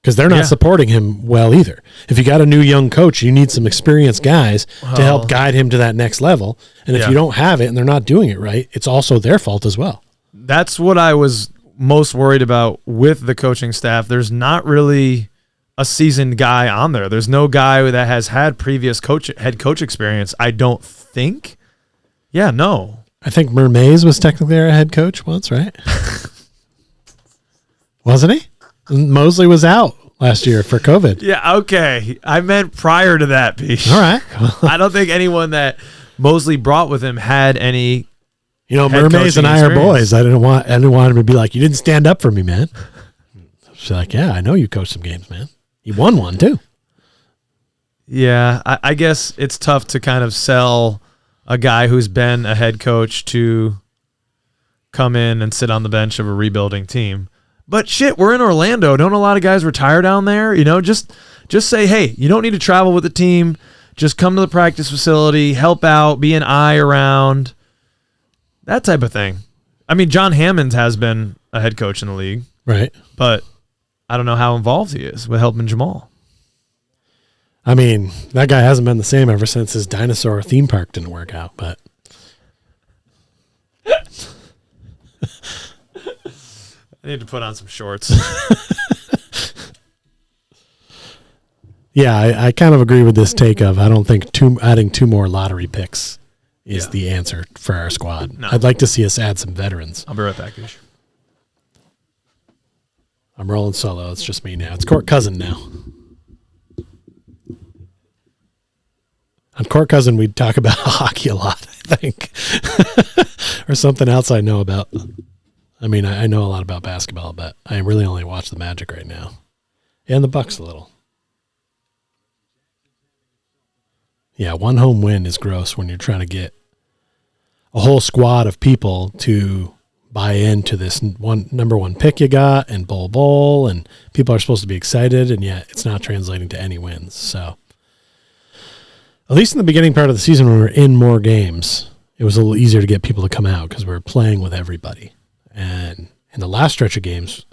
because they're not supporting him well either. If you got a new young coach, you need some experienced guys to help guide him to that next level. And if you don't have it and they're not doing it right, it's also their fault as well. That's what I was most worried about with the coaching staff. There's not really a seasoned guy on there. There's no guy that has had previous head coach experience, I don't think. Yeah, no. I think Mermaze was technically our head coach once, right? Wasn't he? Mosley was out last year for COVID. Yeah, okay. I meant prior to that, Pich. All right. I don't think anyone that Mosley brought with him had any. Mermaze and I are boys. I didn't want him to be like, you didn't stand up for me, man. She's like, yeah, I know you coached some games, man. You won one too. Yeah, I guess it's tough to kind of sell a guy who's been a head coach to come in and sit on the bench of a rebuilding team. But shit, we're in Orlando. Don't a lot of guys retire down there? Just say, hey, you don't need to travel with the team. Just come to the practice facility, help out, be an eye around. That type of thing. I mean, John Hammond has been a head coach in the league. Right. But I don't know how involved he is with helping Jamal. I mean, that guy hasn't been the same ever since his dinosaur theme park didn't work out, but I need to put on some shorts. Yeah, I kind of agree with this take of I don't think adding 2 more lottery picks is the answer for our squad. No. I'd like to see us add some veterans. I'll be right back, Ish. I'm rolling solo. It's just me now. It's Court Cousin now. On Court Cousin, we talk about hockey a lot, I think. Or something else I know about. I mean, I know a lot about basketball, but I really only watch the Magic right now. And the Bucks a little. Yeah, 1 home win is gross when you're trying to get a whole squad of people to buy into this number 1 pick you got and bowl, and people are supposed to be excited, and yet it's not translating to any wins. So at least in the beginning part of the season when we were in more games, it was a little easier to get people to come out because we were playing with everybody. And in the last stretch of games,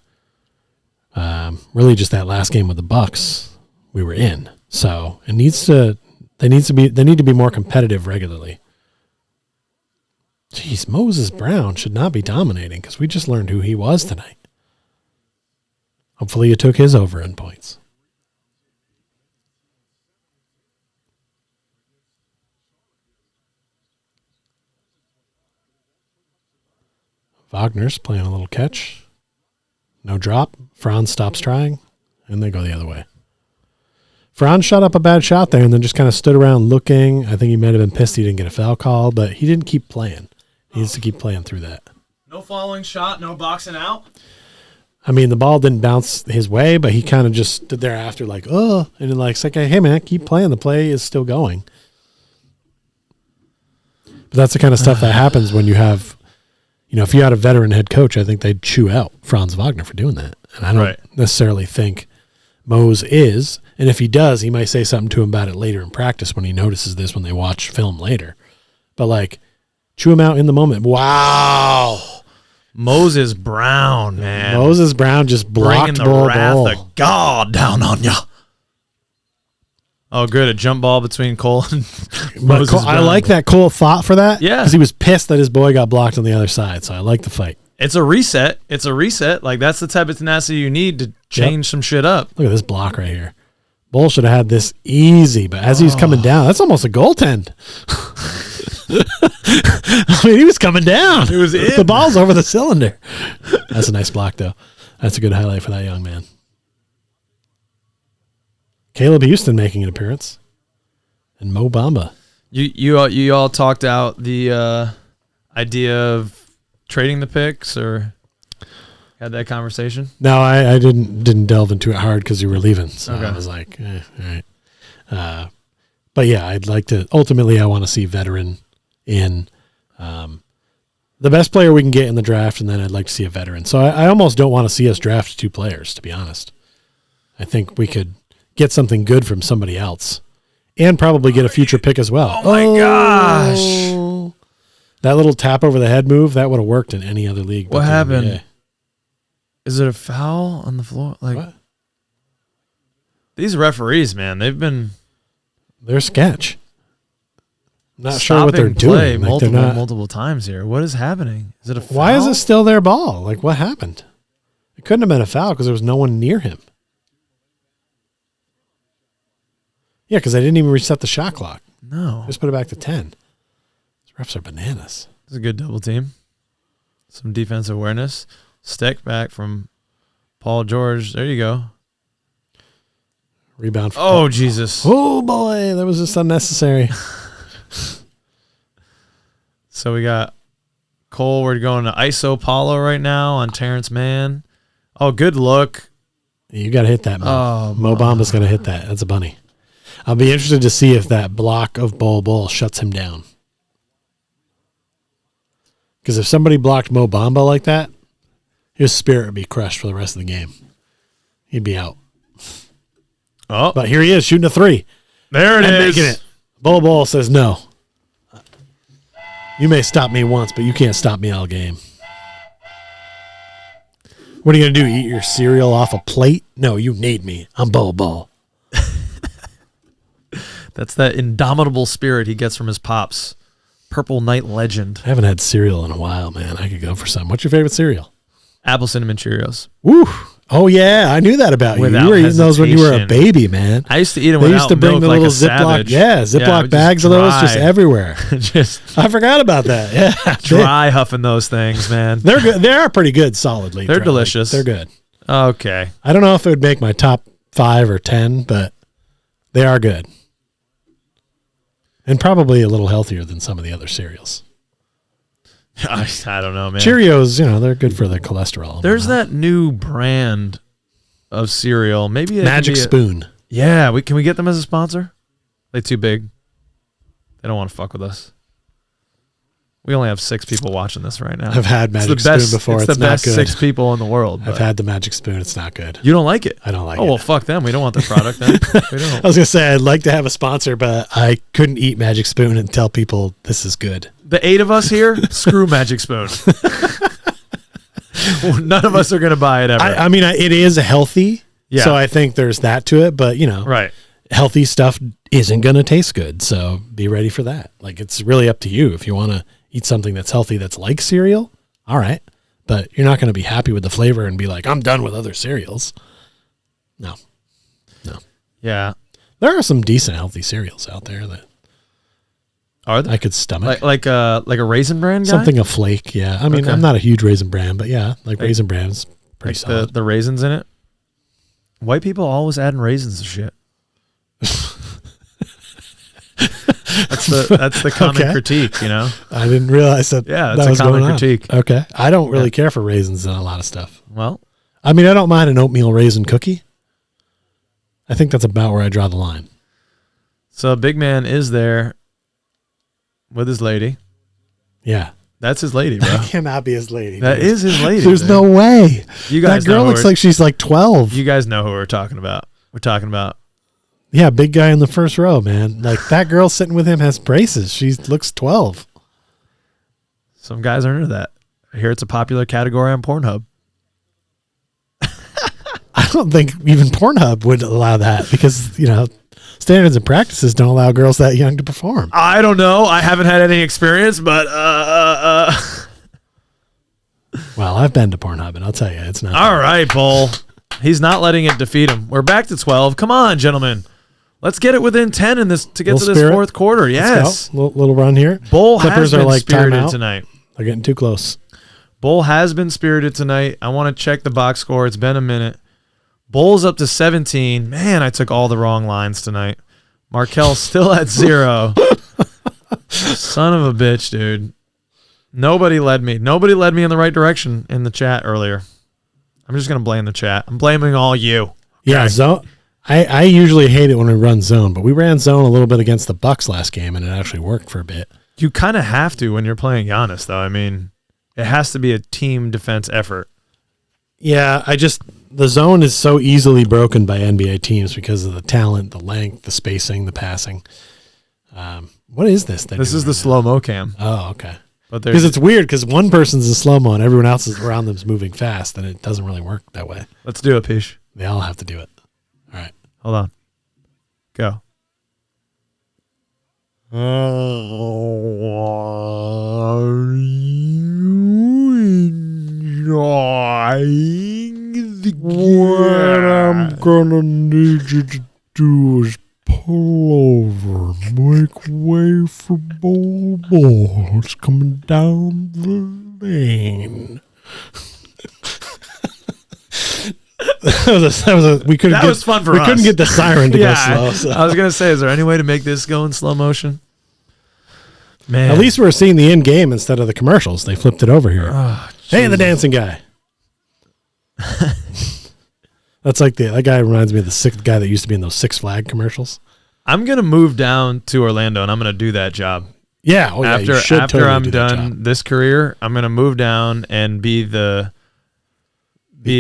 really just that last game with the Bucks, we were in. So they need to be more competitive regularly. Jeez, Moses Brown should not be dominating because we just learned who he was tonight. Hopefully you took his over in points. Wagner's playing a little catch. No drop. Franz stops trying, and they go the other way. Franz shot up a bad shot there and then just kind of stood around looking. I think he might have been pissed he didn't get a foul call, but he didn't keep playing. He needs to keep playing through that. No following shot, no boxing out? I mean, the ball didn't bounce his way, but he kind of just stood there after like, oh, and then it's like, hey, man, keep playing. The play is still going. But that's the kind of stuff that happens when you have, if you had a veteran head coach, I think they'd chew out Franz Wagner for doing that. And I don't necessarily think Mose is. And if he does, he might say something to him about it later in practice when he notices this when they watch film later. But chew him out in the moment. Wow. Moses Brown, man. Moses Brown just blocked bringing the wrath of God down on you. Oh, good. A jump ball between Cole and Moses Brown. I like that Cole fought for that. Yeah. Because he was pissed that his boy got blocked on the other side. So I like the fight. It's a reset. That's the type of tenacity you need to change some shit up. Look at this block right here. Bull should have had this easy, but as he was coming down, that's almost a goaltend. I mean, he was coming down. It was in. The ball's over the cylinder. That's a nice block, though. That's a good highlight for that young man. Caleb Houston making an appearance. And Mo Bamba. You all talked out the idea of trading the picks or had that conversation? No, I didn't delve into it hard because you were leaving. So okay. I was like, all right. But yeah, I'd like to, ultimately I want to see veteran in the best player we can get in the draft, and then I'd like to see a veteran. So I almost don't want to see us draft 2 players, to be honest. I think we could get something good from somebody else and probably get a future pick as well. Oh, my gosh. That little tap over the head move, that would have worked in any other league. What but the happened? NBA. Is it a foul on the floor? Like, What? these referees, man, They're sketch. Not sure what they're play doing. Like, they're not. multiple times here. What is happening? Is it a foul? Why is it still their ball? Like, what happened? It couldn't have been a foul because there was no one near him. Yeah, because they didn't even reset the shot clock. No. Just put it back to 10. These refs are bananas. It's a good double team. Some defensive awareness. Stick back from Paul George. There you go. Rebound. Oh, Jesus. Oh, boy. That was just unnecessary. So we got Cole. We're going to ISO Paulo right now on Terrence Mann. Oh, good look. You got to hit that, man. Oh, Mo Bamba's going to hit that. That's a bunny. I'll be interested to see if that block of Bol shuts him down. Because if somebody blocked Mo Bamba like that, his spirit would be crushed for the rest of the game. He'd be out. Oh, But here he is shooting a three. there it And is. making it. Bol says no. You may stop me once, but you can't stop me all game. What are you going to do? Eat your cereal off a plate? No, you need me. I'm Bol. That's that indomitable spirit he gets from his pops. Purple Knight legend. I haven't had cereal in a while, man. I could go for some. What's your favorite cereal? Apple cinnamon Cheerios. Woo. Oh, yeah. I knew that about you. Without You were eating those when you were a hesitation. baby, man. I used to eat them They without used to bring milk the like little a Ziploc, savage. Ziploc just bags of those just dry. everywhere. Just I forgot about that. Yeah. dry huffing those things, man. They're good. They are pretty good, solidly. They're dry. delicious. They're good. Okay. I don't know if it would make my top 5 or 10, but they are good. And probably a little healthier than some of the other cereals. I don't know, man. Cheerios, they're good for the cholesterol. There's that new brand of cereal. Maybe it Magic can be Spoon. Yeah, can we get them as a sponsor? They too big. They don't want to fuck with us. We only have 6 people watching this right now. I've had Magic It's the best, Spoon before. It's the not best good. 6 people in the world. I've but had the Magic Spoon. It's not good. You don't like it? I don't like Oh, it. well, fuck them. We don't want the product then. We I don't. was going to say, I'd like to have a sponsor, but I couldn't eat Magic Spoon and tell people this is good. The 8 of us here, screw Magic Spoon. None of us are going to buy it ever. I mean, it is healthy. Yeah. So I think there's that to it, but right. healthy stuff isn't going to taste good. So be ready for that. Like, it's really up to you. If you want to eat something that's healthy, that's like cereal, all right. But you're not going to be happy with the flavor and be like, I'm done with other cereals. No. Yeah. There are some decent healthy cereals out there that Are they? I could stomach. Like a Raisin Bran guy? Something a flake, yeah. I mean, Okay. I'm not a huge Raisin Bran, but yeah, like Raisin Bran's pretty Like solid. the raisins in it? White people always adding raisins to shit. That's the common Okay. critique, I didn't realize that. Yeah, that it's a was common going on. critique. Okay, I don't really care for raisins in a lot of stuff. Well, I mean, I don't mind an oatmeal raisin cookie. I think that's about where I draw the line. so Big Man is there with his lady. Yeah, That's his lady, bro. that cannot be his lady. That dude. is his lady. There's dude. no way. You guys That girl know looks who like she's like 12. you guys know who we're talking about. We're talking about Yeah, big guy in the first row, man. Like, that girl sitting with him has braces. She looks 12. some guys are into that. I hear it's a popular category on Pornhub. I don't think even Pornhub would allow that because, standards and practices don't allow girls that young to perform. I don't know. I haven't had any experience, but Well, I've been to Pornhub, and I'll tell you, it's not. all right, Bull. He's not letting it defeat him. We're back to 12. Come on, gentlemen. Let's get it within 10 in this to get Little to this spirit. fourth quarter. Let's Yes. go. Little run here. Bull Clippers has are been like spirited timeout. tonight. They're getting too close. Bull has been spirited tonight. I want to check the box score. It's been a minute. Bull's up to 17. Man, I took all the wrong lines tonight. Markel's still at 0. Son of a bitch, dude. Nobody led me. Nobody led me in the right direction in the chat earlier. I'm just going to blame the chat. I'm blaming all you. Yeah, zone. I usually hate it when we run zone, but we ran zone a little bit against the Bucks last game, and it actually worked for a bit. You kind of have to when you're playing Giannis, though. I mean, it has to be a team defense effort. Yeah, the zone is so easily broken by NBA teams because of the talent, the length, the spacing, the passing. What is this? This is the slow-mo cam. Oh, okay. But Because it's weird because one person's in slow-mo and everyone else is around them is moving fast, and it doesn't really work that way. Let's do it, Pich. They all have to do it. All right. Hold on. Go. Are you enjoying the What I'm gonna need you to do is pull over, make way for balls coming down the lane. We couldn't. That was fun for we us. couldn't get the siren to go slow. So. I was gonna say, is there any way to make this go in slow motion? Man, At least we're seeing the end game instead of the commercials. They flipped it over here. Oh, Hey, the dancing guy. That's like that guy reminds me of the sixth guy that used to be in those Six Flag commercials. I'm gonna move down to Orlando and I'm gonna do that job. Yeah, After I'm done this career, I'm gonna move down and be an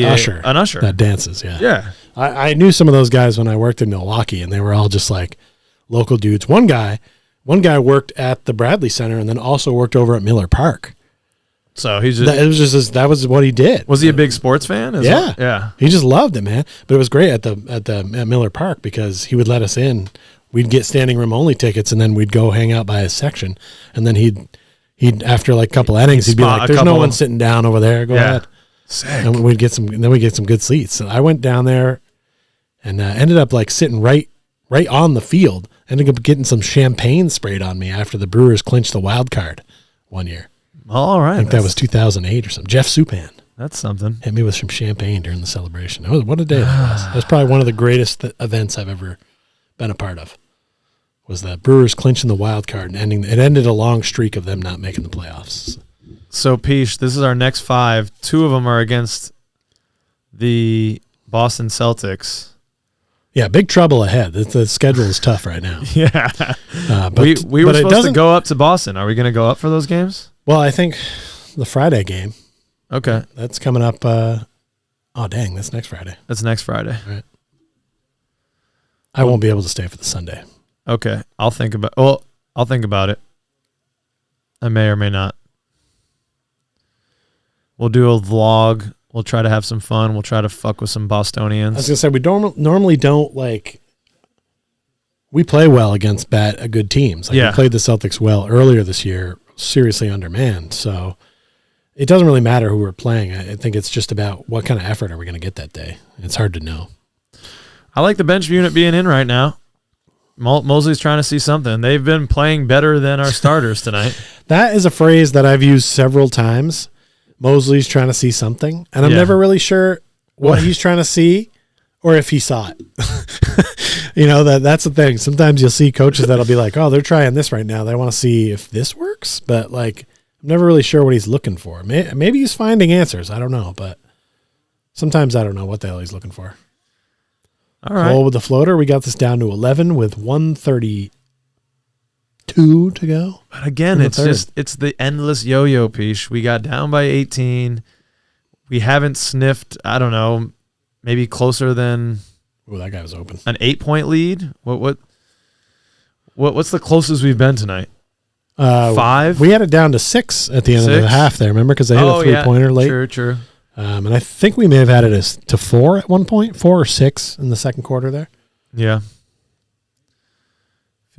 usher that dances. Yeah, Yeah. I knew some of those guys when I worked in Milwaukee, and they were all just like local dudes. One guy worked at the Bradley Center and then also worked over at Miller Park. So he's just, that was what he did. was he a big sports fan? Yeah. He just loved it, man. But it was great at Miller Park because he would let us in. We'd get standing room only tickets, and then we'd go hang out by his section. And then he'd after like a couple innings, he'd be like, "There's no one sitting down over there. Go ahead." Sick. And we'd get some good seats. So I went down there and ended up like sitting right on the field. Ended up getting some champagne sprayed on me after the Brewers clinched the wild card one year. All right. I think that was 2008 or something. Jeff Supan That's something. hit me with some champagne during the celebration. What a day that was. That was probably one of the greatest events I've ever been a part of. Was the Brewers clinching the wild card and ended a long streak of them not making the playoffs. So, Pich, this is our next 5. 2 of them are against the Boston Celtics. Yeah, big trouble ahead. The schedule is tough right now. Yeah. But we were but it supposed to doesn't- go up to Boston. Are we going to go up for those games? Well, I think the Friday game, Okay. that's coming up. Dang, that's next Friday. That's next Friday. I won't be able to stay for the Sunday. Okay. I'll think about it. I may or may not. We'll do a vlog. We'll try to have some fun. We'll try to fuck with some Bostonians. I was going to say, we normally don't like, we play well against good teams. Like Yeah. We played the Celtics well earlier this year, seriously undermanned. So it doesn't really matter who we're playing. I think it's just about what kind of effort are we going to get that day. It's hard to know. I like the bench unit being in right now. Mosley's trying to see something. They've been playing better than our starters tonight. That is a phrase that I've used several times. Mosley's trying to see something, and I'm never really sure what he's trying to see or if he saw it. That's the thing. Sometimes you'll see coaches that'll be like, "Oh, they're trying this right now. They want to see if this works," but like, I'm never really sure what he's looking for. Maybe he's finding answers. I don't know, but sometimes I don't know what the hell he's looking for. All right. Cole with the floater. We got this down to 11 with 1:32 to go. But again, it's the endless yo-yo piece. We got down by 18. We haven't sniffed, I don't know, maybe closer than Oh, that guy was open. an 8-point lead. What's the closest we've been tonight? 5? We had it down to 6 at the end of 6? the half there, remember? Because they hit a three-pointer late. True. And I think we may have had it as to 4 at one point, 4 or 6 in the second quarter there. Yeah.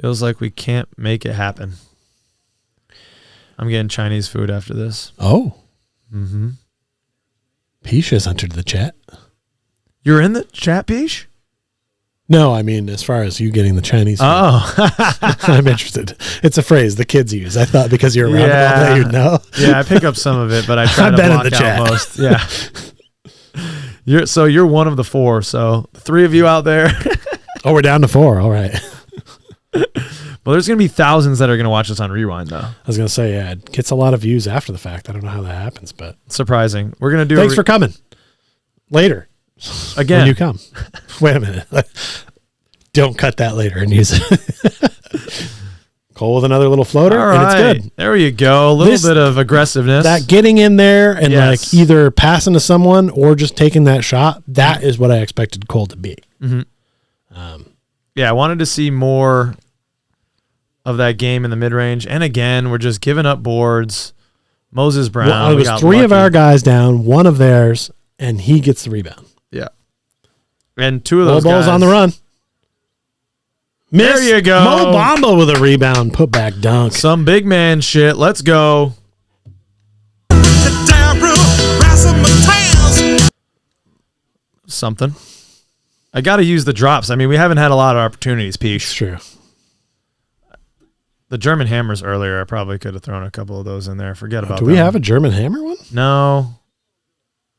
Feels like we can't make it happen. I'm getting Chinese food after this. Oh. Mm-hmm. Pich has entered the chat. You're in the chat, Pich? No, I mean, as far as you getting the Chinese food. Oh. I'm interested. It's a phrase the kids use. I thought because you're around it all day, you'd know. Yeah, I pick up some of it, but I try I've to been in block the out chat. most. Yeah. You're one of the 4, so the 3 of you out there. Oh, we're down to 4. All right. Well, there's going to be thousands that are going to watch this on Rewind, though. I was going to say, yeah, it gets a lot of views after the fact. I don't know how that happens, but Surprising. We're going to do thanks for coming. Later. again. When you come. Wait a minute. Don't cut that later and use it. Cole with another little floater, All and right. it's good. There you go. A little bit of aggressiveness. That getting in there and Yes. like either passing to someone or just taking that shot, that is what I expected Cole to be. Yeah, I wanted to see more of that game in the mid-range. And again, we're just giving up boards. Moses Brown. Well, it we was got 3 of lucky. our guys down, 1 of theirs, and he gets the rebound. Yeah. And 2 of Low those ball's guys on the run. There you go. Mo Bamba with a rebound, put back dunk. Some big man shit. Let's go. Something. I got to use the drops. I mean, we haven't had a lot of opportunities, It's Pich. true. The German hammers earlier, I probably could have thrown a couple of those in there. Forget about Do we that have one. a German hammer one? No.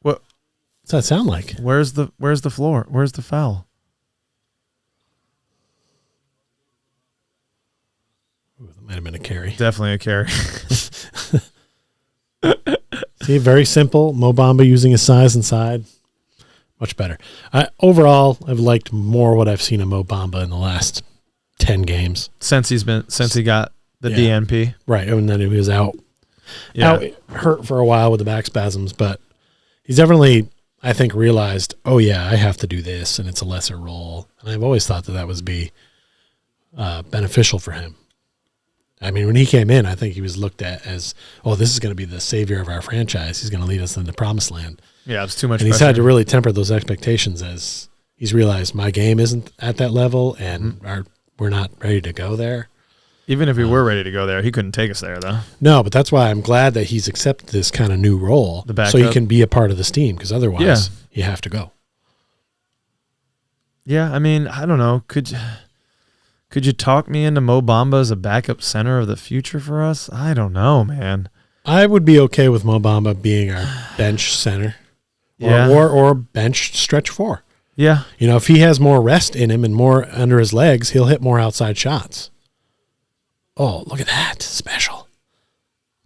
What? What's that sound like? Where's the floor? Where's the foul? Ooh, that might have been a carry. Definitely a carry. See, very simple. Mo Bamba using his size inside. Much better. Overall, I've liked more what I've seen of Mo Bamba in the last 10 games. since he got the Yeah. DNP. Right, and then he was out Yeah. hurt for a while with the back spasms, but he's definitely, I think, realized, oh yeah, I have to do this, and it's a lesser role. And I've always thought that would be beneficial for him. I mean, when he came in, I think he was looked at as, oh, this is going to be the savior of our franchise. He's going to lead us into the promised land. Yeah, it's too much And he's pressure. had to really temper those expectations as he's realized my game isn't at that level, and we're not ready to go there. Even if we were ready to go there, he couldn't take us there, though. No, but that's why I'm glad that he's accepted this kind of new role, The backup. so he can be a part of this team. Because otherwise, you have to go. Yeah, I mean, I don't know. Could you talk me into Mo Bamba as a backup center of the future for us? I don't know, man. I would be okay with Mo Bamba being our bench center, Yeah. or bench stretch 4. Yeah. You know, if he has more rest in him and more under his legs, he'll hit more outside shots. Oh, look at that. Special.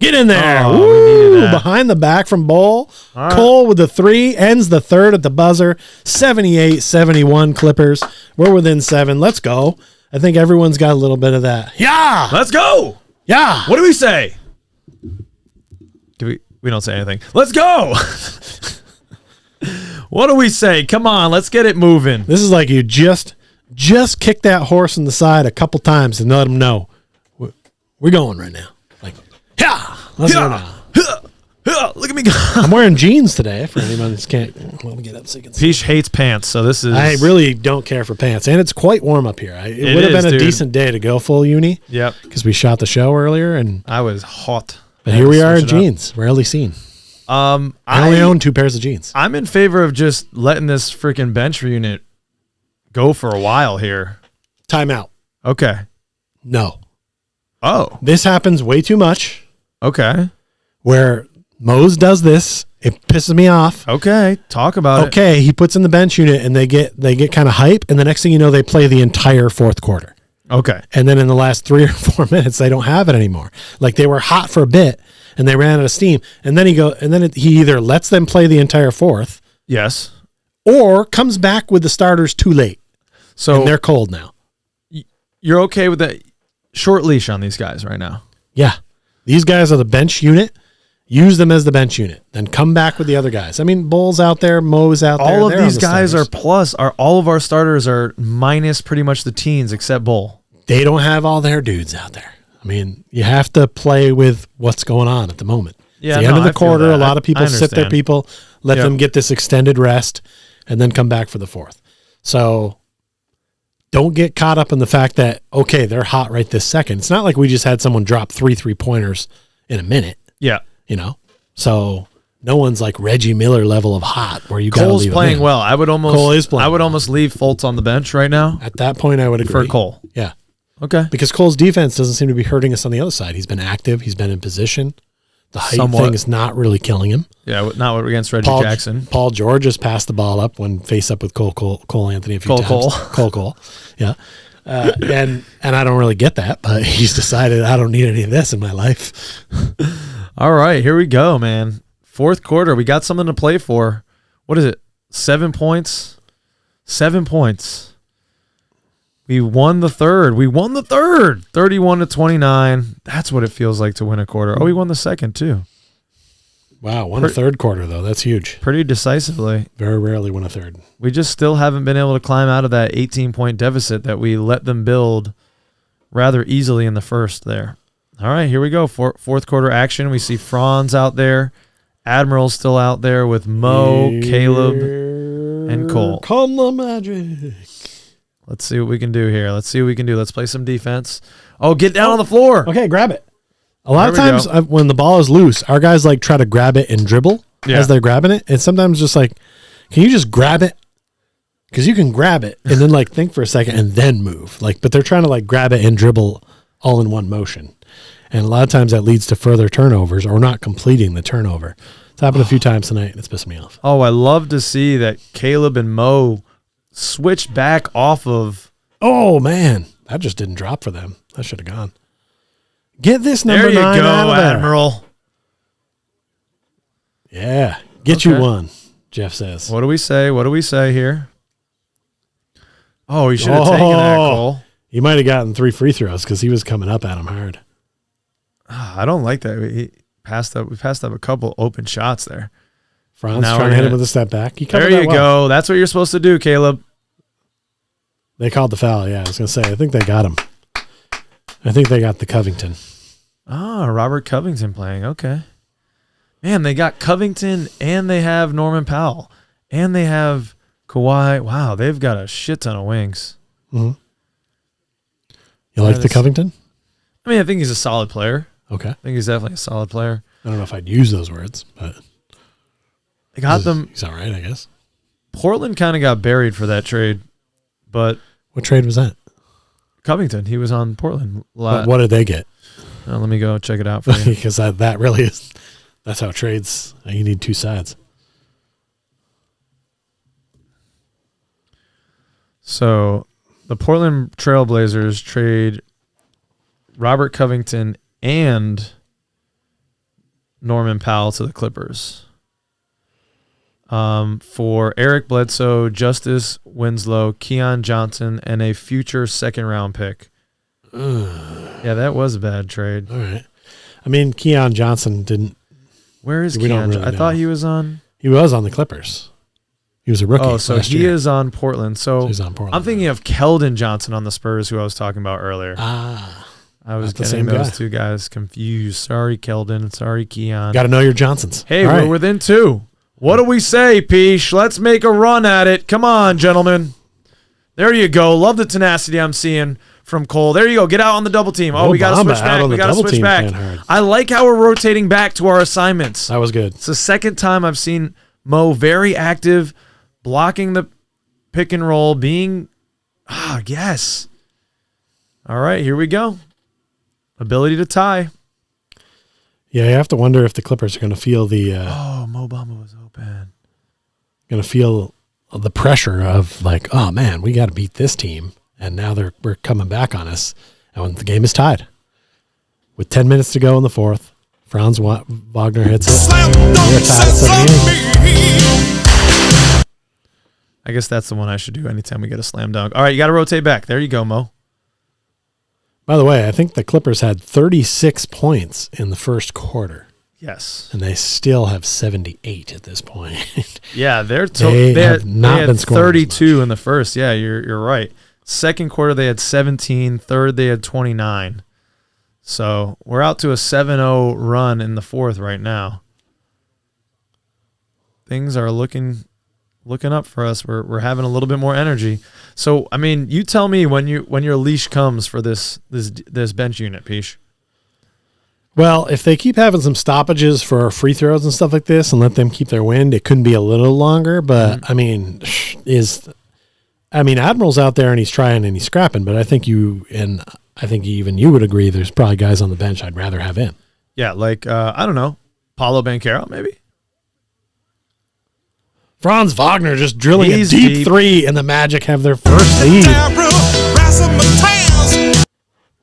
Get in there. Oh, we Woo! needed that. Behind the back from Bowl. All right. Cole with the 3, ends the third at the buzzer. 78-71 Clippers. We're within 7. Let's go. I think everyone's got a little bit of that. Yeah. Let's go. Yeah. What do we say? We don't say anything. Let's go. What do we say? Come on, let's get it moving. This is like you just kick that horse in the side a couple times and let him know we're going right now. Like, yeah, let's go now. Look at me go. I'm wearing jeans today for anyone that can't. Let me get up so you can see. Pich hates pants, so this is. I really don't care for pants, and it's quite warm up here. It would have is, been a dude. decent day to go full uni Yep. because we shot the show earlier, and I was hot. but I here had we to are in switch it up. jeans, rarely seen. I only I own 2 pairs of jeans. I'm in favor of just letting this freaking bench unit go for a while here. Timeout. Okay. No, Oh. this happens way too much. Okay. Where Mose does this, it pisses me off. Okay. Talk about it. Okay, he puts in the bench unit, and they get kind of hype, and the next thing you know, they play the entire fourth quarter. Okay. And then in the last 3 or 4 minutes, they don't have it anymore. Like they were hot for a bit, and they ran out of steam. And then he either lets them play the entire fourth, Yes. or comes back with the starters too late, So and they're cold now. you're okay with that short leash on these guys right now? Yeah, these guys are the bench unit. Use them as the bench unit, then come back with the other guys. I mean, Bull's out there, Mo's out there. All of They're on these the guys starters. are plus. All of our starters are minus pretty much the teens except Bull. They don't have all their dudes out there. I mean, you have to play with what's going on at the moment. Yeah, At the end no, of the I feel quarter, that. a lot of I people sit their understand. people, let Yep. them get this extended rest, and then come back for the fourth. So don't get caught up in the fact that, okay, they're hot right this second. It's not like we just had someone drop 3 3-pointers in a minute, Yeah. you know? So no one's like Reggie Miller level of hot where you got to Cole's leave him playing in. well. I would almost. Cole is playing I would well. almost leave Fultz on the bench right now At that point, I would agree. for Cole. Yeah. Okay. Because Cole's defense doesn't seem to be hurting us on the other side. He's been active. He's been in position. The height Somewhat. thing is not really killing him. Yeah, not against Reggie Jackson. Paul George has passed the ball up when face up with Cole Anthony a few Cole. times. Cole. Yeah. And I don't really get that, but he's decided I don't need any of this in my life. All right, here we go, man. Fourth quarter, we got something to play for. What is it? 7 points. 7 points. We won the third. 31-29. That's what it feels like to win a quarter. Oh, we won the second too. Wow, won a third quarter, though. That's huge. Pretty decisively. Very rarely win a third. We just still haven't been able to climb out of that 18-point deficit that we let them build rather easily in the first there. All right, here we go. Fourth quarter action. We see Franz out there. Admiral's still out there with Mo, Caleb, and Cole. Come the magic. Let's see what we can do here. Let's play some defense. Oh, get down on the floor. Okay, grab it. A lot of times when the ball is loose, our guys like try to grab it and dribble as they're grabbing it. And sometimes just like, can you just grab it? Because you can grab it and then like think for a second and then move. Like, but they're trying to like grab it and dribble all in one motion. And a lot of times that leads to further turnovers or not completing the turnover. It's happened a few times tonight and it's pissing me off. Oh, I love to see that Caleb and Mo switched back off of. Oh, man. That just didn't drop for them. That should have gone. Get this number 9 out of there. There you go, Admiral. Yeah. Get you one, Jeff says. What do we say? Here? Oh, he should have taken that, Cole. He might have gotten 3 free throws because he was coming up at him hard. I don't like that. We passed up a couple open shots there. Franz trying to hit him with a step back. There you go. That's what you're supposed to do, Caleb. They called the foul. Yeah, I was going to say, I think they got him. I think they got the Covington. Ah, Robert Covington playing. Okay. Man, they got Covington and they have Norman Powell and they have Kawhi. Wow, they've got a shit ton of wings. Mm-hmm. You like the Covington? I mean, I think he's a solid player. Okay. I think he's definitely a solid player. I don't know if I'd use those words, but they got them. He's all right, I guess. Portland kind of got buried for that trade, but what trade was that? Covington. He was on Portland. What did they get? Let me go check it out for you. Because that really is. That's how trades. You need two sides. So the Portland Trailblazers trade Robert Covington and Norman Powell to the Clippers for Eric Bledsoe, Justice Winslow, Keon Johnson, and a future second-round pick. Yeah, that was a bad trade. All right. I mean, Keon Johnson didn't. Where is Keon? Really I thought he was on. He was on the Clippers. He was a rookie. Oh, so he is on Portland. So he's on Portland. I'm thinking of Keldon Johnson on the Spurs, who I was talking about earlier. I was getting those two guys confused. Sorry, Keldon. Sorry, Keon. Got to know your Johnsons. Hey, we're within 2. What do we say, Pich? Let's make a run at it. Come on, gentlemen. There you go. Love the tenacity I'm seeing from Cole. There you go. Get out on the double team. Oh, we got to switch back. We got to switch back. I like how we're rotating back to our assignments. That was good. It's the second time I've seen Mo very active, blocking the pick and roll, being, yes. All right, here we go. Ability to tie. Yeah, you have to wonder if the Clippers are going to feel the. Mo Bamba was open. Going to feel the pressure of like, oh man, we got to beat this team, and now we're coming back on us, and when the game is tied, with 10 minutes to go in the fourth, Franz Wagner hits it. We're tied at 78. I guess that's the one I should do anytime we get a slam dunk. All right, you got to rotate back. There you go, Mo. By the way, I think the Clippers had 36 points in the first quarter. Yes. And they still have 78 at this point. Yeah, they had been scoring 32 in the first. Yeah, you're right. Second quarter, they had 17. Third, they had 29. So we're out to a 7-0 run in the fourth right now. Things are looking up for us. We're having a little bit more energy. So I mean, you tell me when your leash comes for this bench unit, Pich. Well, if they keep having some stoppages for free throws and stuff like this, and let them keep their wind, it couldn't be a little longer. But I mean, Admiral's out there and he's trying and he's scrapping. But I think even you would agree. There's probably guys on the bench I'd rather have in. Yeah, like I don't know, Paulo Banchero maybe. Franz Wagner just drilling a deep three, and the Magic have their first lead.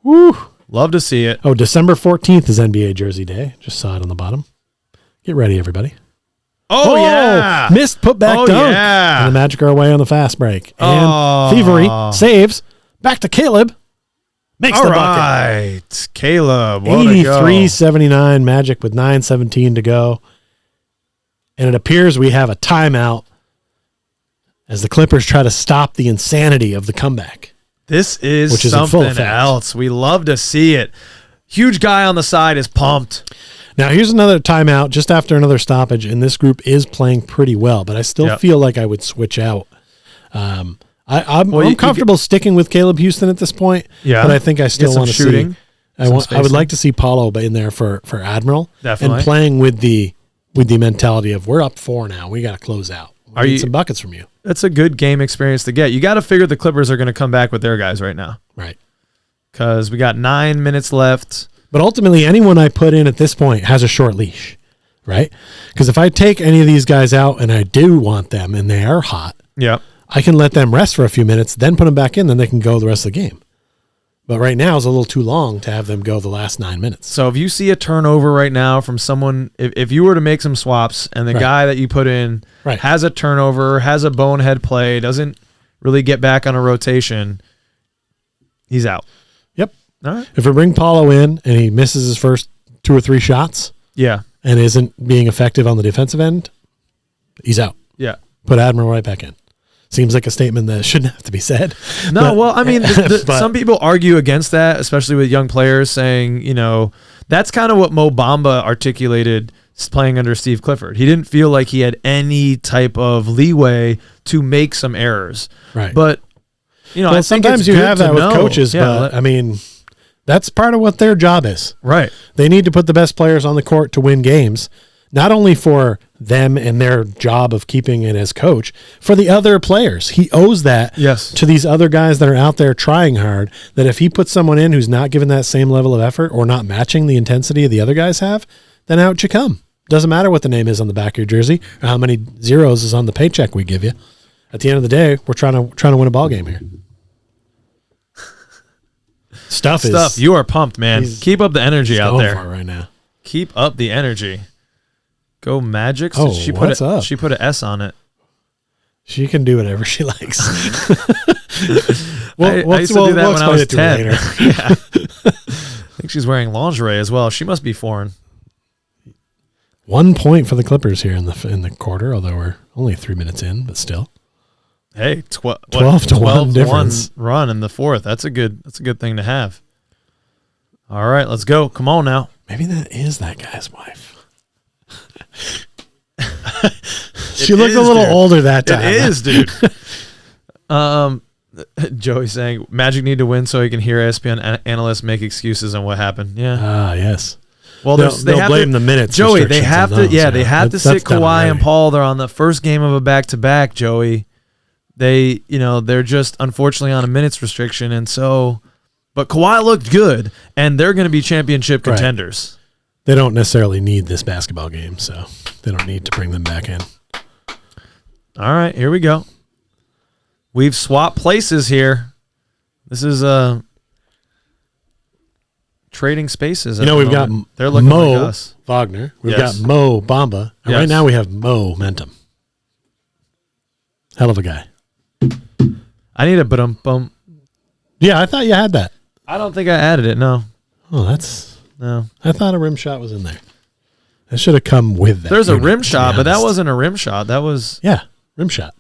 Woo. Love to see it. Oh, December 14th is NBA Jersey Day. Just saw it on the bottom. Get ready, everybody. Oh yeah. Missed putback dunk. Yeah. And the Magic are away on the fast break. And Thievery saves, Back to Caleb. Makes All the bucket. right, Caleb. What a go. 83-79 Magic with 9:17 to go. And it appears we have a timeout as the Clippers try to stop the insanity of the comeback. This is Which is in full something effect. else. We love to see it. Huge guy on the side is pumped. Now, here's another timeout just after another stoppage, and this group is playing pretty well, but I still feel like I would switch out. I'm comfortable sticking with Caleb Houston at this point, but I think I still want to see. I would like to see Paulo in there for Admiral, Definitely. and playing with the mentality of we're up 4 now, we got to close out. We need some buckets from you. That's a good game experience to get. You got to figure the Clippers are going to come back with their guys right now, Right? because we got 9 minutes left. But ultimately, anyone I put in at this point has a short leash, right? Because if I take any of these guys out and I do want them and they are hot, I can let them rest for a few minutes, then put them back in, then they can go the rest of the game. But right now is a little too long to have them go the last 9 minutes. So if you see a turnover right now from someone, if you were to make some swaps and the guy that you put in has a turnover, has a bonehead play, doesn't really get back on a rotation, he's out. Yep. All right. If we bring Paulo in and he misses his first 2 or 3 shots and isn't being effective on the defensive end, he's out. Yeah. Put Admiral right back in. Seems like a statement that shouldn't have to be said. No, but, well, I mean, some people argue against that, especially with young players saying, that's kind of what Mo Bamba articulated playing under Steve Clifford. He didn't feel like he had any type of leeway to make some errors. Right. But, I think sometimes you have that with coaches, but I mean, that's part of what their job is. Right. They need to put the best players on the court to win games. Not only for them and their job of keeping it as coach, for the other players. He owes that to these other guys that are out there trying hard, that if he puts someone in who's not giving that same level of effort or not matching the intensity the other guys have, then out you come. Doesn't matter what the name is on the back of your jersey or how many zeros is on the paycheck we give you. At the end of the day, we're trying to win a ball game here. Stuff, you are pumped, man. Keep up the energy out there right now. Keep up the energy. Go Magic. Oh, she what's up? She put an S on it. She can do whatever she likes. I used to do that when I was 10. Yeah. I think she's wearing lingerie as well. She must be foreign. 1 point for the Clippers here in the quarter, although we're only 3 minutes in, but still. Hey, 12 to 1 difference. Run in the fourth. That's a good thing to have. All right, let's go. Come on now. Maybe that is that guy's wife. She looked a little older that time. It is, dude. Joey saying Magic need to win so he can hear ESPN analysts make excuses on what happened. Yeah. Yes. Well, they'll blame the minutes. Joey, they have to. They have to sit Kawhi and Paul. They're on the first game of a back-to-back. Joey, they're just unfortunately on a minutes restriction, and so. But Kawhi looked good, and they're going to be championship contenders. They don't necessarily need this basketball game, so they don't need to bring them back in. All right, here we go. We've swapped places here. This is trading spaces. We've got they're looking Mo like us. Wagner. We've got Mo Bamba. And right now we have Momentum. Hell of a guy. I need a bum. Yeah, I thought you had that. I don't think I added it. No. Oh, no. I thought a rim shot was in there. That should have come with that. There's a rim shot, but that wasn't a rim shot. That was rim shot.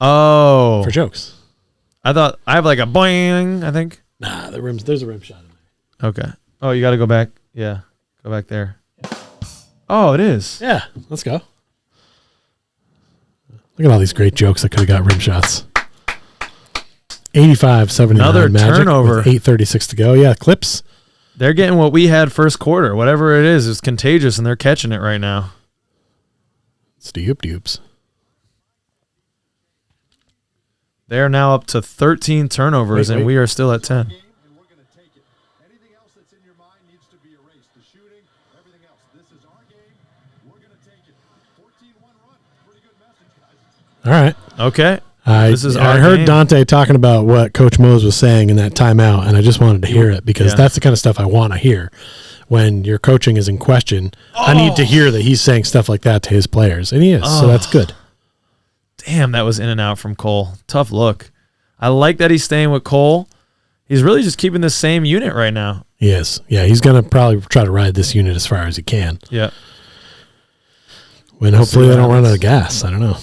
Oh, for jokes. I thought I have like a boing. I think. Nah, there's a rim shot in there. Okay. Oh, you got to go back. Yeah, go back there. Oh, it is. Yeah, let's go. Look at all these great jokes that could have got rim shots. 85-79 Another Magic turnover. With 8:36 to go. Yeah, Clips. They're getting what we had first quarter. Whatever it is contagious, and they're catching it right now. It's the Dupes. They're now up to 13 turnovers, and we are still at 10. All right. Okay. I heard Dante talking about what Coach Mose was saying in that timeout, and I just wanted to hear it because that's the kind of stuff I want to hear. When your coaching is in question, I need to hear that he's saying stuff like that to his players, and he is, so that's good. Damn, that was in and out from Cole. Tough look. I like that he's staying with Cole. He's really just keeping the same unit right now. Yes. Yeah, he's going to probably try to ride this unit as far as he can. Yeah. When hopefully they don't run out of gas. I don't know.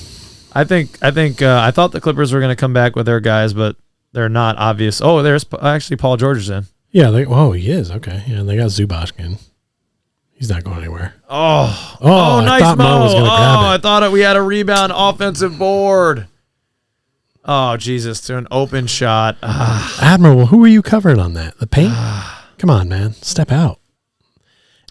I thought the Clippers were going to come back with their guys, but they're not obvious. Oh, there's actually Paul George is in. Yeah. He is. Okay. Yeah. And they got Zubac in. He's not going anywhere. Oh, I nice thought Mo was going to grab it. I thought we had a rebound offensive board. Oh, Jesus, to an open shot. Admiral, who are you covering on that? The paint? Come on, man. Step out.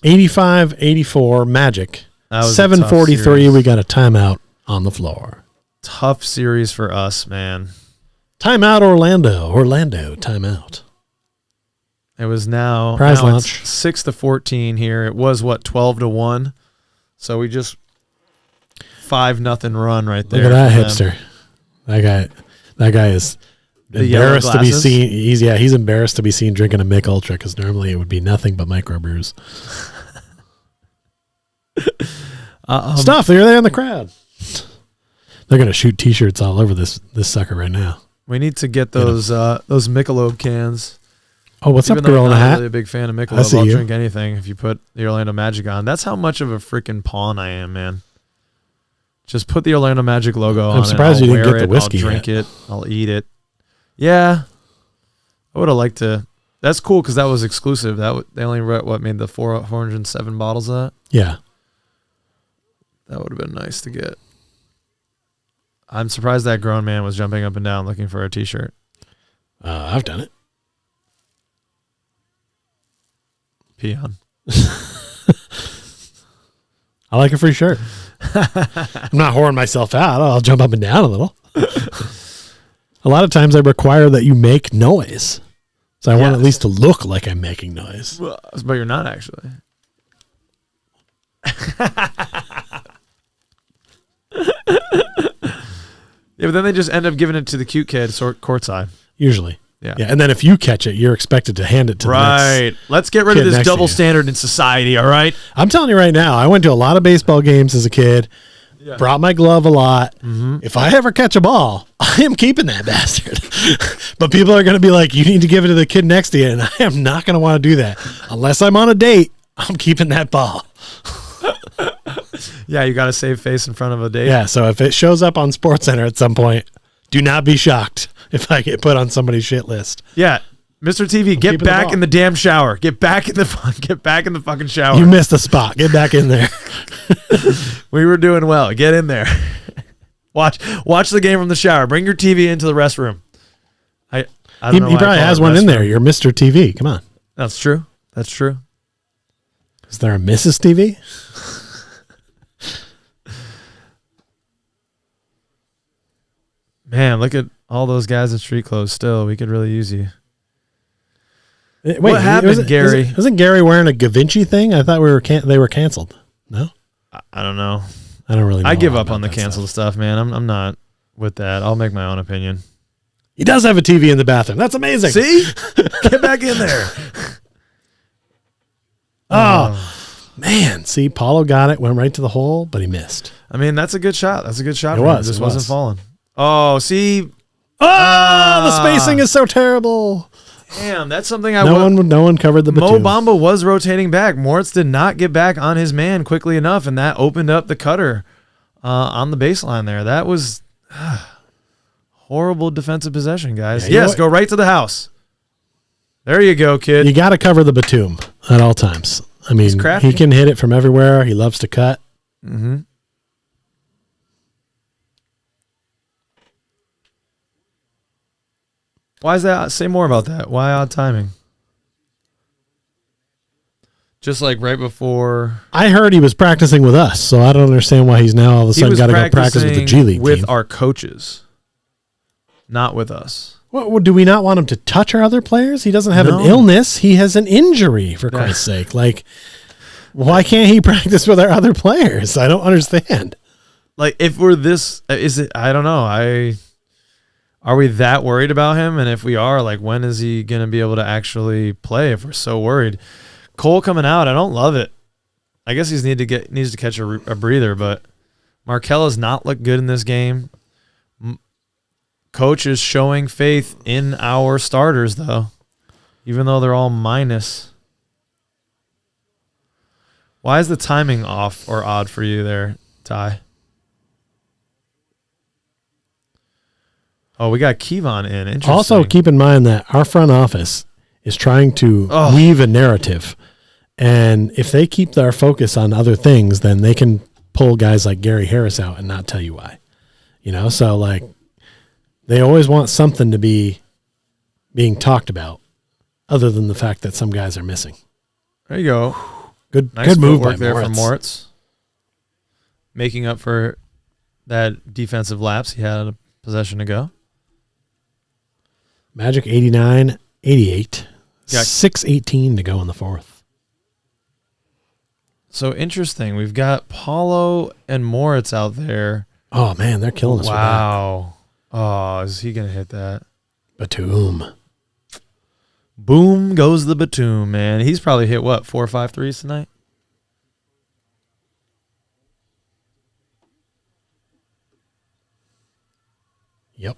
85-84, Magic. 7:43, we got a timeout on the floor. Tough series for us, man. Timeout, Orlando, timeout. It was now Prize now launch. It's 6-14 here. It was 12-1. So we just 5-0 run right there. Look at that hipster. That guy is embarrassed to be seen. He's embarrassed to be seen drinking a Mick Ultra because normally it would be nothing but microbrews. Stuff. They're there in the crowd. They're gonna shoot T-shirts all over this sucker right now. We need to get those Michelob cans. Oh, what's Even up, girl in a I'm not hat? really a big fan of Michelob. I'll drink anything if you put the Orlando Magic on. That's how much of a freaking pawn I am, man. Just put the Orlando Magic logo on. I'm surprised you didn't get the whiskey. I'll drink it. I'll eat it. Yeah, I would have liked to. That's cool because that was exclusive. They only made the 407 bottles of that. Yeah, that would have been nice to get. I'm surprised that grown man was jumping up and down looking for a T-shirt. I've done it. Peon. I like a free shirt. I'm not whoring myself out. I'll jump up and down a little. A lot of times I require that you make noise. So I want at least to look like I'm making noise. Well, but you're not actually. Yeah, but then they just end up giving it to the cute kid courtside. Usually. Yeah. And then if you catch it, you're expected to hand it to the next. Let's get rid of this double standard in society, all right? I'm telling you right now, I went to a lot of baseball games as a kid, brought my glove a lot. Mm-hmm. If I ever catch a ball, I am keeping that bastard. But people are going to be like, you need to give it to the kid next to you, and I am not going to want to do that. Unless I'm on a date, I'm keeping that ball. Yeah, you got to save face in front of a date. Yeah, so if it shows up on SportsCenter at some point, do not be shocked if I get put on somebody's shit list. Yeah, Mr. TV, get back in the damn shower. Get back in the fucking shower. You missed a spot. Get back in there. We were doing well. Get in there. Watch the game from the shower. Bring your TV into the restroom. I don't know. He probably has one in there. You're Mr. TV. Come on. That's true. That's true. Is there a Mrs. TV? Man, look at all those guys in street clothes still. We could really use you. Wait, what happened, Gary? Wasn't Gary wearing a Gavinci thing? I thought they were canceled. No? I don't know. I don't really know. I give up on the canceled stuff, man. I'm not with that. I'll make my own opinion. He does have a TV in the bathroom. That's amazing. See? Get back in there. Oh, man. See, Paulo got it, went right to the hole, but he missed. I mean, that's a good shot. That's a good shot. It was. It just wasn't falling. Oh, see? The spacing is so terrible. Damn, that's something no one covered the Mo Bamba was rotating back. Moritz did not get back on his man quickly enough, and that opened up the cutter on the baseline there. That was horrible defensive possession, guys. Yeah, yes, go right to the house. There you go, kid. You got to cover the Batum at all times. I mean, he can hit it from everywhere. He loves to cut. Mm-hmm. Why is that? Say more about that. Why odd timing? Just like right before. I heard he was practicing with us, so I don't understand why he's now all of a sudden got to go practice with the G League with team. our coaches, not with us. Well, do we not want him to touch our other players? He doesn't have an illness. He has an injury, for Christ's sake. Like, why can't he practice with our other players? I don't understand. Like, if we're this, is it? I don't know. Are we that worried about him? And if we are, like, when is he going to be able to actually play if we're so worried? Cole coming out, I don't love it. I guess he needs to catch a breather, but Markel has not looked good in this game. Coach is showing faith in our starters, though, even though they're all minus. Why is the timing off or odd for you there, Ty? Oh, we got Kevon in. Interesting. Also, keep in mind that our front office is trying to weave a narrative. And if they keep their focus on other things, then they can pull guys like Gary Harris out and not tell you why. So like they always want something to be being talked about other than the fact that some guys are missing. There you go. Good move by there Moritz. from Moritz. Making up for that defensive lapse he had a possession to go. Magic 89-88. Yeah. 6:18 to go in the fourth. So interesting. We've got Paulo and Moritz out there. Oh, man, they're killing us. Wow. Oh, is he going to hit that? Batum. Boom goes the Batum, man. He's probably hit, 4 or 5 threes tonight? Yep.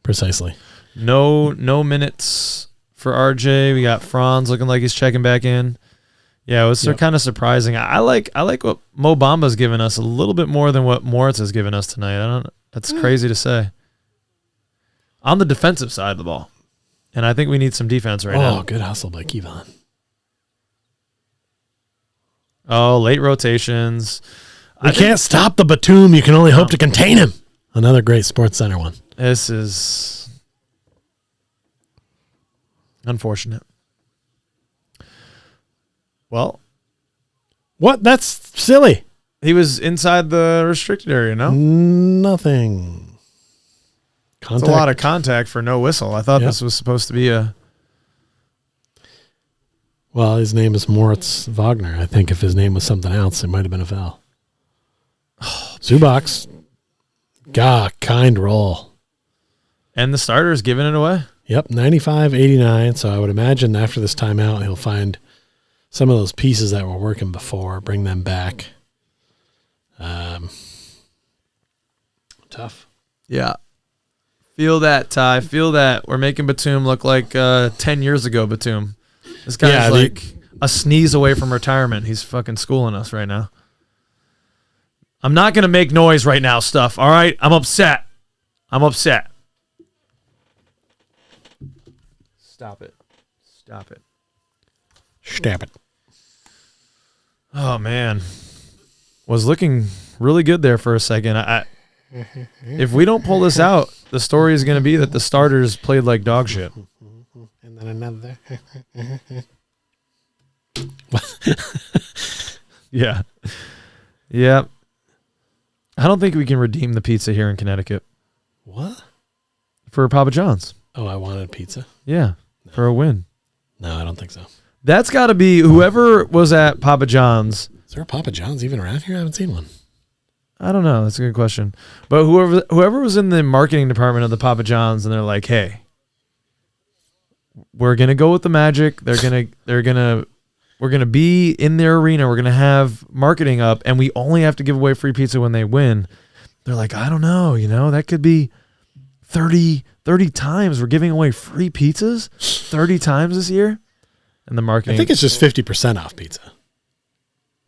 Precisely. No minutes for RJ. We got Franz looking like he's checking back in. Yeah, it was kind of surprising. I like what Mo Bamba's given us a little bit more than what Moritz has given us tonight. That's crazy to say. On the defensive side of the ball. And I think we need some defense right now. Oh, good hustle by Kevon. Oh, late rotations. We can't stop the Batum. You can only hope to contain him. Another great Sports Center one. This is unfortunate. Well, what? That's silly. He was inside the restricted area, no? Nothing. It's a lot of contact for no whistle. I thought this was supposed to be a... Well, his name is Moritz Wagner. I think if his name was something else, it might have been a foul. Zubac. Kind roll. And the starter's giving it away? Yep, 95-89. So I would imagine after this timeout, he'll find some of those pieces that were working before, bring them back. Tough. Yeah. Feel that, Ty. Feel that. We're making Batum look like 10 years ago Batum. This guy's like a sneeze away from retirement. He's fucking schooling us right now. I'm not going to make noise right now, stuff. All right? I'm upset. Stop it. Stop it. Oh, man. Was looking really good there for a second. If we don't pull this out, the story is going to be that the starters played like dog shit. And then another. Yeah. Yeah. I don't think we can redeem the pizza here in Connecticut. What? For Papa John's. Oh, I wanted pizza? Yeah. No. For a win. No, I don't think so. That's got to be whoever was at Papa John's. Is there a Papa John's even around here? I haven't seen one. I don't know. That's a good question. But whoever was in the marketing department of the Papa John's, and they're like, "Hey, we're gonna go with the Magic. We're gonna be in their arena. We're gonna have marketing up, and we only have to give away free pizza when they win." They're like, "I don't know. That could be 30 times we're giving away free pizzas 30 times this year." And the marketing, I think it's just 50% off pizza.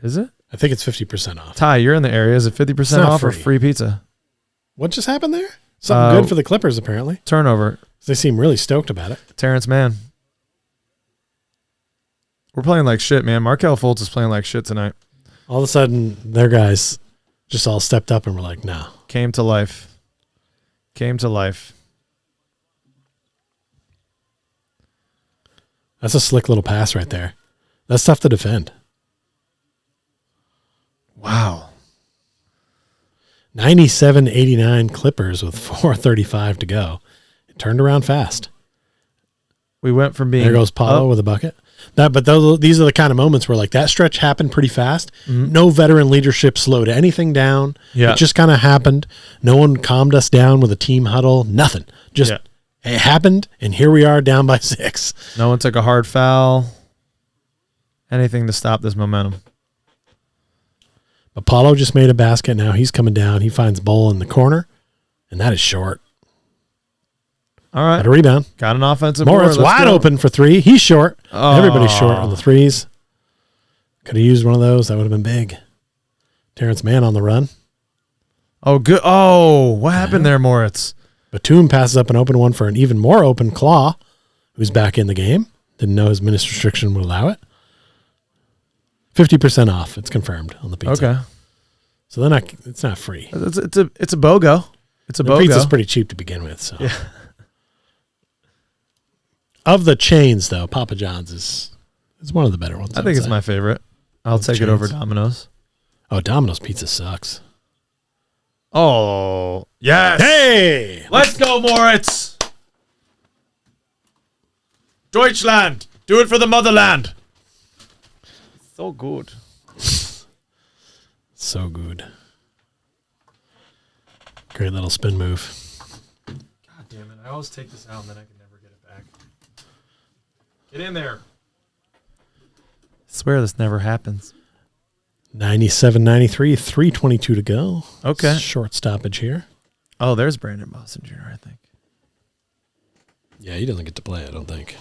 Is it? I think it's 50% off. Ty, you're in the area. Is it 50% off or free pizza? What just happened there? Something good for the Clippers, apparently. Turnover. They seem really stoked about it. Terrence Mann. We're playing like shit, man. Markelle Fultz is playing like shit tonight. All of a sudden, their guys just all stepped up and were like, no. Came to life. That's a slick little pass right there. That's tough to defend. Wow. 97-89 Clippers with 4:35 to go. It turned around fast. We went from being... There goes Paulo with a bucket. These are the kind of moments where like that stretch happened pretty fast. Mm-hmm. No veteran leadership slowed anything down. Yeah. It just kind of happened. No one calmed us down with a team huddle. Nothing. Just it happened, and here we are down by 6. No one took a hard foul. Anything to stop this momentum. But Paulo just made a basket. Now he's coming down. He finds Bull in the corner, and that is short. All right. Got a rebound. Got an offensive Moritz board. Let's wide go. open for three. He's short. Oh. Everybody's short on the threes. Could have used one of those. That would have been big. Terrence Mann on the run. Oh, good. Oh, what happened there, Moritz? Batum passes up an open one for an even more open Claw, who's back in the game. Didn't know his minutes restriction would allow it. 50% off. It's confirmed on the pizza. Okay. So then it's not free. It's a BOGO. It's a The BOGO. pizza's pretty cheap to begin with. So, Yeah. Of the chains, though, Papa John's is one of the better ones. I think it's my favorite. I'll take it over Domino's. Oh, Domino's pizza sucks. Oh, yes. Hey! Let's go, Moritz. Deutschland. Do it for the motherland. So good. So good. Great little spin move. God damn it. I always take this out and then I can never get it back. Get in there. I swear this never happens. 97-93, 3:22 to go. Okay. Short stoppage here. Oh, there's Brandon Boston Jr., I think. Yeah, he doesn't get to play, I don't think.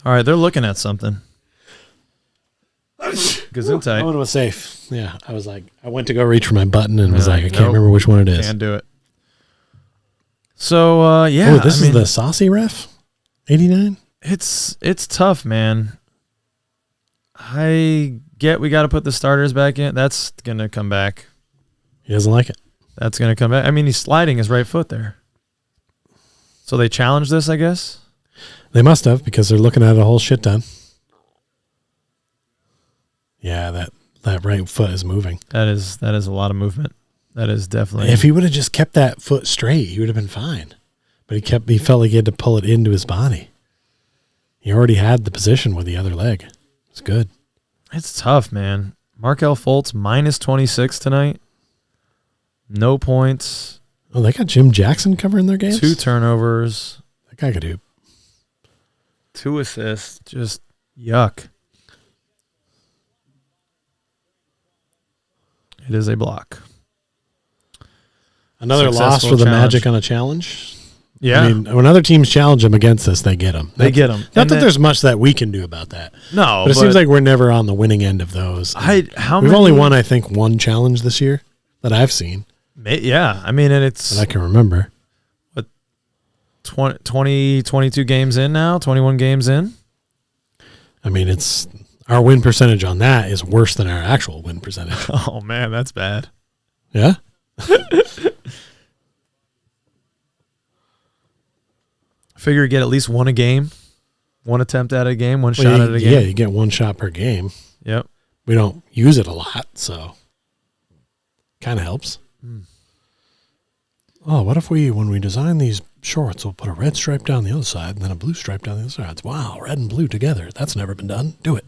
All right, they're looking at something. Gesundheit. That one was safe. Yeah, I was like, I went to go reach for my button and was like, I can't nope. remember which one it is. Can't do it. So, yeah. Oh, this is the saucy ref? 89? It's tough, man. I get we got to put the starters back in. That's going to come back. He doesn't like it. That's going to come back. I mean, he's sliding his right foot there. So they challenged this, I guess? They must have, because they're looking at a whole shit ton. Yeah, that right foot is moving. That is a lot of movement. That is definitely. If he would have just kept that foot straight, he would have been fine. But he felt like he had to pull it into his body. He already had the position with the other leg. It's good. It's tough, man. Markelle Fultz minus 26 tonight. No points. Oh, they got Jim Jackson covering their games? 2 turnovers. That guy could hoop. 2 assists. Just yuck. It is a block. Another loss Successful for the challenge. Magic on a challenge. Yeah. I mean, when other teams challenge them against us, they get them. They get them. Not that there's much that we can do about that. No, But it seems like we're never on the winning end of those. We've only won, I think, one challenge this year that I've seen. Yeah. I mean, and it's That I can remember. 20, 22 games in now, 21 games in. I mean, it's our win percentage on that is worse than our actual win percentage. Oh, man, that's bad. Yeah? I figure you get at least one a game, one attempt at a game, one shot at a game. Yeah, you get one shot per game. Yep. We don't use it a lot, so kind of helps. Oh, what if when we design these shorts, we'll put a red stripe down the other side and then a blue stripe down the other side? Wow, red and blue together. That's never been done. Do it.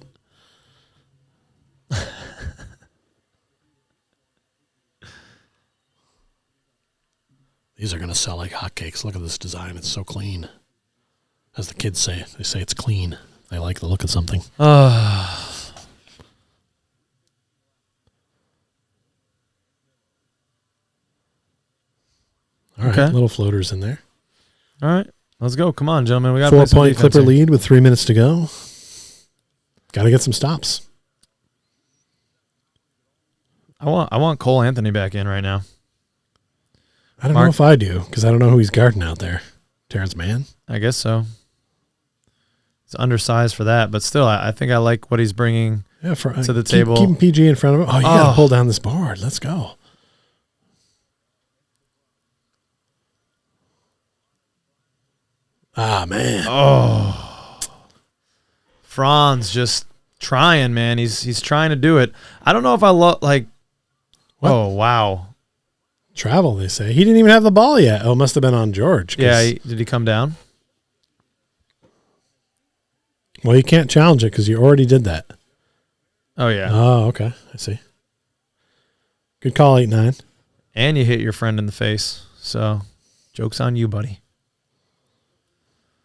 These are going to sell like hotcakes. Look at this design. It's so clean. As the kids say, they say it's clean. They like the look of something. All All right, Okay. little floaters in there. right. Let's go. Come on, gentlemen. We got 4-point Clipper lead with 3 minutes to go. Got to get some stops. I want Cole Anthony back in right now. I don't know if I do, because I don't know who he's guarding out there. Terrence Mann? I guess so. It's undersized for that, but still, I think I like what he's bringing Yeah, to the table. Keep PG in front of him. Oh, you got to pull down this board. Let's go. Ah, man. Oh, Franz just trying, man. He's trying to do it. I don't know if I love like. What? Oh wow. Travel, they say. He didn't even have the ball yet. Oh, it must have been on George. Yeah, did he come down? Well, you can't challenge it because you already did that. Oh yeah. Oh, okay. I see. Good call, 8-9. And you hit your friend in the face. So, joke's on you, buddy.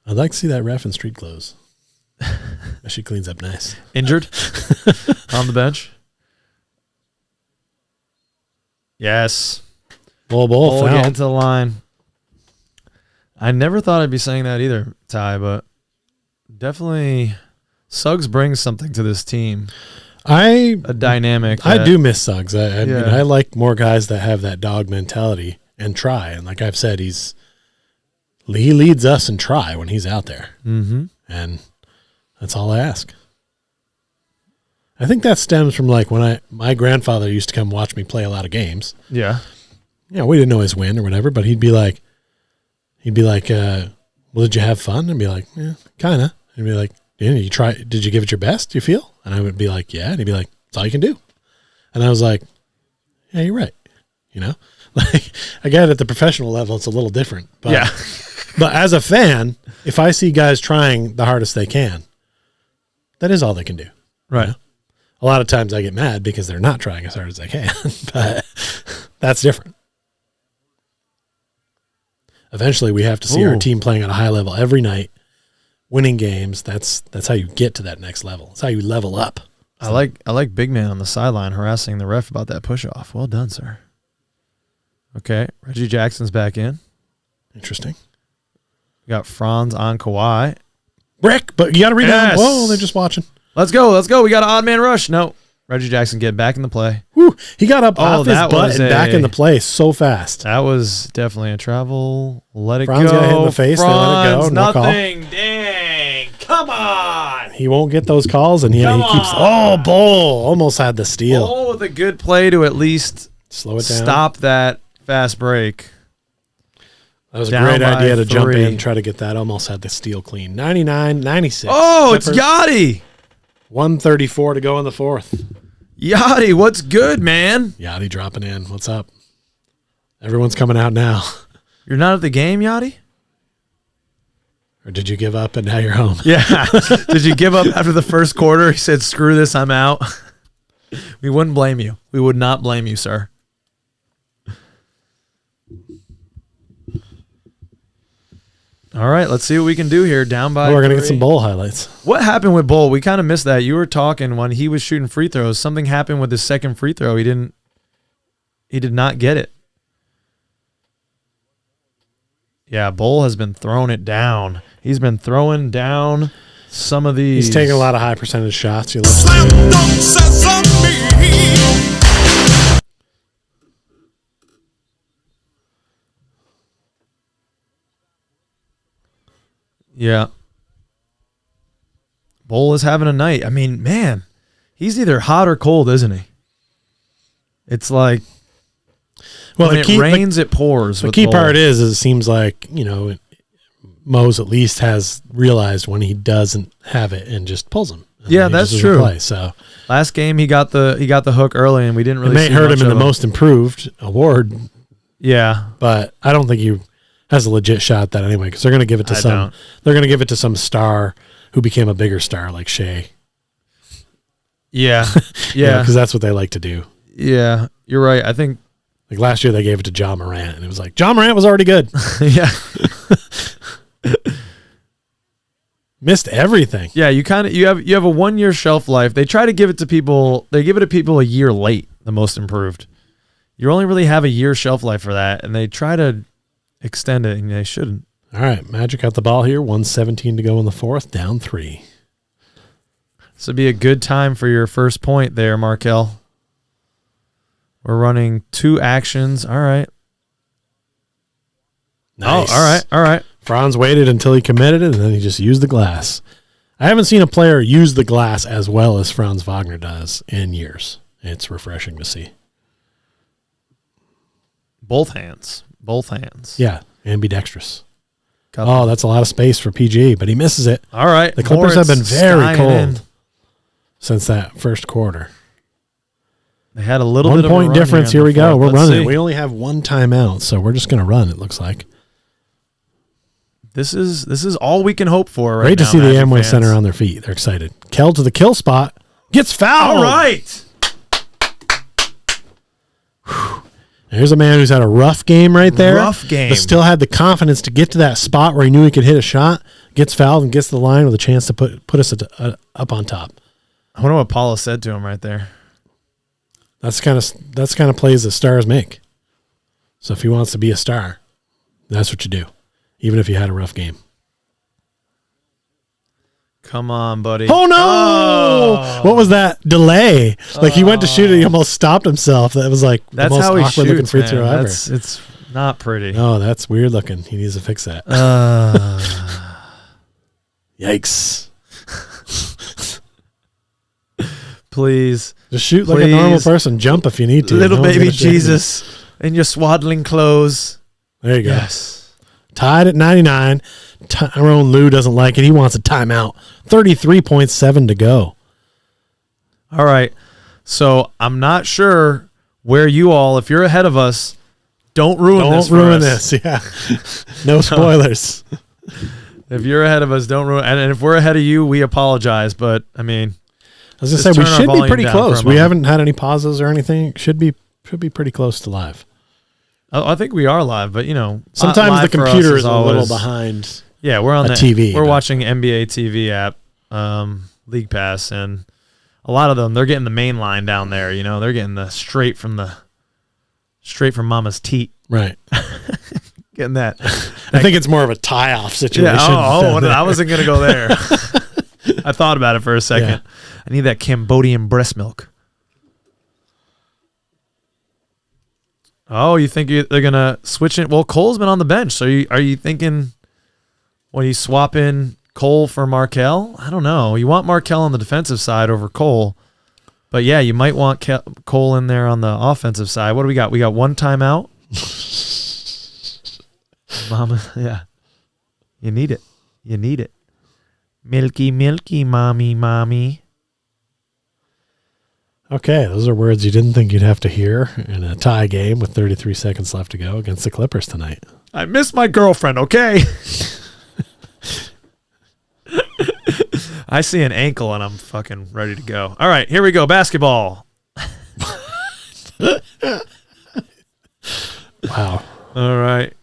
I'd like to see that ref in street clothes. She cleans up nice. Injured on the bench. Yes. Bull, Get foul. into the line. I never thought I'd be saying that either, Ty, but definitely Suggs brings something to this team. A dynamic. I do miss Suggs. I mean, Yeah. I like more guys that have that dog mentality and try. And like I've said, he leads us and try when he's out there. Mm-hmm. And that's all I ask. I think that stems from like when my grandfather used to come watch me play a lot of games. Yeah. You know, we didn't always win or whatever, but he'd be like, well, did you have fun? And be like, yeah, kind of. And he'd be like, yeah, did you give it your best, you feel? And I would be like, yeah. And he'd be like, that's all you can do. And I was like, yeah, you're right. You know, like I get it at the professional level, it's a little different. But, Yeah. But as a fan, if I see guys trying the hardest they can, that is all they can do. Right. You know? A lot of times I get mad because they're not trying as hard as they can, but that's different. Eventually, we have to see our team playing at a high level every night, winning games. That's how you get to that next level. It's how you level up. I like big man on the sideline harassing the ref about that push off. Well done, sir. Okay, Reggie Jackson's back in. Interesting. We got Franz on Kawhi. Brick, but you got to read Yes. that. Whoa, they're just watching. Let's go. We got an odd man rush. No, Reggie Jackson get back in the play. Woo, he got up off his that butt was and back in the play so fast. That was definitely a travel. Let it Franz go. got hit in the face. They let it go. Franz, No call. nothing. Dang. Come on. He won't get those calls, and he keeps. on. Oh, Bull almost had the steal. Bull with a good play to at least Slow it down. stop that fast break. That was a Down great by idea to jump 3. in and try to get that. Almost had the steal clean. 99-96. Oh, it's Clippers. Yachty. 1:34 to go in the fourth. Yachty, what's good, man? Yachty dropping in. What's up? Everyone's coming out now. You're not at the game, Yachty? Or did you give up and now you're home? Yeah. Did you give up after the first quarter? He said, screw this, I'm out. We wouldn't blame you. We would not blame you, sir. All right, let's see what we can do here. Down by We're going to get 3. some bowl highlights. What happened with Bull? We kind of missed that. You were talking when he was shooting free throws. Something happened with his second free throw. He did not get it. Yeah, Bull has been throwing it down. He's been throwing down some of these. He's taking a lot of high percentage shots. You look. Yeah. Bull is having a night. I mean, man, he's either hot or cold, isn't he? It's like Well, when it rains, it pours. The with key Bull. part is it seems like, Mose at least has realized when he doesn't have it and just pulls him. And Yeah, then he that's just doesn't true. play. So Last game he got the hook early, and we didn't it really. may see hurt much him in the of most improved award, Yeah, but I don't think he has a legit shot at that anyway because they're going to give it to I some. don't. They're going to give it to some star who became a bigger star like Shea. yeah, yeah, because that's what they like to do. yeah. You're right. I think. Like last year, they gave it to John Morant, and it was like John Morant was already good. Yeah, Missed everything. yeah. You have a 1 year shelf life. They try to give it to people. They give it to people a year late. The most improved. You only really have a year shelf life for that, and they try to extend it, and they shouldn't. All right, Magic got the ball here. 1:17 to go in the fourth. Down 3. This would be a good time for your first point there, Markel. We're running 2 actions. All right. Nice. Oh, all right. Franz waited until he committed it, and then he just used the glass. I haven't seen a player use the glass as well as Franz Wagner does in years. It's refreshing to see. Both hands. Yeah, ambidextrous. Couple. Oh, that's a lot of space for PG, but he misses it. All right. The Clippers have been Moritz very skying cold in. since that first quarter. They had a little 1 bit of a point run difference. in Here the we go. fourth. We're Let's running. see. We only have 1 timeout, so we're just going to run, it looks like. This is all we can hope for right Great to now, see the Magic Amway fans. Center on their feet. They're excited. Kel to the kill spot. Gets fouled. All right. There's a man who's had a rough game right there. Rough game. But still had the confidence to get to that spot where he knew he could hit a shot, gets fouled, and gets to the line with a chance to put us up on top. I wonder what Paula said to him right there. That's kind of plays that stars make. So if he wants to be a star, that's what you do. even if you had a rough game. Come on, buddy. Oh, no! What was that? Delay. Like, he went to shoot it. He almost stopped himself. That was like That's the most how he awkward looking shoots, free man. throw ever. It's not pretty. Oh, that's weird looking. He needs to fix that. Yikes. Please. Just shoot like a normal person. Jump if you need to. Little No one's baby gonna shake you. Jesus in your swaddling clothes. There you go. Yes. Tied at 99. Tyrone Lue doesn't like it. He wants a timeout. 33.7 to go. All right. So I'm not sure where you all, if you're ahead of us, don't ruin this. Don't ruin for us. this. Yeah. No spoilers. If you're ahead of us, don't ruin. And if we're ahead of you, we apologize. But I mean, I was going to Just say, we turn our should be volume pretty down for close. a We moment. haven't had any pauses or anything. Should be pretty close to live. I think we are live. But Sometimes live the for us computer is a little always- behind. Yeah, we're on a the TV, We're but- watching NBA TV app, League Pass, and a lot of them they're getting the main line down there. They're getting the straight from Mama's teat. Right. Getting that. I think it's more of a tie-off situation. Yeah. I wasn't gonna go there. I thought about it for a second. Yeah. I need that Cambodian breast milk. Oh, you think they're gonna switch it? Well, Cole's been on the bench, so are you thinking? When you swap in Cole for Markelle? I don't know. You want Markelle on the defensive side over Cole, but yeah, you might want Cole in there on the offensive side. What do we got? We got one timeout. Mama, yeah, you need it. You need it. Milky, milky, mommy. Okay, those are words you didn't think you'd have to hear in a tie game with 33 seconds left to go against the Clippers tonight. I miss my girlfriend, okay? I see an ankle and I'm fucking ready to go. All right, here we go. Basketball. Wow. All right.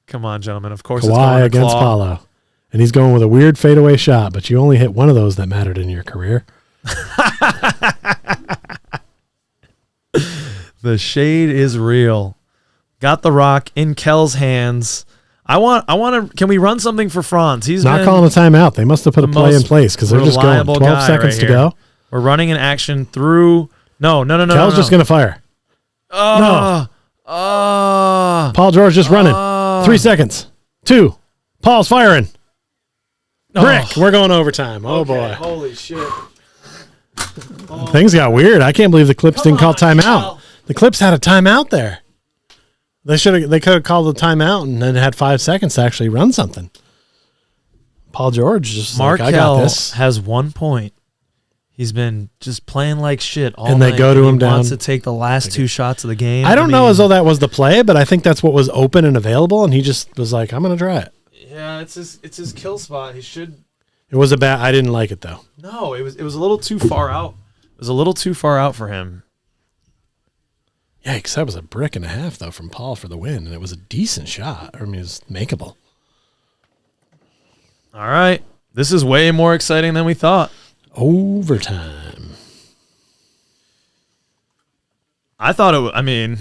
Come on, gentlemen. Of course, it's Kawhi going to against Claw. Paulo. And he's going with a weird fadeaway shot, but you only hit one of those that mattered in your career. The shade is real. Got the rock in Kell's hands. I want to. Can we run something for Franz? He's Not been calling a timeout. They must have put a the play in most place because they're just going reliable 12 guy seconds right to here. go. We're running an action through. No. Kell's just going to fire. No. Paul George just running. 3 seconds. 2. Paul's firing. Brick. We're going overtime. Oh, boy. Holy shit. Things got weird. I can't believe the Clips didn't call on, timeout. Cal. The Clips had a timeout there. They could have called the timeout and then had 5 seconds to actually run something. Paul George just like, I got Markelle this. has 1 point. He's been just playing like shit all And they night. go to He him down. wants to take the last 2 shots of the game. I don't know as though that was the play, but I think that's what was open and available, and he just was like, I'm going to try it. Yeah, it's his kill spot. He should. It was a bad. I didn't like it, though. No, it was a little too far out. It was a little too far out for him. Yikes, that was a brick and a half, though, from Paul for the win, and it was a decent shot. I mean, it was makeable. All right, this is way more exciting than we thought. Overtime. I thought it. I mean,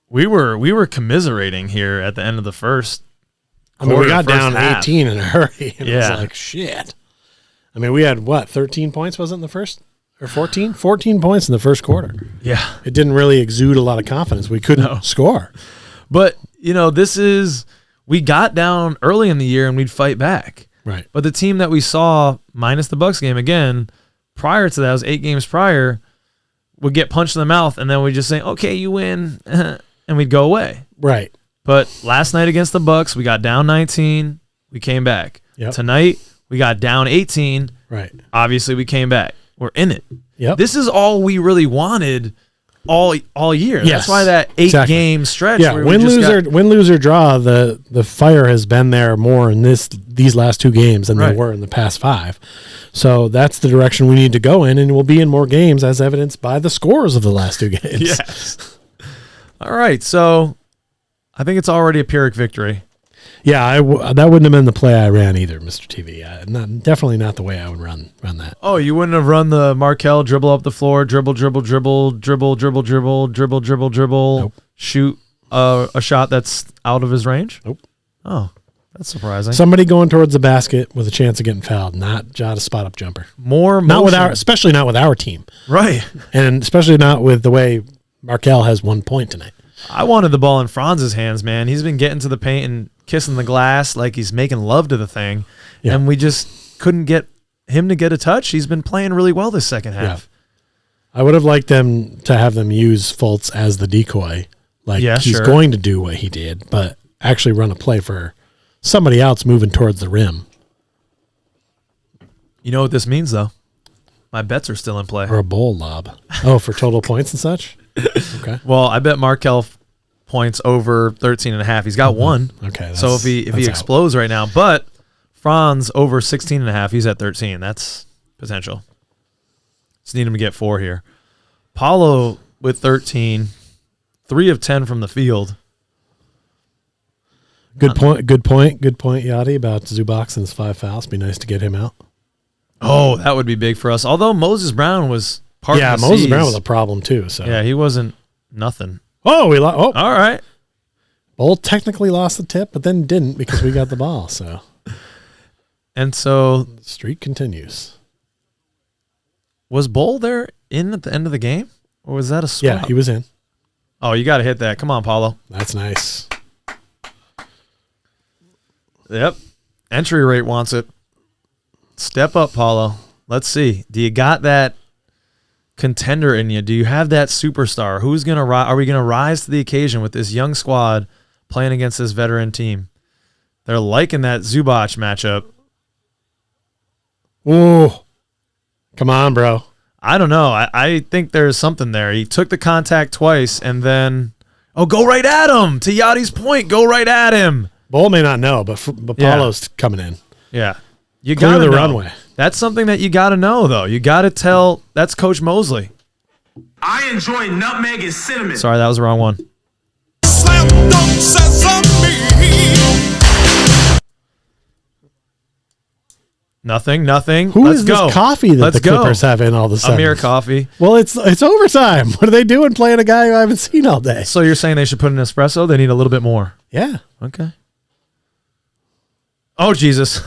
we were commiserating here at the end of the first. I mean, we got first down half. 18 in a hurry. And It Yeah. was like, shit. I mean, we had, 13 points, was it, in the first? Or 14? 14 points in the first quarter. Yeah, It didn't really exude a lot of confidence. We couldn't score. but we got down early in the year and we'd fight back. Right. But the team that we saw, minus the Bucks game again, prior to that, it was 8 games prior, would get punched in the mouth, and then we'd just say, "Okay, you win," and we'd go away. Right. But last night against the Bucks, we got down 19. We came back. Yep. Tonight, we got down 18. Right. Obviously, we came back. We're in it. Yep. This is all we really wanted all year. Yes. That's why that 8-game stretch. Yeah, where win, we just lose or draw, the fire has been there more in these last 2 games than they Right. were in the past 5. So that's the direction we need to go in, and we'll be in more games as evidenced by the scores of the last 2 games. Yes. All right, so I think it's already a Pyrrhic victory. Yeah, that wouldn't have been the play I ran either, Mr. TV. Definitely not the way I would run that. Oh, you wouldn't have run the Markelle dribble up the floor, dribble, Nope. shoot a shot that's out of his range? Nope. Oh, That's surprising. Somebody going towards the basket with a chance of getting fouled, not a spot up jumper. More Not with motion. especially not with our team, Right. and especially not with the way Markel has 1 point tonight. I wanted the ball in Franz's hands, man. He's been getting to the paint and kissing the glass like he's making love to the thing, Yeah. and we just couldn't get him to get a touch. He's been playing really well this second half. I would have liked them to have them use Fultz as the decoy, like Yeah, he's sure. going to do what he did, but actually run a play for somebody else moving towards the rim You know what this means, though? My bets are still in play. or a bowl lob. Oh, for total points and such. Okay. Well, I bet Markel points over 13.5. He's got one. Okay. So if he that's out. explodes right now, but Franz over 16.5, he's at 13. That's potential. Just need him to get 4 here. Paulo with 13, 3 of 10 from the field. Good point. Good point. Good point, Yachty, about Zubac and his 5 fouls. Be nice to get him out. Oh, that would be big for us. Although Moses Brown was part Yeah, of the Moses C's. Brown was a problem too. So Yeah, he wasn't nothing. Oh, we lost. Oh, All right. Bull technically lost the tip, but then didn't because we got the ball. So And so the streak continues. was Bull there in at the end of the game? Or was that a swap? Yeah, he was in. Oh, you got to hit that. Come on, Paulo. That's nice. Yep. Entry rate wants it. Step up, Paulo. Let's see. Do you got that contender in you? Do you have that superstar? Who's gonna are we gonna rise to the occasion with this young squad playing against this veteran team? They're liking that Zubac matchup. Ooh, come on, bro. I don't know. I think there's something there. He took the contact twice and then go right at him. To Yachty's point, go right at him. Bull may not know, but Yeah. Paulo's coming in. Yeah. You Clear gotta the know. runway. That's something that you gotta know, though. You gotta tell. That's Coach Mosley. I enjoy nutmeg and cinnamon. Sorry, that was the wrong one. Slam dunk sesame. Nothing. Who Let's is go. this coffee that Let's the Clippers have in all of a sudden? Amir Coffee. Well, it's overtime. What are they doing playing a guy who I haven't seen all day? So you're saying they should put an espresso? They need a little bit more. Yeah. Okay. Oh, Jesus.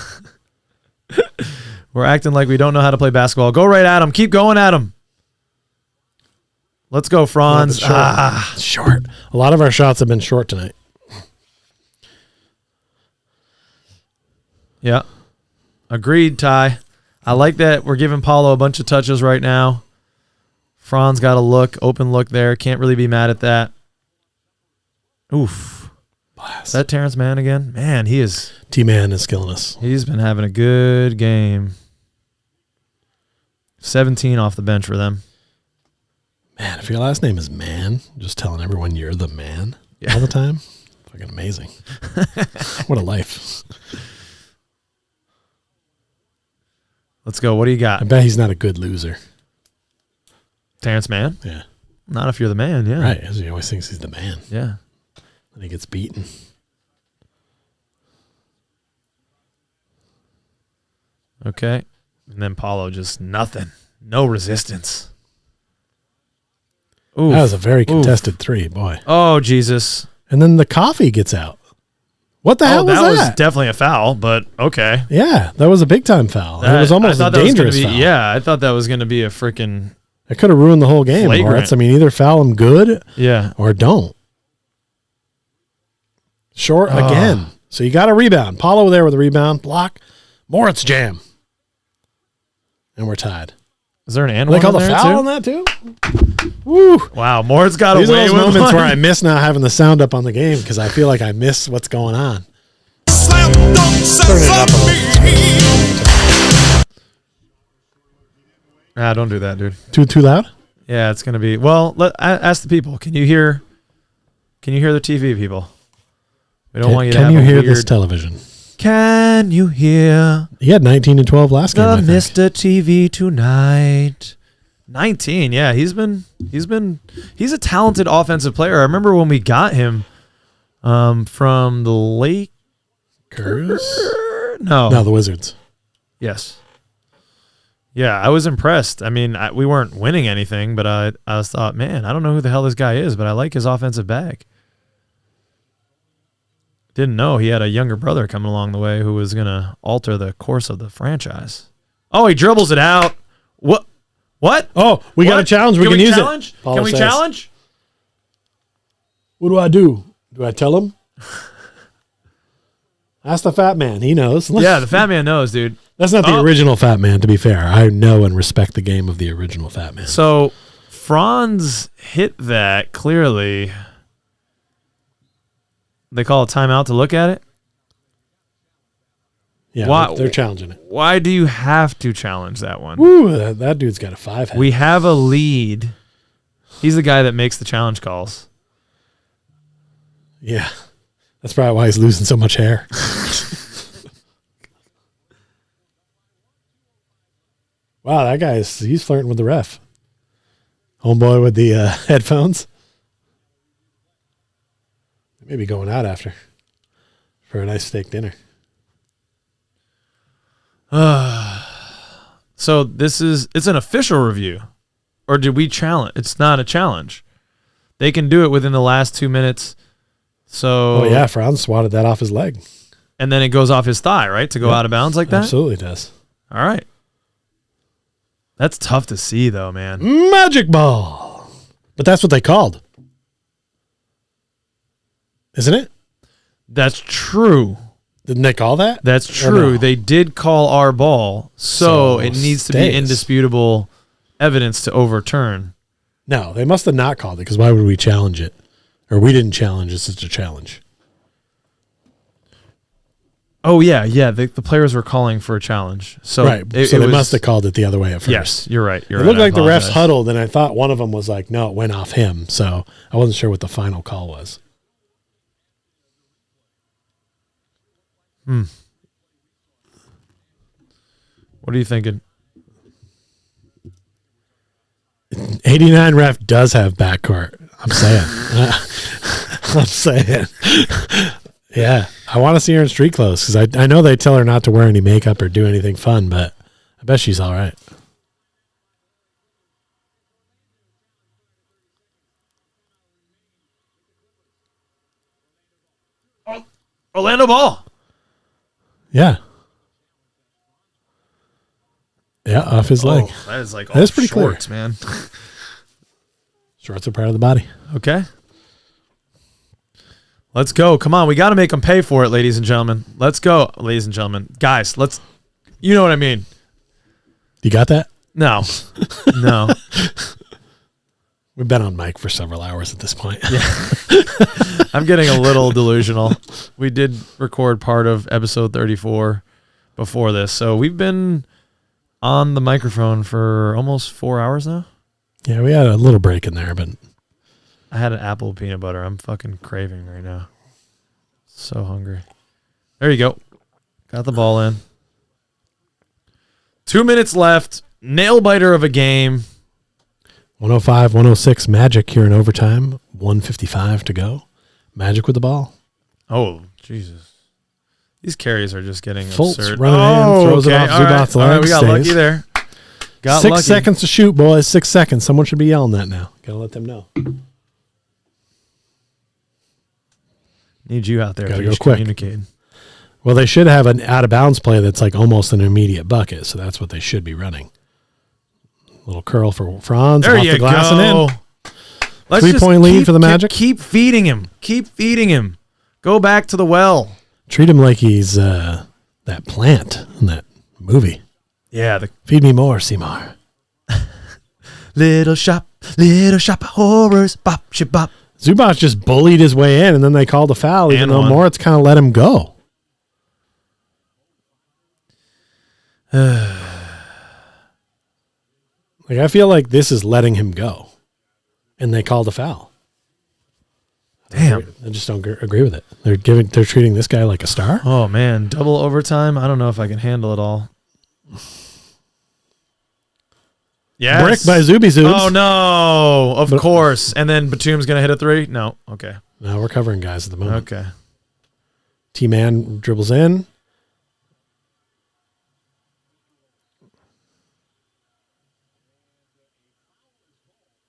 We're acting like we don't know how to play basketball. Go right at him. Keep going at him. Let's go, Franz. Short. A lot of our shots have been short tonight. Yeah. Agreed, Ty. I like that we're giving Paulo a bunch of touches right now. Franz got a open look there. Can't really be mad at that. Oof. Blast. Is that Terrence Mann again? Man, T-Man is killing us. he's been having a good game. 17 off the bench for them. Man, if your last name is Man, just telling everyone you're the man Yeah. all the time. Fucking amazing. What a life. Let's go. What do you I got? bet he's not a good loser. Terrence Mann? Yeah. Not if you're the man, yeah. Right. As he always thinks he's the man. Yeah. And he gets beaten. Okay. And then Paulo just nothing. No resistance. Ooh. That was a very contested three, boy. Oh, Jesus. And then the coffee gets out. What the hell was that that? was definitely a foul, but okay. Yeah, that was a big time foul. That- it was almost I a thought that was gonna dangerous be- foul. Yeah, I thought that was going to be a freaking It could have ruined the whole game, Flagrant. Moritz. I mean, either foul him good yeah. or don't. Short again. So you got a rebound. Paulo there with a rebound. Block. Moritz jam. And we're tied. Is there an and They one call in the there foul too? on that too? Woo. Wow, Moore's got These are away those with moments one. where I miss not having the sound up on the game because I feel like I miss what's going on. Slam dunk Turn it up a sesame. Nah, don't do that, dude. Too loud? Yeah, it's going to be. Well, ask the people. Can you hear the TV, people? We don't want you to Can have you a hear weird, this television? Can you hear He had 19 and 12 last game, I the think. Mr. TV tonight? 19. Yeah, he's a talented offensive player. I remember when we got him from the Lakers. No, No, the Wizards. Yes. Yeah, I was impressed. I mean, we weren't winning anything, but I was thought, man, I don't know who the hell this guy is, but I like his offensive bag. Didn't know he had a younger brother coming along the way who was going to alter the course of the franchise. Oh, he dribbles it out. What? Oh, we got a challenge. We can use challenge? it. Paul Can we says. challenge? What do I do? Do I tell him? Ask the fat man. He knows. Yeah, the fat man knows, dude. That's not the original fat man, to be fair. I know and respect the game of the original fat man. So Franz hit that clearly. They call a timeout to look at it? Yeah, Why, they're challenging it. Why do you have to challenge that one? Woo, that dude's got a 5 head. We have a lead. He's the guy that makes the challenge calls. Yeah. That's probably why he's losing so much hair. Wow, that he's flirting with the ref. Homeboy with the headphones. Maybe going out after for a nice steak dinner. So it's an official review. Or did we challenge? It's not a challenge. They can do it within the last 2 minutes. So Oh yeah, Franz swatted that off his leg. And then it goes off his thigh, right? To go out of bounds like that? Absolutely does. All right. That's tough to see though, man. Magic ball. But that's what they called. Isn't it? That's true. Didn't they call that? That's Or true. no? They did call our ball, so it needs to be stays. indisputable evidence to overturn. No, they must have not called it because why would we challenge it? Or we didn't challenge it. It's a challenge. Oh, yeah. The players were calling for a challenge. So Right. It, so it they was, must have called it the other way at first. Yes, you're right. It looked like the refs huddled, and I thought one of them was like, no, it went off him. So I wasn't sure what the final call was. What are you thinking? 89 ref does have backcourt. I'm saying. I'm saying. Yeah. I want to see her in street clothes because I know they tell her not to wear any makeup or do anything fun, but I bet she's all right. Orlando Ball. Yeah. Yeah, off his leg. That is like That is pretty clear. shorts, man. Shorts are part of the body. Okay. Let's go. Come on. We got to make them pay for it, ladies and gentlemen. Let's go, ladies and gentlemen. Guys, you know what I mean. You got that? No. No. We've been on mic for several hours at this point. Yeah. I'm getting a little delusional. We did record part of episode 34 before this. So we've been on the microphone for almost 4 hours now. Yeah, we had a little break in there, but I had an apple peanut butter. I'm fucking craving right now. So hungry. There you go. Got the ball in. 2 minutes left. Nail biter of a game. 105, 106 Magic here in overtime. 155 to go. Magic with the ball. Oh, Jesus. These carries are just getting Fultz absurd. running in, throws it off Zubac's All right, leg, we got stays. lucky there. Got 6 lucky. seconds to shoot, boys. 6 seconds. Someone should be yelling that now. Gotta let them know. Need you out there. Gotta Pich, go quick. communicating. Well, they should have an out of bounds play that's like almost an immediate bucket, so that's what they should be running. Little curl for Franz. There off you the glass go. and in. Let's 3-point just lead for the Magic. Keep feeding him. Keep feeding him. Go back to the well. Treat him like he's that plant in that movie. Yeah, Feed me more, Seymour. little shop of horrors, bop, shabop. Zubac just bullied his way in, and then they called a foul, even And though one. Moritz kind of let him go. Like, I feel like this is letting him go, and they called a foul. Damn. I just don't agree with it. They're treating this guy like a star. Oh, man. Double overtime. I don't know if I can handle it all. Yes. Brick by Zuby Zoobs. Oh, no. Of course. And then Batum's going to hit a three? No. Okay. No, we're covering guys at the moment. Okay. T-Man dribbles in.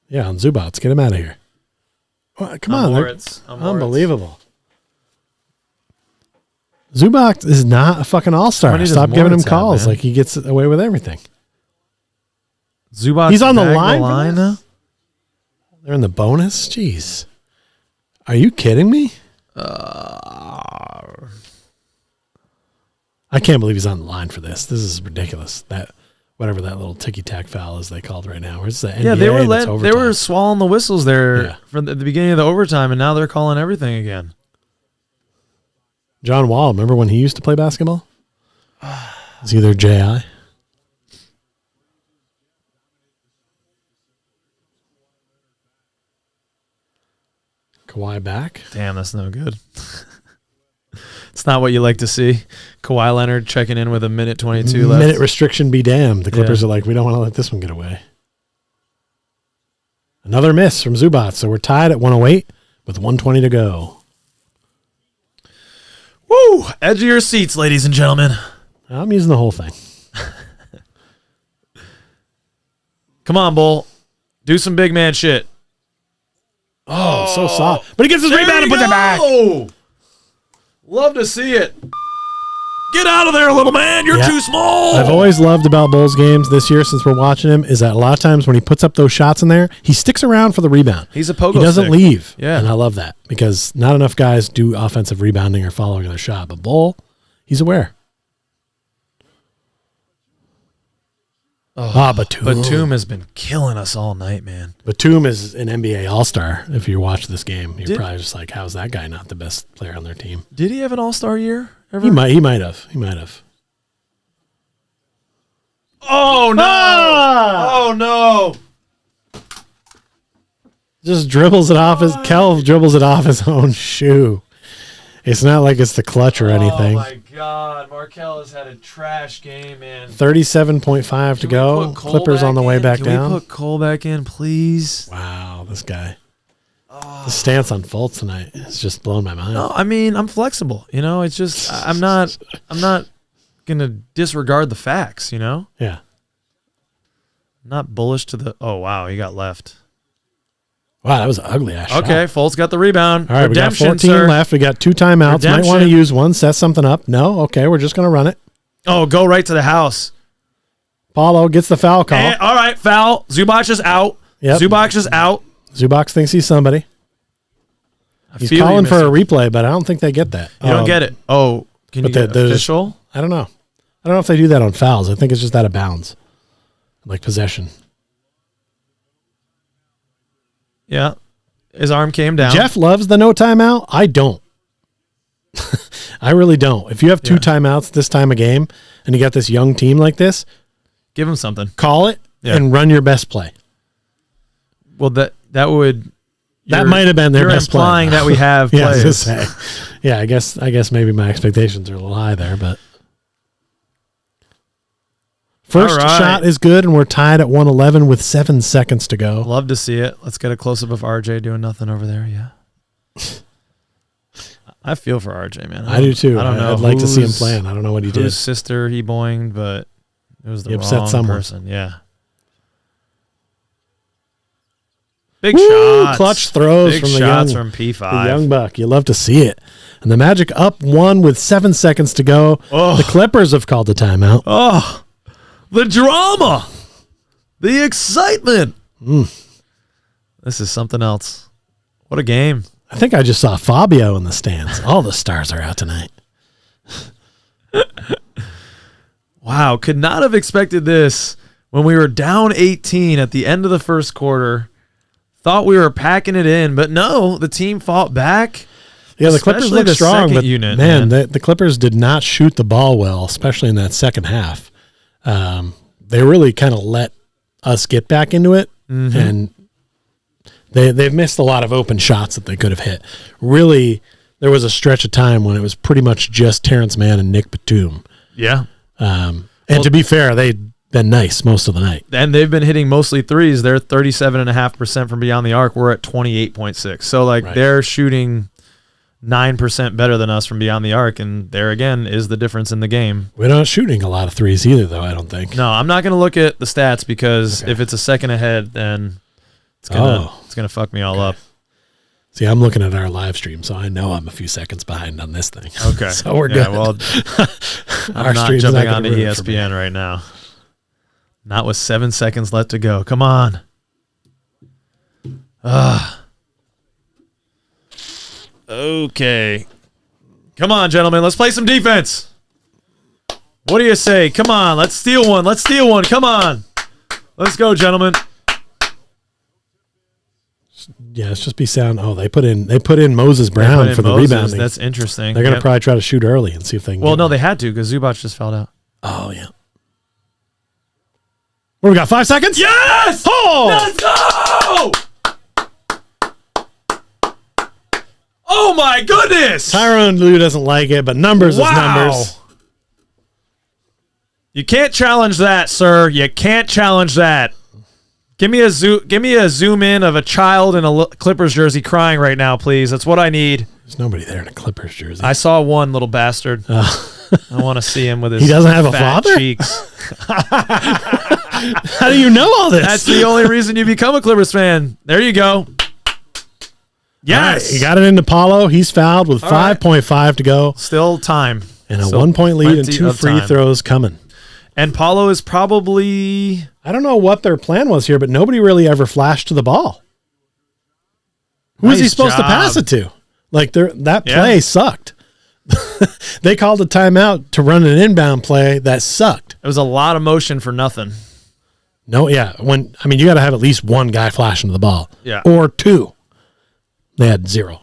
Yeah, on Zubats. Get him out of here. Come on. Moritz. Unbelievable. Zubac is not a fucking all-star. How many does Stop giving him Moritz have, calls. man? Like he gets away with everything. Zubac. He's on the bagged line for now? this? They're in the bonus? Jeez. Are you kidding me? I can't believe he's on the line for this. This is ridiculous. That whatever that little ticky-tack foul is they called right now. Where's the NBA? Yeah, they were that's they overtime? were swallowing the whistles there Yeah. from the beginning of the overtime, and now they're calling everything again. John Wall, remember when he used to play basketball? It's either J.I. Kawhi back. Damn, that's no good. It's not what you like to see. Kawhi Leonard checking in with a minute 22 left. Minute restriction be damned. The Clippers are like, we don't want to let this one get away. Another miss from Zubac. So we're tied at 108 with 120 to go. Woo! Edge of your seats, ladies and gentlemen. I'm using the whole thing. Come on, Bull. Do some big man shit. Oh, so soft. But he gets his There rebound and you puts it back. go! Love to see it. Get out of there, little man. You're Yeah. too small. I've always loved about Bulls games this year since we're watching him is that a lot of times when he puts up those shots in there, he sticks around for the rebound. He's a pogo He doesn't stick. leave. Yeah. And I love that because not enough guys do offensive rebounding or following their shot. But Bull, he's aware. Batum. Batum has been killing us all night, man. Batum is an NBA All-Star. If you watch this game, you're Did- probably just like, how's that guy not the best player on their team? Did he have an all-star year ever? He might have. Oh, no. Oh, no. Just dribbles it off his dribbles it off his own shoe. It's not like it's the clutch or anything. Oh, my God. Markel has had a trash game, man. 37.5 to Can we go. put Cole Clippers on the back way in? back Can down. we put Cole back in, please? Wow, this guy. The stance on Fultz tonight is just blowing my mind. No, I mean, I'm flexible. You know, it's just I'm not going to disregard the facts, you know? Yeah. Not bullish to the... Oh, wow, he got left. Wow, that was an ugly ass shot. Okay, Fultz got the rebound. All right, Redemption, we got 14 sir. left. We got 2 timeouts. Might want to Redemption. use one, set something up. No, okay, we're just going to run it. Oh, go right to the house. Paulo gets the foul call. And, all right, foul. Zubac is out. Yep. Zubac is out. Zubac thinks he's somebody. I He's feel you, calling for a mister. replay, but I don't think they get that. You don't get it. Oh, can you but get there's- official? I don't know. I don't know if they do that on fouls. I think it's just out of bounds, like possession. Yeah. His arm came down. Jeff loves the no timeout. I don't. I really don't. If you have 2 timeouts this time of game and you got this young team like this, Give him something. call it Yeah. and run your best play. Well, that would... That you're- might have been their you're best play. implying that we have Yeah, I was players. gonna say. Yeah, I guess maybe my expectations are a little high there, but first All right. shot is good, and we're tied at 111 with 7 seconds to go. Love to see it. Let's get a close-up of RJ doing nothing over there. Yeah. I feel for RJ, man. I do too. I don't know. I'd like to see him whose- playing. I don't know what he Whose did. sister he boinged, but it was the He upset wrong someone. person. Yeah. Big Woo, shots. clutch throws Big from the shots young, from P5. the young buck. You love to see it. And the Magic up 1 with 7 seconds to go. Oh. The Clippers have called the timeout. Oh, the drama, the excitement. This is something else. What a game. I think I just saw Fabio in the stands. All the stars are out tonight. Wow, could not have expected this when we were down 18 at the end of the first quarter. Thought we were packing it in, but no, the team fought back. Yeah, the Clippers Especially look the strong, second but unit, man, man. the Clippers did not shoot the ball well, especially in that second half. They really kind of let us get back into it, and they've missed a lot of open shots that they could have hit. Really, there was a stretch of time when it was pretty much just Terrence Mann and Nick Batum. Yeah. And to be fair, they'd been nice most of the night. And they've been hitting mostly threes. They're 37.5% from beyond the arc. We're at 28.6. So, like, Right. they're shooting 9% better than us from beyond the arc. And there, again, is the difference in the game. We're not shooting a lot of threes either, though, I don't think. No, I'm not going to look at the stats because Okay. if it's a second ahead, then it's gonna fuck me all up. See, I'm looking at our live stream, so I know I'm a few seconds behind on this thing. Okay. So we're Yeah, good. well, I'm not stream's jumping gonna onto ruin it for me. ESPN right now. Not with 7 seconds left to go. Come on. Okay. Come on, gentlemen. Let's play some defense. What do you say? Come on. Let's steal one. Let's steal one. Come on. Let's go, gentlemen. Yeah, it's just be sound. Oh, they put in Moses Brown for the Moses. rebounding. That's interesting. They're gonna Yep. probably try to shoot early and see if they can. Well, get no, one. they had to because Zubac just fouled out. Oh yeah. What we got? 5 seconds? Yes! Oh! Let's go! Oh my goodness! Tyronn Lue doesn't like it, but numbers is numbers. You can't challenge that, sir. You can't challenge that. Give me a zoom in of a child in a Clippers jersey crying right now, please. That's what I need. There's nobody there in a Clippers jersey. I saw one little bastard. I want to see him with his He doesn't have a fat father? cheeks. How do you know all this? That's the only reason you become a Clippers fan. There you go. Yes. All right, he got it into Paulo. He's fouled with All right. 5.5 to go. Still time. And a Still 1-point lead and plenty 2 of free time. throws coming. And Paulo is probably... I don't know what their plan was here, but nobody really ever flashed to the ball. Who was he Nice supposed to job. pass it to? Like that Yeah. play sucked. They called a timeout to run an inbound play that sucked. It was a lot of motion for nothing. No, yeah. You got to have at least one guy flashing to the ball. Yeah. Or two. They had 0.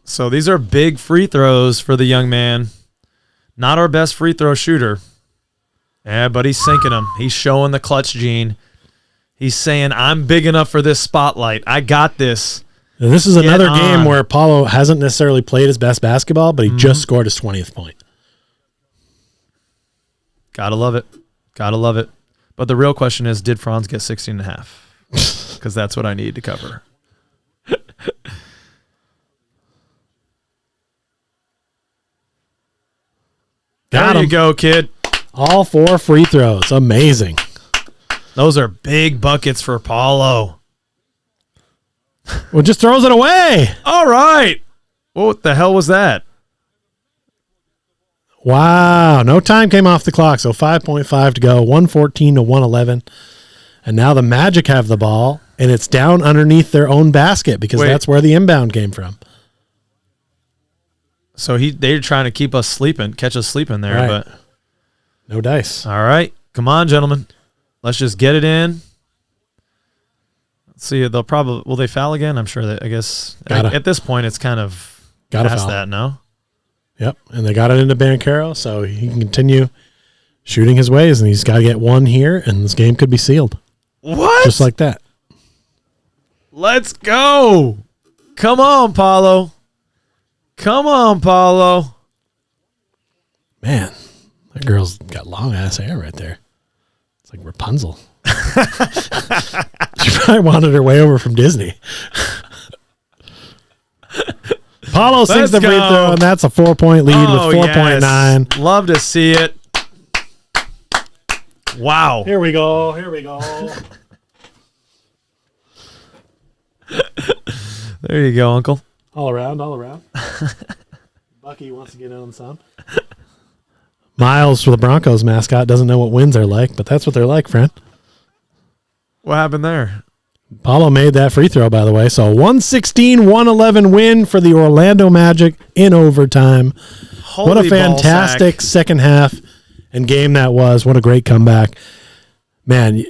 So these are big free throws for the young man. Not our best free throw shooter. Yeah, but he's sinking them. He's showing the clutch gene. He's saying, I'm big enough for this spotlight. I got this. And this is another game on. where Paulo hasn't necessarily played his best basketball, but he just scored his 20th point. Gotta love it. Gotta love it. But the real question is, did Franz get 16 and a half? Because that's what I need to cover. Got there you him. go, kid. All 4 free throws. Amazing. Those are big buckets for Paulo. Well, just throws it away. All right. What the hell was that? Wow. No time came off the clock, so 5.5 to go, 114 to 111. And now the Magic have the ball, and it's down underneath their own basket because Wait. that's where the inbound came from. So they're trying to keep us sleeping, catch us sleeping there. Right. But No dice. all right, come on, gentlemen. Let's just get it in. Let's see, they'll probably will they foul again? I'm sure that I guess Gotta. at this point it's kind of Gotta past foul. that. No, Yep. And they got it into Banchero, so he can continue shooting his ways, and he's got to get one here, and this game could be sealed. what? Just like that. Let's go. Come on, Paulo. Come on, Paulo. Man, that girl's got long ass hair right there. It's like Rapunzel. She probably wanted her way over from Disney. Paulo sinks Let's the free go. throw, and that's a 4-point lead Oh, with 4.9. yes. Love to see it. Wow. Here we go. Here we go. There you go, Uncle. All around, all around. Bucky wants to get in on the sound. Miles, for the Broncos mascot, doesn't know what wins are like, but that's what they're like, friend. What happened there? Paulo made that free throw, by the way. So 116-111 win for the Orlando Magic in overtime. Holy What a fantastic ballsack. second half and game that was. What a great comeback. Man,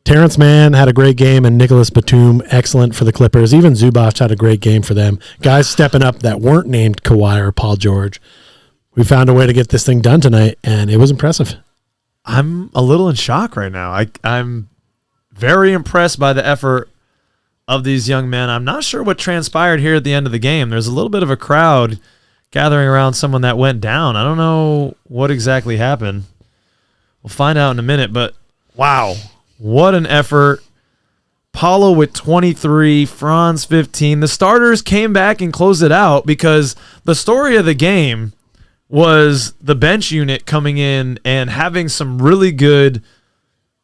Terrence Mann had a great game, and Nicholas Batum, excellent for the Clippers. Even Zubac had a great game for them. Guys stepping up that weren't named Kawhi or Paul George. We found a way to get this thing done tonight, and it was impressive. I'm a little in shock right now. I'm very impressed by the effort of these young men. I'm not sure what transpired here at the end of the game. There's a little bit of a crowd gathering around someone that went down. I don't know what exactly happened. We'll find out in a minute, but wow, what an effort. Paulo with 23, Franz 15. The starters came back and closed it out because the story of the game was the bench unit coming in and having some really good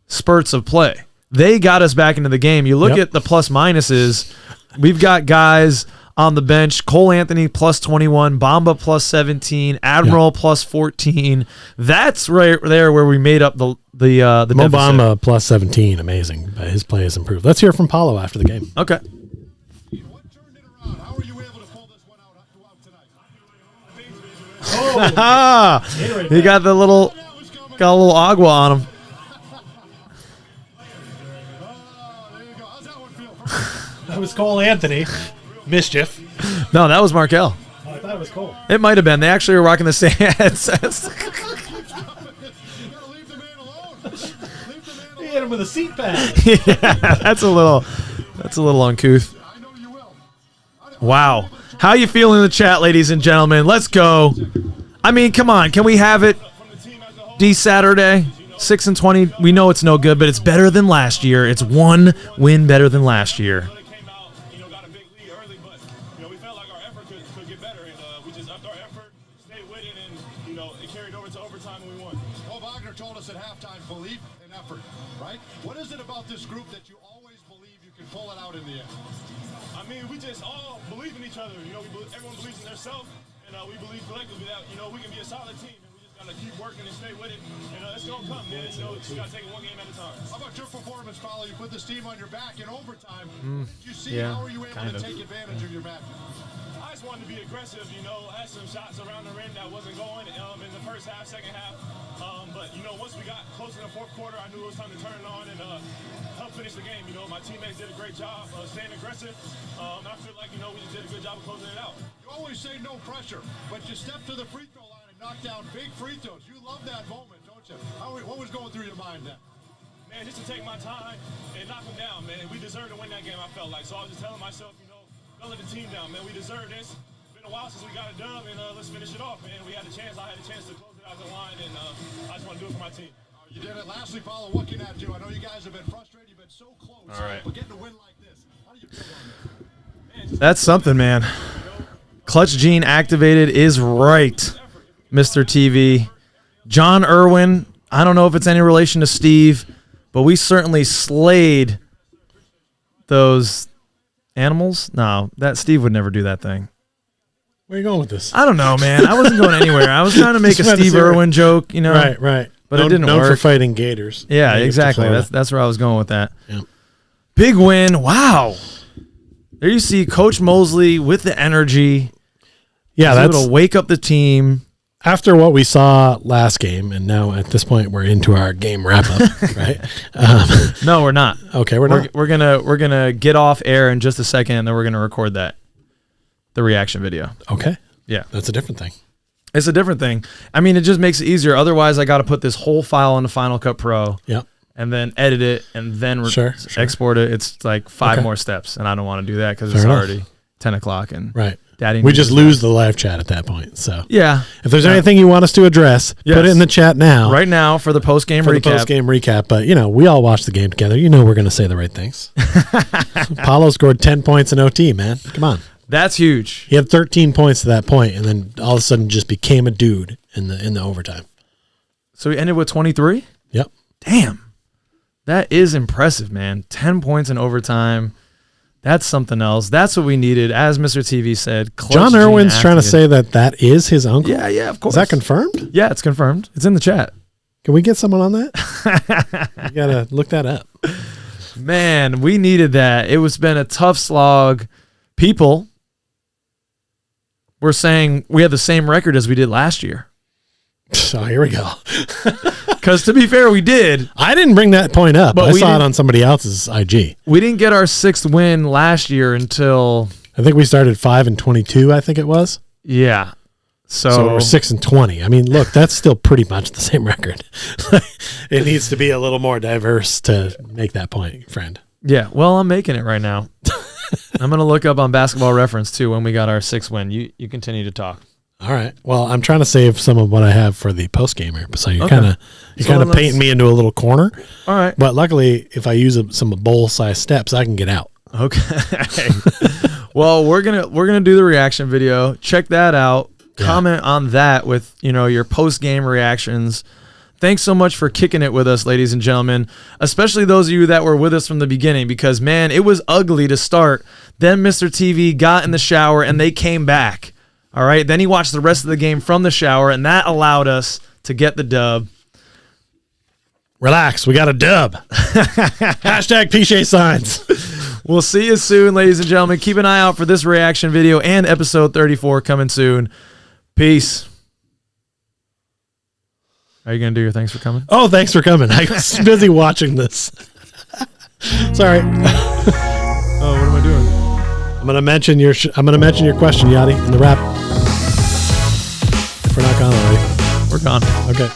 spurts of play. They got us back into the game. You look Yep. at the plus minuses. We've got guys on the bench. Cole Anthony plus 21, Bamba plus 17, Admiral plus 14. That's right there where we made up the Mo deficit. Bamba plus 17, amazing. But his play has improved. Let's hear from Paulo after the game. Okay. What turned it around? How were you able to pull this one out tonight? He got a little agua on him. There you go. How's that one feel? That was Cole Anthony. Mischief. No, that was Markel. I thought it was Cole. It might have been. They actually were rocking the same headsets. You gotta leave the man alone. Leave the man He alone. hit him with a seat pad. Yeah, that's a little uncouth. I know you will. Wow. How you feeling in the chat, ladies and gentlemen? Let's go. I mean, come on. Can we have it D Saturday? 6-20. We know it's no good, but it's better than last year. It's one win better than last year. They came out, got a big lead early, but we felt like our effort could get better, and we just upped our effort, stayed with it, and it carried over to overtime, and we won. Well, Wagner told us at halftime, belief and effort, right? What is it about this group that you always believe you can pull it out in the end? I mean, we just all believe in each other. Everyone believes in themselves, and we believe collectively that we can be a solid team, and we just gotta keep working and stay with it, and it's gonna come, man. Just gotta take it one game at a time. How about your performance, Paulo? You put this team on your back in overtime. Did you see yeah, how were you able kind to of. take advantage of your match? I just wanted to be aggressive, had some shots around the rim that wasn't going in the first half, second half. But once we got close in the fourth quarter, I knew it was time to turn it on and help finish the game. My teammates did a great job staying aggressive. And I feel like, we just did a good job of closing it out. You always say no pressure, but you step to the free throw line and knock down big free throws. You love that moment, don't you? What was going through your mind then? Man, just to take my time and knock them down, man. We deserve to win that game, I felt like. So I was just telling myself, don't let the team down, man. We deserve this. It's been a while since we got a dub, and let's finish it off, man. We had a chance. I had a chance to close it out the line, and I just want to do it for my team. You did it. Lastly, Paulo, what can that do? I know you guys have been frustrated. You've been so close. All right. But getting a win like this, how do you feel on this? That's something, man. Clutch Gene activated is right, Mr. TV. John Irwin, I don't know if it's any relation to Steve, but we certainly slayed those animals. No, that Steve would never do that thing. Where are you going with this? I don't know, man. I wasn't going anywhere. I was trying to make a Just wanted to Steve see where- Irwin joke, Right. But it didn't known work. for fighting gators. Yeah, Native to exactly. Florida. That's where I was going with that. Yeah. Big win. Wow. There you see Coach Mosley with the energy. Yeah, He's that's able to wake up the team. after what we saw last game, and now at this point we're into our game wrap up, right? No, we're not. Okay, we're not. We're gonna get off air in just a second, and then we're gonna record the reaction video. Okay, Yeah, that's a different thing. it's a different thing. I mean, it just makes it easier. Otherwise, I got to put this whole file into Final Cut Pro Yep. and then edit it and then Sure. export it. It's like 5 Okay. more steps, and I don't want to do that because Fair it's enough. already 10 o'clock and Right. Daddy. We needs just his lose rest. the live chat at that point. So Yeah. if there's Yeah. anything you want us to address, put Yes. it in the chat now. Right now for the post game For the recap. post game recap, but we all watched the game together. We're going to say the right things. Paulo scored 10 points in OT, man. Come on. That's huge. He had 13 points to that point, and then all of a sudden just became a dude in the overtime. So we ended with 23. Yep. Damn. That is impressive, man. 10 points in overtime. That's something else. That's what we needed. As Mr. TV said, Clutch John Gene Irwin's trying to activated. say that is his uncle. Yeah, of course. Is that confirmed? Yeah, it's confirmed. It's in the chat. Can we get someone on that? You gotta look that up. Man, we needed that. It was been a tough slog. People were saying we had the same record as we did last year. So here we go. Because to be fair, we did. I didn't bring that point up. But I we saw it didn't- on somebody else's IG. We didn't get our 6th win last year until, I think we started 5-22. I think it was. yeah. So we're 6-20. I mean, look, that's still pretty much the same record. It needs to be a little more diverse to make that point, friend. Yeah, well, I'm making it right now. I'm going to look up on Basketball Reference, too, when we got our 6th win. You continue to talk. All right. Well, I'm trying to save some of what I have for the post gamer. So you're Okay. kind of So then painting let's- me into a little corner. All right. But luckily, if I use some bowl size steps, I can get out. Okay. Well, we're gonna do the reaction video. Check that out. Yeah. Comment on that with your post game reactions. Thanks so much for kicking it with us, ladies and gentlemen, especially those of you that were with us from the beginning, because, man, it was ugly to start. Then Mr. TV got in the shower, and they came back. All right? Then he watched the rest of the game from the shower, and that allowed us to get the dub. Relax. We got a dub. Hashtag Pich signs. We'll see you soon, ladies and gentlemen. Keep an eye out for this reaction video and episode 34 coming soon. Peace. Are you going to do your thanks for coming? Oh, thanks for coming. I was busy watching this. Sorry. Oh, what am I doing? I'm gonna mention your question, Yachty, in the wrap. If we're not gone already. We're gone. Okay.